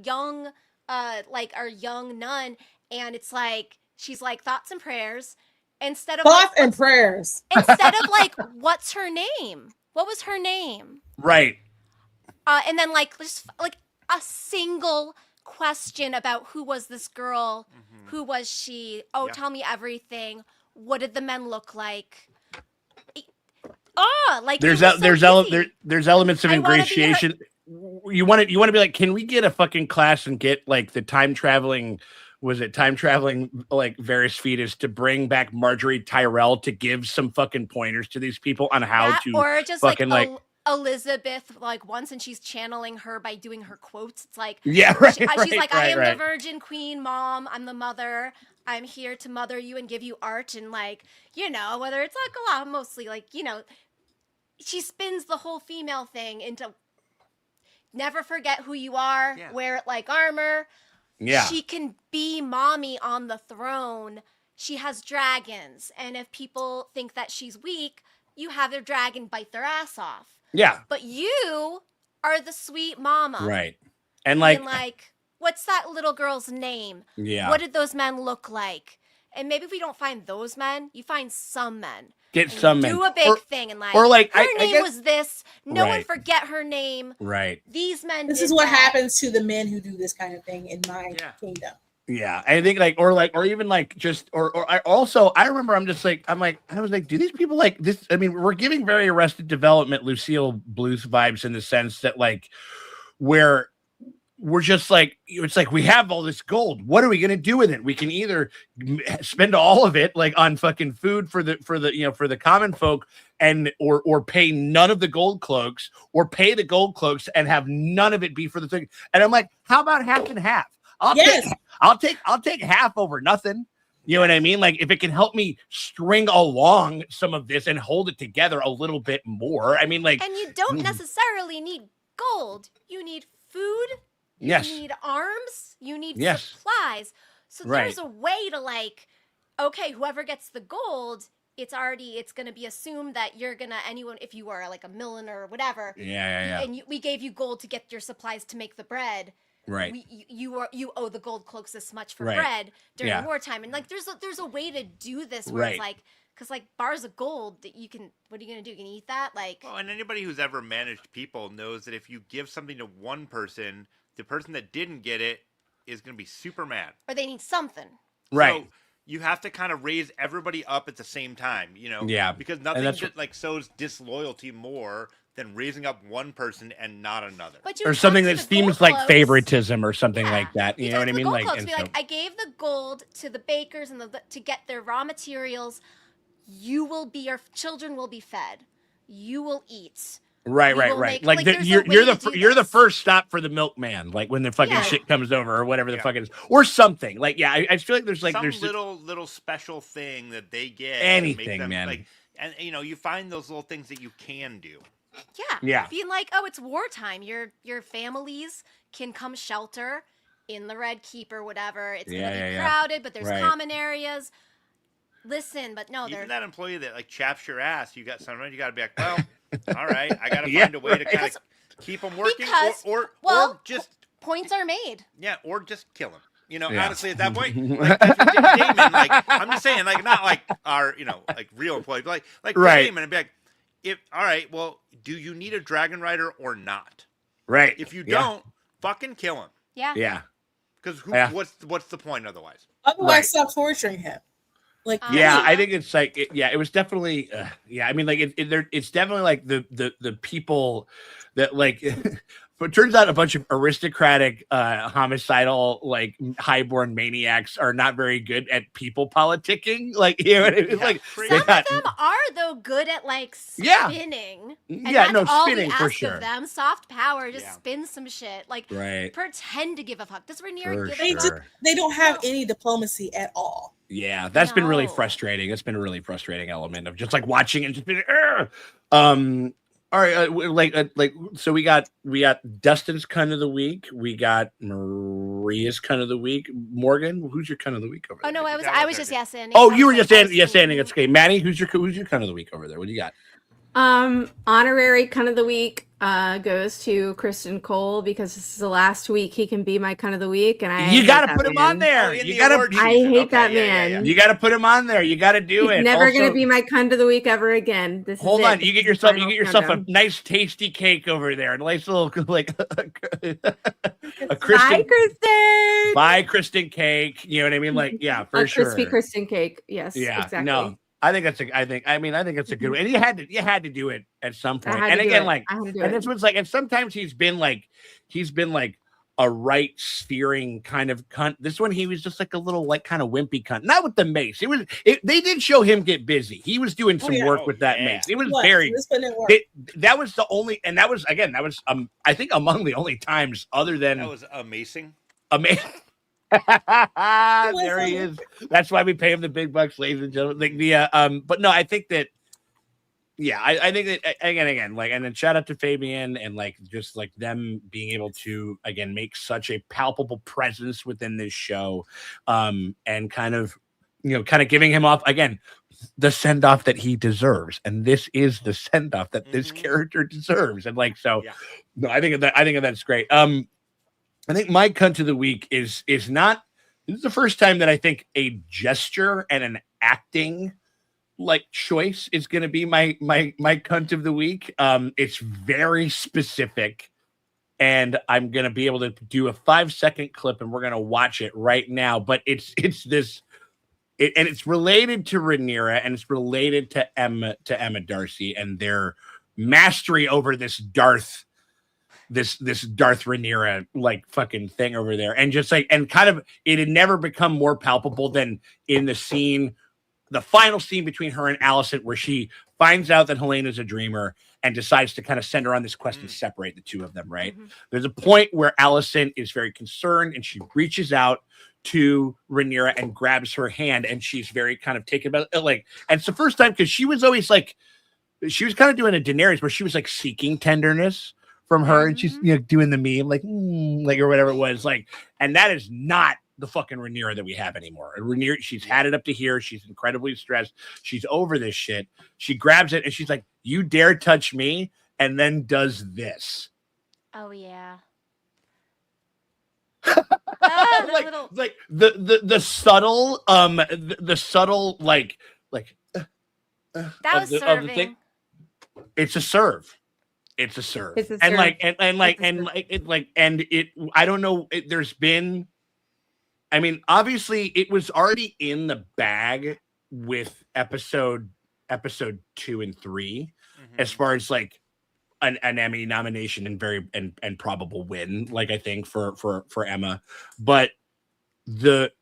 young, like our young nun, and it's like, she's like thoughts and prayers instead of Thoughts like, and prayers. instead of like, what's her name? What was her name? Right. And then like just like a single question about who was this girl, who was she? Oh, tell me everything. What did the men look like? Oh, like There's it was so easy. there's elements of I wanna be her- ingratiation. You want to be like, can we get a fucking class and get like the time traveling like Varys fetus to bring back Marjorie Tyrell to give some fucking pointers to these people on how That, to or just fucking like Elizabeth, like once, and she's channeling her by doing her quotes. It's like, yeah, right, she's right, like, I am right. the Virgin Queen, Mom. I'm the mother. I'm here to mother you and give you art, and like, you know, whether it's like a lot, mostly like, you know, she spins the whole female thing into never forget who you are, wear it like armor. Yeah. She can be mommy on the throne. She has dragons, and if people think that she's weak, you have their dragon bite their ass off. Yeah. But you are the sweet mama. Right. And Being like, like, what's that little girl's name? yeah. What did those men look like? And maybe if we don't find those men, you find some men. Get And some you men. do a big Or- thing and like, or like, her I name guess- was this. No one Right. forget her name. right. These men. This did is what that. happens to the men who do this kind of thing in my kingdom. Yeah, I think or even like just or I remember I was like, do these people like this? I mean, we're giving very Arrested Development Lucille Bluth vibes in the sense that like where we're just like, it's like we have all this gold. What are we gonna do with it? We can either spend all of it like on fucking food for the common folk and or pay none of the gold cloaks, or pay the gold cloaks and have none of it be for the thing. And I'm like, how about half and half? I'll take half over nothing. You know what I mean? Like if it can help me string along some of this and hold it together a little bit more. I mean, like, And you don't necessarily need gold. You need food. Yes. You need arms. You need Yes. supplies. So Right. there's a way to like, okay, whoever gets the gold, it's going to be assumed that you're going to, anyone, if you are like a milliner or whatever. Yeah. And we gave you gold to get your supplies to make the bread. Right. You owe the gold cloaks this much for Right. bread during Yeah. wartime, and like there's a way to do this where it's Right. like, because like bars of gold that you can, what are you gonna do? You can eat that? Like, Well, and anybody who's ever managed people knows that if you give something to one person, the person that didn't get it is going to be super mad. or they need something. Right. So you have to kind of raise everybody up at the same time, you know? Yeah. Because And nothing that's just like sows disloyalty more than raising up one person and not another. But you Or talk something to that the gold seems like cloaks. favoritism or something Yeah. like that. You know talk what I to the mean? gold Like, cloaks, and be so, like, I gave the gold to the bakers and to get their raw materials. Your children will be fed. You will eat. right. will Like, like, there's a you're way to do you're the this. first stop for the milkman, like when the fucking Yeah. shit comes over or whatever the Yeah. fuck it is, or something. Like, yeah, I feel like there's like Some there's little special thing that they get. to make Anything, them, man. Like, and you know, you find those little things that you can do. Yeah. Yeah. Being like, oh, it's wartime. Your families can come shelter in the Red Keep or whatever. It's gonna be crowded, but there's Right. common areas. Listen, but no, Even they're that employee that like chaps your ass, you got something. You got to be like, well, all right, I got to Yeah, find a way to right. kind of keep them working, Because, or well, just points are made. or just kill him. You know, Yeah. honestly, at that point, like, Damon, like I'm just saying, like not like our, like real employee, but like Right. Damon, and be like, all right, well, do you need a dragon rider or not? right. If you Yeah. don't, fucking kill him, Yeah. Yeah. because Yeah. what's the point otherwise? Otherwise, Right. stop torturing him. Like, Yeah, Uh-huh. I think it's like it was definitely I mean, like it's definitely like the people that like But it turns out a bunch of aristocratic, homicidal, like highborn maniacs are not very good at people politicking. Like, you know, it's like Some of them are though good at like spinning. And that's all spinning we for ask sure. of them. Soft power, just spin some shit. Like pretend to give a fuck. Does Rhaenyra give a fuck? They don't have any diplomacy at all. Yeah, that's been really frustrating. That's been a really frustrating element of just like watching and just being. All right, so we got Dustin's cunt of the week. We got Maria's cunt of the week. Morgan, who's your cunt of the week over there? Oh no, I was just yes-anding. Oh, you were just yes-anding. It's okay. Maddie, who's your cunt of the week over there? What do you got? Honorary cunt of the week goes to Kristen Cole because this is the last week he can be my cunt of the week, and you gotta put him on there. I hate that man. You gotta put him on there. You gotta do it. He's never gonna be my cunt of the week ever again. Hold on, you get yourself a nice tasty cake over there, a nice little like a Kristen. Bye, Kristen. Bye, Kristen cake. You know what I mean? Like, yeah, for sure. Crispy Kristen cake. Yes. Yeah. Exactly. No. I think it's a good one. And you had to do it at some point. And again, this was like, and sometimes he's been like a right sphering kind of cunt. This one, he was just like a little like kind of wimpy cunt. Not with the mace. They did show him get busy. He was doing some work with that mace. It was that was the only, and that was I think among the only times other than that was amazing. Amazing. There he is. That's why we pay him the big bucks, ladies and gentlemen. Like but no, I think that, I think that again, like, and then shout out to Fabian and like just like them being able to again make such a palpable presence within this show, and kind of giving him off again the send off that he deserves, and this is the send off that this character deserves, and like so, no, I think that's great. I think my cunt of the week is not. This is the first time that I think a gesture and an acting like choice is going to be my cunt of the week. It's very specific, and I'm going to be able to do a 5-second clip, and we're going to watch it right now. But it's this, and it's related to Rhaenyra, and it's related to Emma Darcy and their mastery over this Darth Rhaenyra like fucking thing over there, and just like, and kind of it had never become more palpable than in the final scene between her and Alicent, where she finds out that Helena's a dreamer and decides to kind of send her on this quest and separate the two of them. Right? There's a point where Alicent is very concerned and she reaches out to Rhaenyra and grabs her hand, and she's very kind of taken about it, like, and it's the first time because she was always like, she was kind of doing a Daenerys where she was like seeking tenderness from her, and she's doing the meme like like or whatever it was like, and that is not the fucking Rhaenyra that we have anymore. Rhaenyra, she's had it up to here. She's incredibly stressed. She's over this shit. She grabs it and she's like, "You dare touch me?" and then does this. Oh yeah. like the subtle like that was serving. Of the thing. It's a serve. It's a serve. It's a serve. I don't know. There's been, I mean, obviously it was already in the bag with episode 2 and 3, as far as like an Emmy nomination and probable win, like I think for Emma. But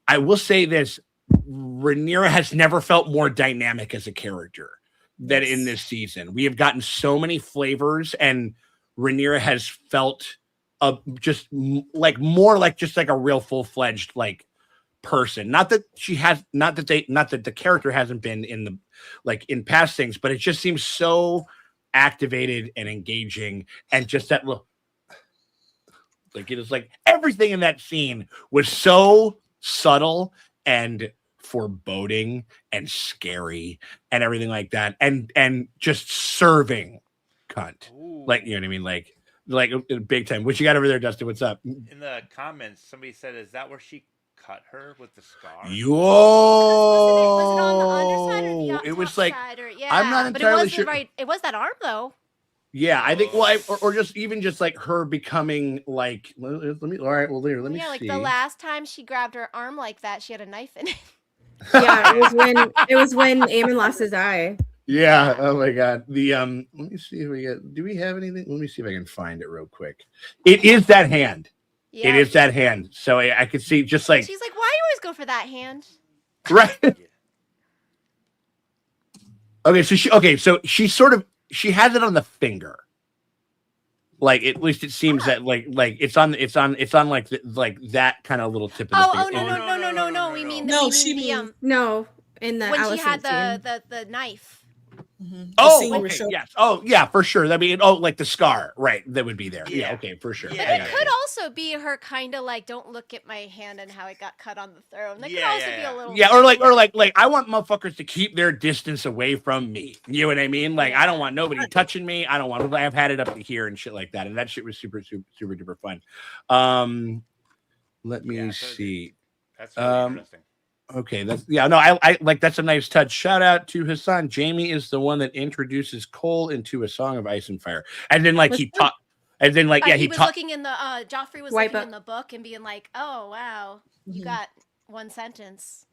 I will say this, Rhaenyra has never felt more dynamic as a character than in this season. We have gotten so many flavors, and Rhaenyra has felt just like more like just like a real full-fledged like person. Not that the character hasn't been in past things, but it just seems so activated and engaging, and just that little, like, it is like everything in that scene was so subtle and foreboding and scary and everything like that, and just serving cunt. Ooh. Like, you know what I mean, like big time. What you got over there, Dustin? What's up? In the comments, somebody said, "Is that where she cut her with the scar?" Yo, was it on the underside or the it was top like side, or, I'm not entirely sure. It was that arm though. Yeah, I think. Well, or just even just like her becoming like. Let me. All right. Well, there. Let me see. Yeah, like the last time she grabbed her arm like that, she had a knife in it. Yeah, it was when Aemon lost his eye. Yeah. Oh my god. The let me see if we get. Do we have anything? Let me see if I can find it real quick. It is that hand. Yeah. It is that hand. So I could see just like She's like, why do you always go for that hand? right. Okay, so she sort of she has it on the finger. Like at least it seems that like it's on like that kind of little tip of the Oh, finger. no. We mean No, we she mean means- No, in the when she had Allison scene. the knife. The Oh, scene where okay, she- yes. Oh, yeah, for sure. I mean, like the scar, right? That would be there. Yeah, Yeah. okay, for sure. Yeah, But I it got could you. also be her kind of like, don't look at my hand and how it got cut on the throne. That could Yeah, also yeah, be yeah. a little. Yeah, or like I want motherfuckers to keep their distance away from me. You know what I mean? Like I don't want nobody touching me. I don't want. I've had it up to here and shit like that, and that shit was super duper fun. Let me Yeah, so see. That's really interesting. Okay, I like that's a nice touch. Shout out to Hassan. Jamie is the one that introduces Cole into A Song of Ice and Fire, and then like he taught, and then like he was taught. looking in the Joffrey was Wipe looking up. in the book and being like, "Oh wow, you got one sentence."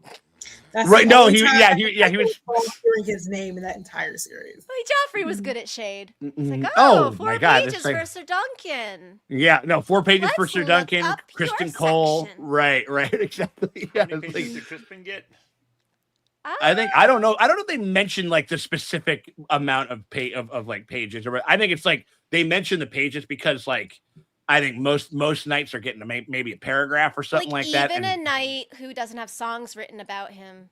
That's Right? the No, only he time yeah he was. hearing his name in that entire series. I mean, Joffrey was good at shade. He's like, Mhm. "Oh, Oh, four my God, pages it's like- for Sir Duncan." Yeah, no, 4 pages for Let's Sir look Duncan, up Kristen your Cole. section. Right, exactly. Yeah, How many it's pages like- did Crispin get? I think I don't know if they mentioned like the specific amount of like pages, or I think it's like they mention the pages because like I think most nights are getting maybe a paragraph or something like that. Even and- a knight who doesn't have songs written about him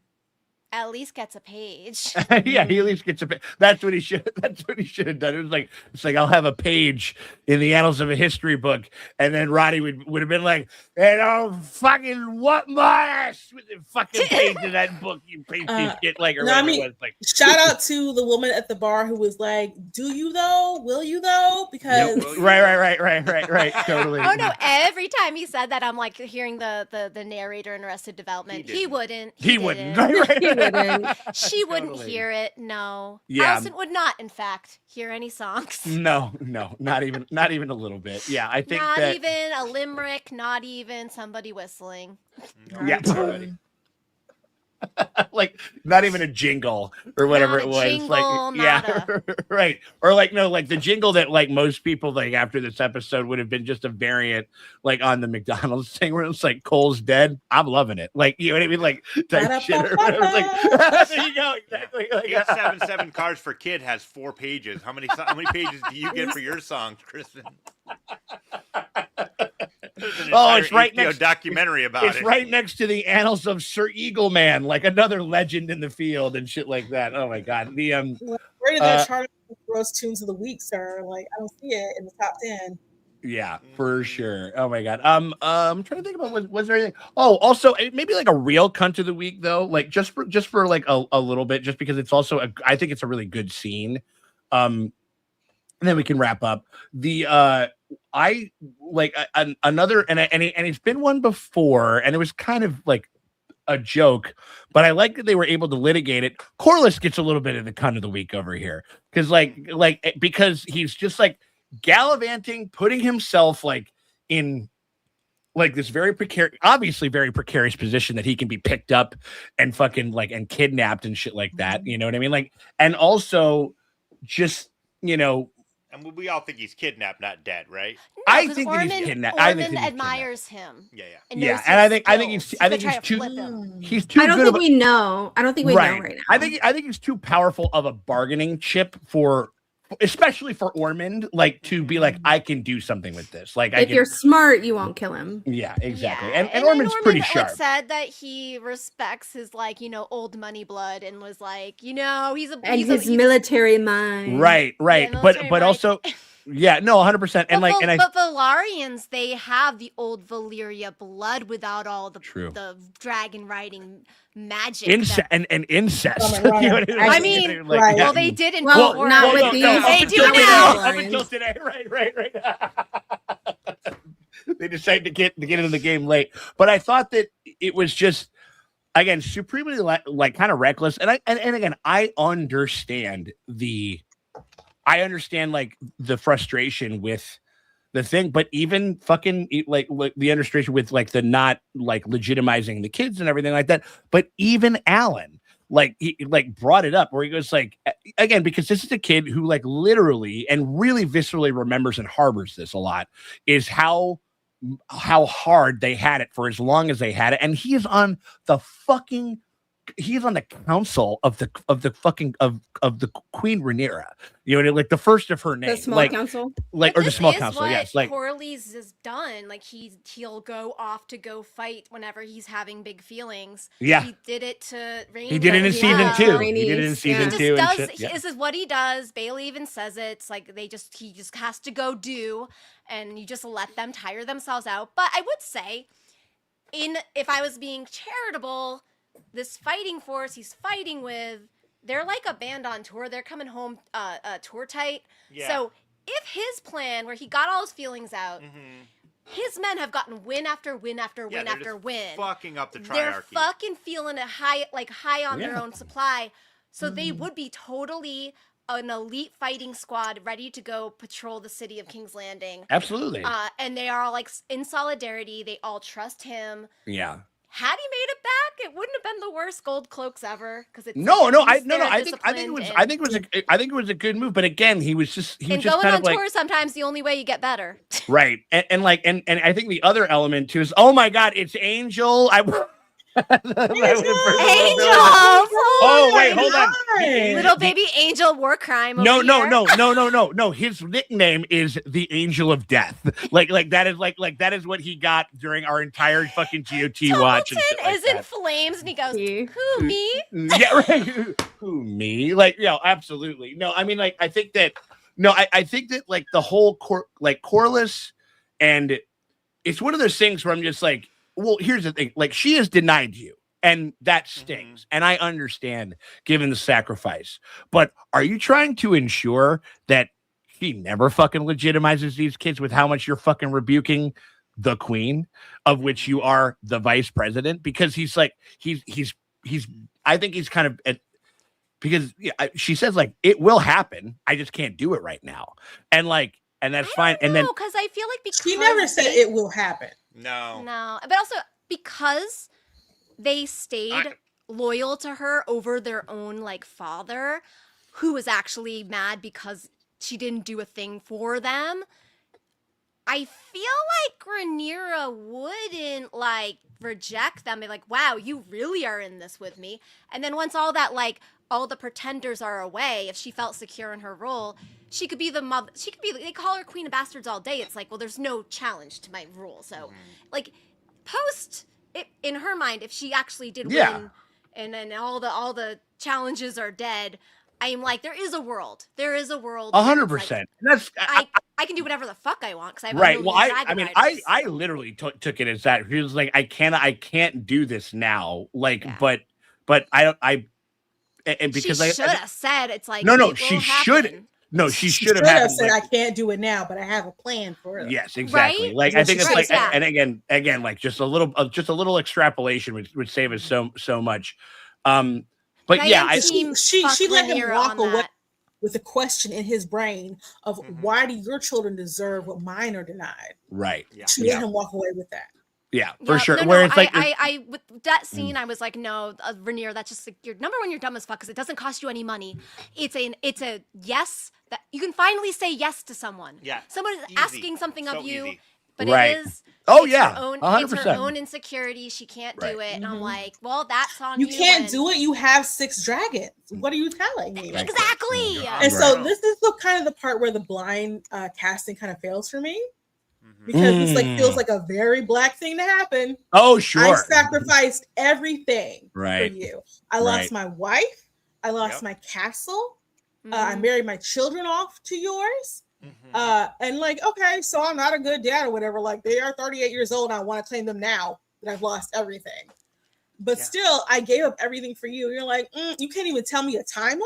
at least gets a page. Yeah, he at least gets a page. That's what he should have done. It's like I'll have a page in the annals of a history book, and then Roddy would have been like, fucking what marsh with the fucking page of that book, you piece of shit, like or no, I whatever mean, it was. Like Shout out to the woman at the bar who was like, "Do you though? Will you though?" Because right, totally. Oh no! Every time he said that, I'm like hearing the narrator in Arrested Development. He wouldn't. He wouldn't. didn't. Right. He wouldn't. She wouldn't Totally. hear it. No. Yeah. Allison would not, in fact, hear any songs. No, not even a little bit. Yeah, I think Not that. even a limerick. Not even somebody whistling. Yeah, like not even a jingle or whatever Not it a was. jingle, Like, yeah, nada. right. Or like no, like the jingle that like most people like after this episode would have been just a variant, like on the McDonald's thing where it's like Cole's dead. I'm loving it. Like you know what I mean, like type shit or whatever. Like there you go, exactly. Like, 877 Cars for Kid has 4 pages. How many pages do you get for your songs, Kristen? There's an Oh, entire it's right HBO next- documentary about it's it. right next to the annals of Sir Eagleman, like another legend in the field and shit like that. Oh my god. The where did that chart of gross tunes of the week, sir? Like, I don't see it in the top 10. yeah, for sure. Oh my god. I'm trying to think about was there anything. Oh, also maybe like a real cunt of the week though, like just for like a little bit, just because it's also I think it's a really good scene. And then we can wrap up. The I like another and it's been one before, and it was kind of like a joke, but I like that they were able to litigate it. Corliss gets a little bit of the cunt of the week over here because because he's just like gallivanting, putting himself like in like this very precarious, obviously very precarious position that he can be picked up and fucking like and kidnapped and shit like that. You know what I mean? Like, and also just And we all think he's kidnapped, not dead, right? No, I 'cause think that he's Ormond- kidnapped. I think Ormond that he's admires him. Yeah. And Yeah, knows and I his think he's skills. I think He's he's gonna too try to flip him. he's too I don't good think of a, we know. I don't think we know right now. I think he's too powerful of a bargaining chip for, especially for Ormond, like to be like, I can do something with this. Like, If you're smart, you won't kill him. yeah, exactly. Yeah. And then Ormond's pretty Ormond, sharp. Like, said that he respects his old money blood and was like, he's a And he's his a, military mind. Right. Yeah, But military might. also, yeah, no, 100%. And but Valarians, they have the old Valyria blood without all the True. the dragon riding magic. and incest. Right. You know what I mean? mean, Like, right. yeah. well, they did in Well, before. not with these. They up do until now. today, up until today. Right. They decided to get into the game late, but I thought that it was just again supremely like kind of reckless. And again, I understand like the frustration with the thing, but even fucking like the frustration with like the not like legitimizing the kids and everything like that. But even Alan, like he like brought it up where he goes like, again, because this is a kid who like literally and really viscerally remembers and harbors this a lot, is how hard they had it for as long as they had it. And he is on the council of the Queen Rhaenyra, you know, like the first of her name, The small council, like, But or the this small is council, what yes, like Corley's is done. Like he'll go off to go fight whenever he's having big feelings. Yeah. He did it to Rainy. he did it in season 2. He did it in Rhaenys, season He 2 just and does. shit. Yeah. This is what he does. Bailey even says it. It's like he just has to go do, and you just let them tire themselves out. But I would say, if I was being charitable, this fighting force he's fighting with, they're like a band on tour. They're coming home tour tight. Yeah. So if his plan, where he got all his feelings out, his men have gotten win after win after win they're after just win. fucking up the triarchy. They're fucking feeling it high on their Yeah. own supply. So they would be totally an elite fighting squad ready to go patrol the city of King's Landing. Absolutely. And they are all like in solidarity. They all trust him. Yeah. Had he made it back, it wouldn't have been the worst gold cloaks ever. Because it's No, like, no, at I least no, no. they're I think disciplined it was a good move. But again, he was just and just going kind on of like tour sometimes the only way you get better. right. And I think the other element too is, oh my God, it's Angel. Angel! Oh wait, hold on. Little baby Angel war crime. No, over no, here. no. His nickname is the Angel of Death. Like that is what he got during our entire fucking GOT watch. And shit Templeton like is in that. flames, and he goes, See? "Who me?" Yeah, right. Who, me? Like, absolutely. No, I mean, like, I think that like the whole Corliss, and it's one of those things where I'm just like, well, here's the thing. Like, she has denied you, and that stings. And I understand, given the sacrifice. But are you trying to ensure that he never fucking legitimizes these kids with how much you're fucking rebuking the queen, of which you are the vice president? Because he's like, he's I think he's kind of because she says like, it will happen. I just can't do it right now. And like, and that's fine. And then because I feel like because She never said it will happen. No. but also because they stayed loyal to her over their own like father, who was actually mad because she didn't do a thing for them. I feel like Rhaenyra wouldn't like reject them. Be like, wow, you really are in this with me. And then once all that, like all the pretenders are away, if she felt secure in her role, she could be the mother. She could be. They call her Queen of Bastards all day. It's like, well, there's no challenge to my rule. So, like, post it in her mind, if she actually did win, and then all the challenges are dead. I'm like, there is a world. There is a world. 100%. That's I can do whatever the fuck I want because I have right. a Well, million I mean, dragon riders. I literally took it as that. He was like, I can't do this now. Like, Yeah. but and because she should have said it's like no, it she will should. happen. No, she She should have have happened. said, Like, I can't do it now, but I have a plan for it. yes, exactly. Right? Like, I think it's Right, like, yeah. and again, like just a little extrapolation would save us so much. But I yeah, am I team She fuck let him Rhaenyra walk on away that. with a question in his brain of why do your children deserve what mine are denied? right. She let him walk away with that. Yeah, for Yep. sure. No, Where no, it's like, I with that scene, I was like, no, Rhaenyra, that's just like, you're number one, you're dumb as fuck because it doesn't cost you any money. It's a yes that you can finally say yes to someone. Yeah. Someone is Easy. asking something So of you, easy. but Right. it is. Oh, it's yeah, her own, 100%. It's her own insecurity. She can't do Right. it, and I'm like, well, that's on you. You can't do it. You have 6 dragons. What are you telling me? Exactly. And so Right. this is the kind of the part where the blind casting kind of fails for me because this like feels like a very black thing to happen. oh I sure, sacrificed everything Right. for you. I lost Right. my wife. I lost Yep. my castle. Mm-hmm. I married my children off to yours. And like, okay, so I'm not a good dad or whatever. Like they are 38 years old. And I want to claim them now that I've lost everything. But still, I gave up everything for you. You're like, you can't even tell me a timeline.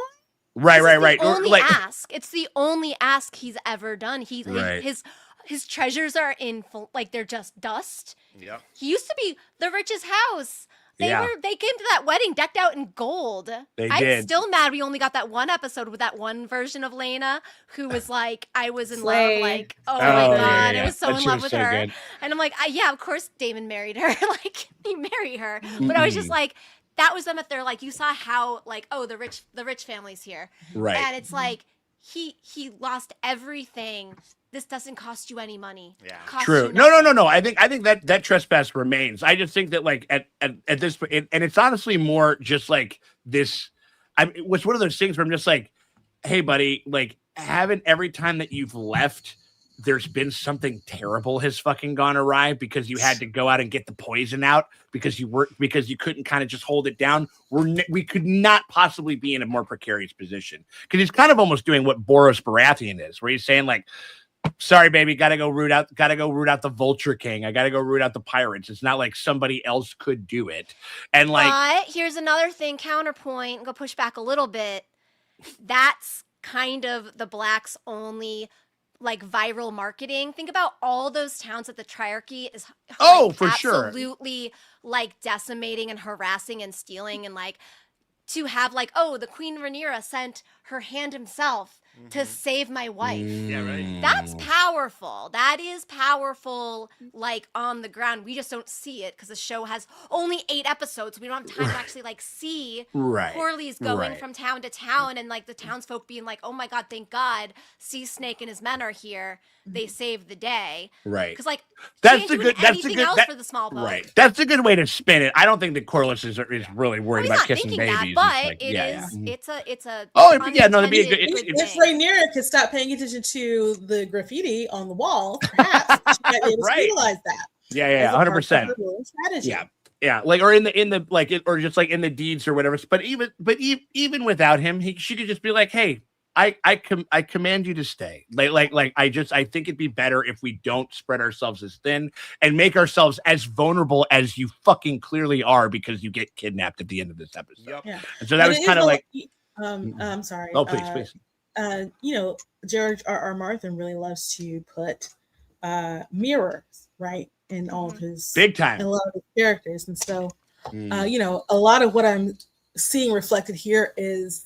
right. The Or, only like, ask. It's the only ask he's ever done. Right. His treasures are in full, like they're just dust. Yep. He used to be the richest house. They Yeah. came to that wedding decked out in gold. They I'm did. still mad we only got that one episode with that one version of Lena who was like, I was in Slay. love, like, oh, Oh, my yeah, god, yeah. I was so That in shit love was with so her. good. And I'm like, yeah, of course Damon married her. Like, he married her. But I was just like, that was them if they're like, you saw how like, oh, the rich family's here. Right. And it's like he lost everything. This doesn't cost you any money. Yeah. Costs True. you No. nothing. I think that trespass remains. I just think that like at this point, and it's honestly more just like this. It was one of those things where I'm just like, hey, buddy, like haven't every time that you've left, there's been something terrible has fucking gone awry because you had to go out and get the poison out because you couldn't kind of just hold it down. We could not possibly be in a more precarious position because he's kind of almost doing what Boris Baratheon is, where he's saying like, sorry, baby, gotta go root out the Vulture King. I gotta go root out the pirates. It's not like somebody else could do it. And like, but here's another thing, counterpoint, go push back a little bit. That's kind of the Blacks' only like viral marketing. Think about all those towns that the Triarchy is for sure, absolutely like decimating and harassing and stealing, and like to have like, oh, the Queen Rhaenyra sent her hand himself to save my wife. Yeah, right. That's powerful. That is powerful, like on the ground. We just don't see it because the show has only 8 episodes. So we don't have time to actually like see Corlys going from town to town and like the townsfolk being like, oh my God, thank God, Sea Snake and his men are here. They saved the day. Right. Because like that's the good for the small folk. Right. That's a good way to spin it. I don't think that Corlys is really worried He's about not kissing thinking babies. that, but like, it's a that'd be a good. If Rhaenyra could stop paying attention to the graffiti on the wall, perhaps she might be able to utilize that. Yeah, 100%. Strategy. Yeah, like or in the like it, or just like in the deeds or whatever. But even without him, she could just be like, hey, I command you to stay. I think it'd be better if we don't spread ourselves as thin and make ourselves as vulnerable as you fucking clearly are because you get kidnapped at the end of this episode. Yep. Yeah. And so that was kind of like, I'm sorry. Oh, please. George R. Martin really loves to put mirrors right in all of his big time, in a lot of his characters, and so a lot of what I'm seeing reflected here is,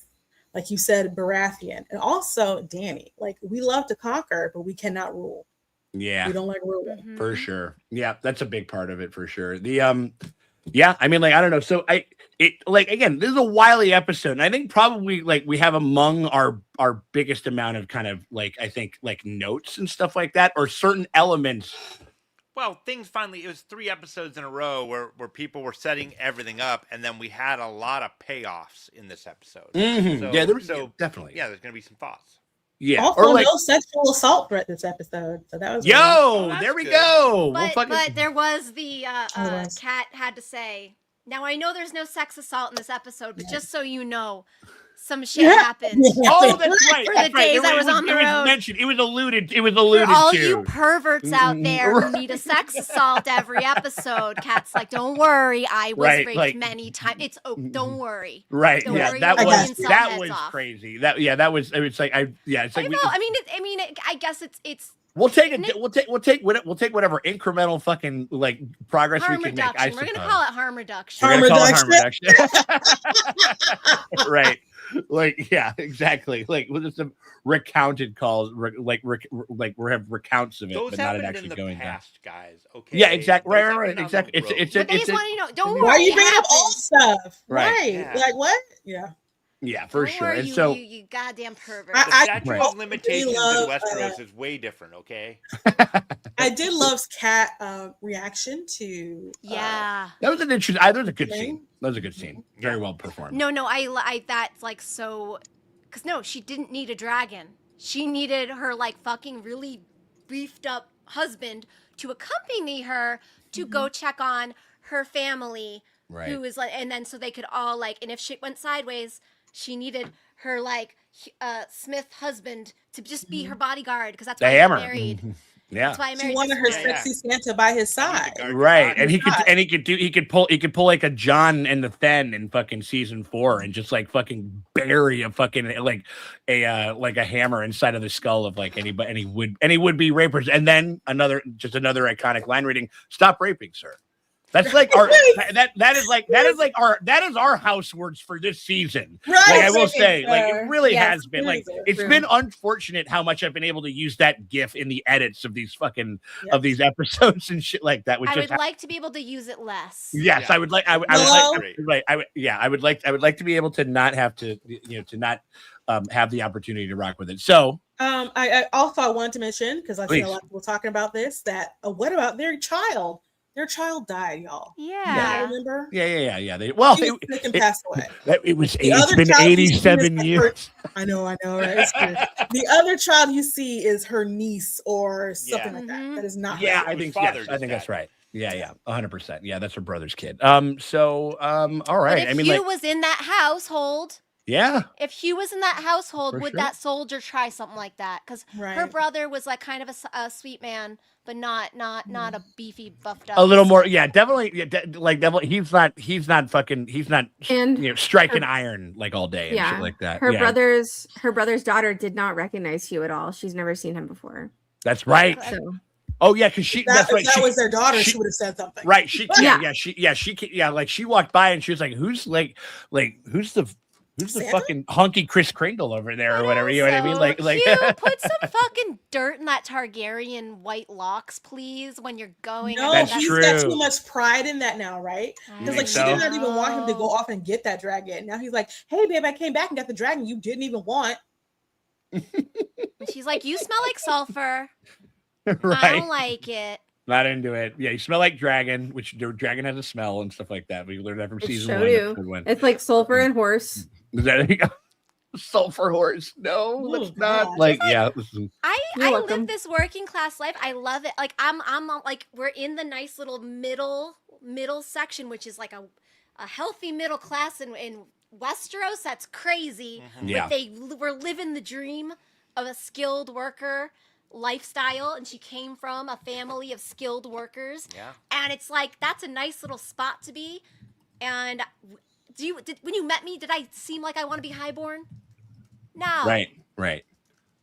like you said, Baratheon, and also Dany. Like, we love to conquer, but we cannot rule. Yeah, we don't like ruling. For sure. Yeah, that's a big part of it for sure. The yeah, I mean, like, I don't know. So again, this is a wily episode, and I think probably like we have among our biggest amount of kind of like, I think like notes and stuff like that, or certain elements. Well, things finally, it was 3 episodes in a row where people were setting everything up, and then we had a lot of payoffs in this episode. Mm-hmm. So, yeah, definitely. Yeah, there's going to be some thoughts. Yeah. Also, or like, no sexual assault threat this episode. So that was there we go. But there was the Kat had to say, now I know there's no sex assault in this episode, but just so you know, some shit happened. Oh, that's right. For That's the right. days I was on the road. It was mentioned. It was alluded to. For all you perverts out there who need a sex assault every episode, Kat's like, don't worry, I was raped many times. It's don't worry. Right. Don't yeah. worry, That was off. crazy. It was like it's like I guess it's. We'll take whatever incremental fucking like progress harm we can reduction. make. We're gonna call it harm reduction. We're gonna call it harm reduction. Right. Like, yeah, exactly. Like, with some recounted calls, like we have recounts of it, those but not happened actually in the going past, down. guys. Okay. Yeah, exactly. Right. Exactly. But they just want to know. Don't worry. Why are you bringing up old stuff? Right. Yeah. Like what? Yeah. Yeah, for Don't sure. worry, And so you goddamn pervert. The statute I of limitations love, in Westeros is way different. Okay. I did love Kat reaction to that was an interesting. That was a good scene. That was a good scene. Very well performed. No, I that's like so, because no, she didn't need a dragon. She needed her like fucking really beefed up husband to accompany her to go check on her family, who was like, and then so they could all like, and if shit went sideways, she needed her like Smith husband to just be her bodyguard because that's why they married. Yeah, that's why I married. She wanted her sexy Santa by his side, right? And he could pull like a Jon and the Then in fucking season 4 and just like fucking bury a fucking like a hammer inside of the skull of like any would be rapers. And then another iconic line reading: "Stop raping, sir." That's like our that is our house words for this season. Right. Like I will say, like it really Yes, has been. Like it's true. been unfortunate how much I've been able to use that GIF in the edits of these fucking Yes. of these episodes and shit like that. Which I just would like to be able to use it less. yes, Yeah. I would like. I would like to be able to not have to, to not have the opportunity to rock with it. So I also wanted to mention, because I've seen Please. a lot of people talking about this, that what about their child? Their child died, y'all. Yeah. Remember? yeah. They, well, He was sick and passed away. it's other been child you see 87 is years. I know, right? It's true. The other child you see is her niece or something like that. Mhm. That is not Yeah, her. I think father yes, I just think that's died. right. Yeah, 100%. Yeah, that's her brother's kid. All But right. if I mean, Hugh like, was in that household, yeah, if Hugh was in that household, For would sure. that soldier try something like that? Because her Right. brother was like kind of a sweet man, but not a beefy buffed up. a little more. Yeah, definitely. Yeah, definitely. He's not And striking iron like all day and yeah, shit like that. her Yeah, brother's daughter did not recognize Hugh at all. She's never seen him before. that's right. So Oh yeah, because If that's that right. was their daughter, she she- would have said something. Right. She Yeah. like she walked by and she was like, who's who's the Santa? fucking honky Kris Kringle over there or But whatever, you know what I mean? also, Like Hugh, put some fucking dirt in that Targaryen white locks, please, when you're going. No, That's he's true. got too much pride in that now, right? Because like think she did so? not even want him to go off and get that dragon. Now he's like, "Hey, babe, I came back and got the dragon you didn't even want." And she's like, "You smell like sulfur. I right. don't like it." Not into it. Yeah, you smell like dragon, which the dragon has a smell and stuff like that. We learned that from it season showed 1. you. episode 1. It's like sulfur and horse. Is that sulfur horse? No, Oh, let's not. God. Like, yeah, listen. You're I welcome. live this working class life. I love it. Like I'm like we're in the nice little middle section, which is like a healthy middle class in Westeros. That's crazy. Yeah. But were living the dream of a skilled worker lifestyle, and she came from a family of skilled workers. Yeah. And it's like that's a nice little spot to be. And when you met me, did I seem like I want to be highborn? No. Right.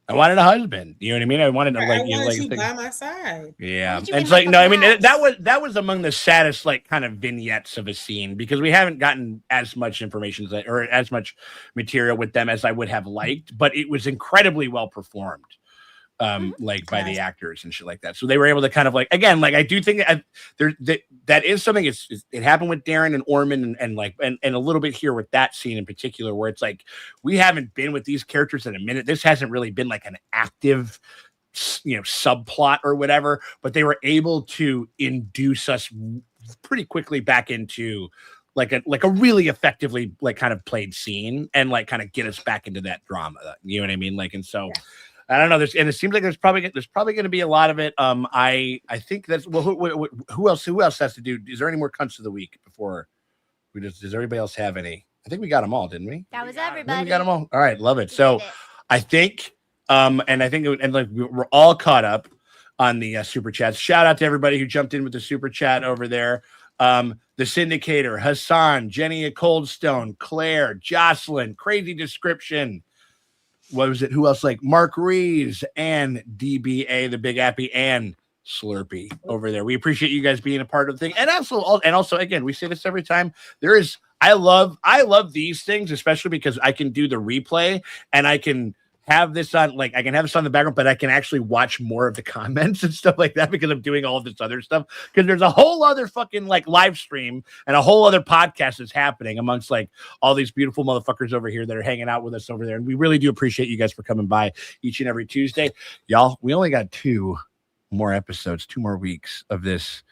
I wanted a husband. You know what I mean? I wanted to I like, wanted you like by my side. yeah. Did you And it's in, like like, no, a I mean house? that was among the saddest like kind of vignettes of a scene because we haven't gotten as much information or as much material with them as I would have liked, but it was incredibly well performed. Like by the actors and shit like that. So they were able to kind of like, again, like I do think that is something it happened with Darren and Orman and a little bit here with that scene in particular, where it's like, we haven't been with these characters in a minute. This hasn't really been like an active, subplot or whatever, but they were able to induce us pretty quickly back into like a really effectively like kind of played scene and like kind of get us back into that drama. You know what I mean? Like, and so I don't know. And it seems like there's probably going to be a lot of it. I think that's who else has to do? Is there any more cunts of the week before we just? Does everybody else have any? I think we got them all, didn't we? That was I think everybody. we got them all. All right, love it. We So did it. I think, and like we're all caught up on the super chats. Shout out to everybody who jumped in with the super chat over there. The Syndicator, Hassan, Jenny at Coldstone, Claire, Jocelyn, Crazy Description. What was it? Who else? Like Mark Reeves and DBA, the Big Appy, and Slurpee over there. We appreciate you guys being a part of the thing. And also, again, we say this every time. I love these things, especially because I can do the replay and I can have this on, like I can have this on the background, but I can actually watch more of the comments and stuff like that because I'm doing all of this other stuff. Because there's a whole other fucking like live stream and a whole other podcast that's happening amongst like all these beautiful motherfuckers over here that are hanging out with us over there. And we really do appreciate you guys for coming by each and every Tuesday. Y'all, we only got 2 more episodes, 2 more weeks of this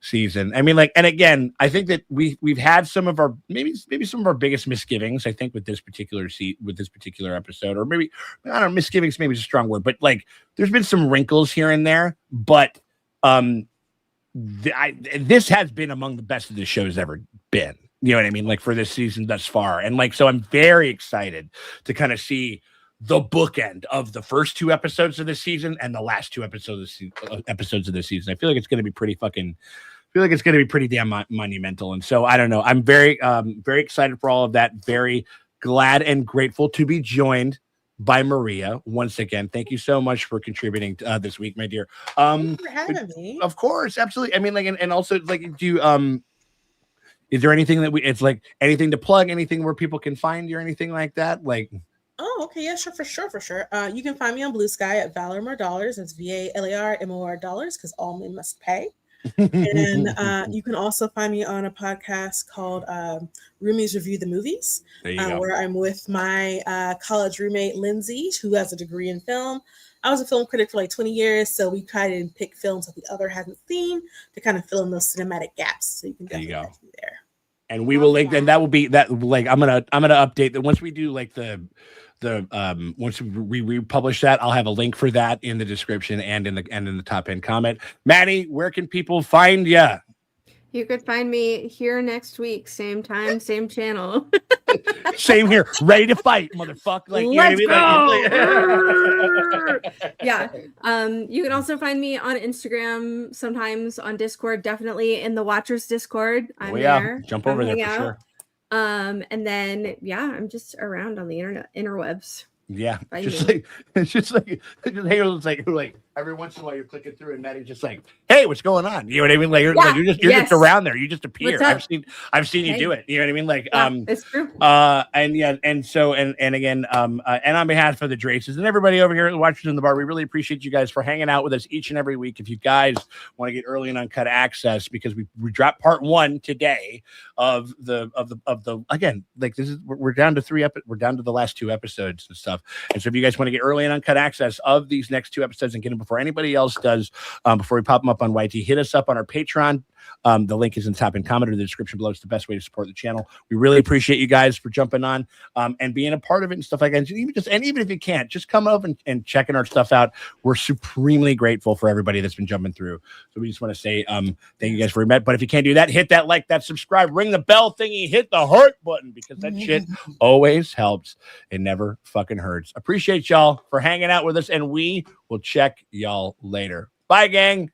season. I mean, like, and again, I think that we've had some of our maybe some of our biggest misgivings. I think with this particular episode, or maybe I don't know, misgivings maybe is a strong word, but like there's been some wrinkles here and there. But this has been among the best of the show's ever been. You know what I mean? Like for this season thus far, and like so, I'm very excited to kind of see the bookend of the first 2 episodes of this season and the last 2 episodes of this season. I feel like it's going to be pretty damn monumental. And so I don't know. I'm very excited for all of that. Very glad and grateful to be joined by Maria. Once again, thank you so much for contributing this week, my dear. Thanks for having me. Of course, absolutely. I mean, like, and also, like, do you, is there anything that it's like anything to plug, anything where people can find you or anything like that? Like, oh, okay, yeah, sure, for sure. You can find me on Blue Sky at Valor More Dollars. That's VALARMOR dollars, because all men must pay. And you can also find me on a podcast called Roomies Review the Movies, where I'm with my college roommate Lindsay, who has a degree in film. I was a film critic for like 20 years, so we try to pick films that the other hasn't seen to kind of fill in those cinematic gaps. So you can definitely catch me there. And we will link, and that will be that. Like, I'm gonna update that once we do like the once we republish that, I'll have a link for that in the description and in the top end comment. Maddie, where can people find you? You could find me here next week, same time, same channel. Same here, ready to fight, motherfucker. Like, let's go. Yeah. You can also find me on Instagram, sometimes on Discord, definitely in the Watchers Discord. I'm there. Jump over there for sure. And then I'm just around on the interwebs. Yeah, it's just like every once in a while you're clicking through and Maddie's just like, hey, what's going on? You know what I mean? Like you're just around there. You just appear. I've seen you do it. You know what I mean? Like it's true. And again, and on behalf of the Draces and everybody over here watching in the bar, we really appreciate you guys for hanging out with us each and every week. If you guys want to get early and uncut access, because we dropped part 1 today of the again, like this is we're down to we're down to the last 2 episodes and stuff. And so if you guys want to get early and uncut access of these next 2 episodes and get them before anybody else does, before we pop them up on YT, hit us up on our Patreon. The link is in the top and comment or the description below. It's the best way to support the channel. We really appreciate you guys for jumping on and being a part of it and stuff like that. And even if you can't, just come up and checking our stuff out. We're supremely grateful for everybody that's been jumping through. So we just want to say thank you guys for your met. But if you can't do that, hit that like, that subscribe, ring the bell thingy, hit the heart button, because that shit always helps. It never fucking hurts. Appreciate y'all for hanging out with us, and we will check y'all later. Bye, gang.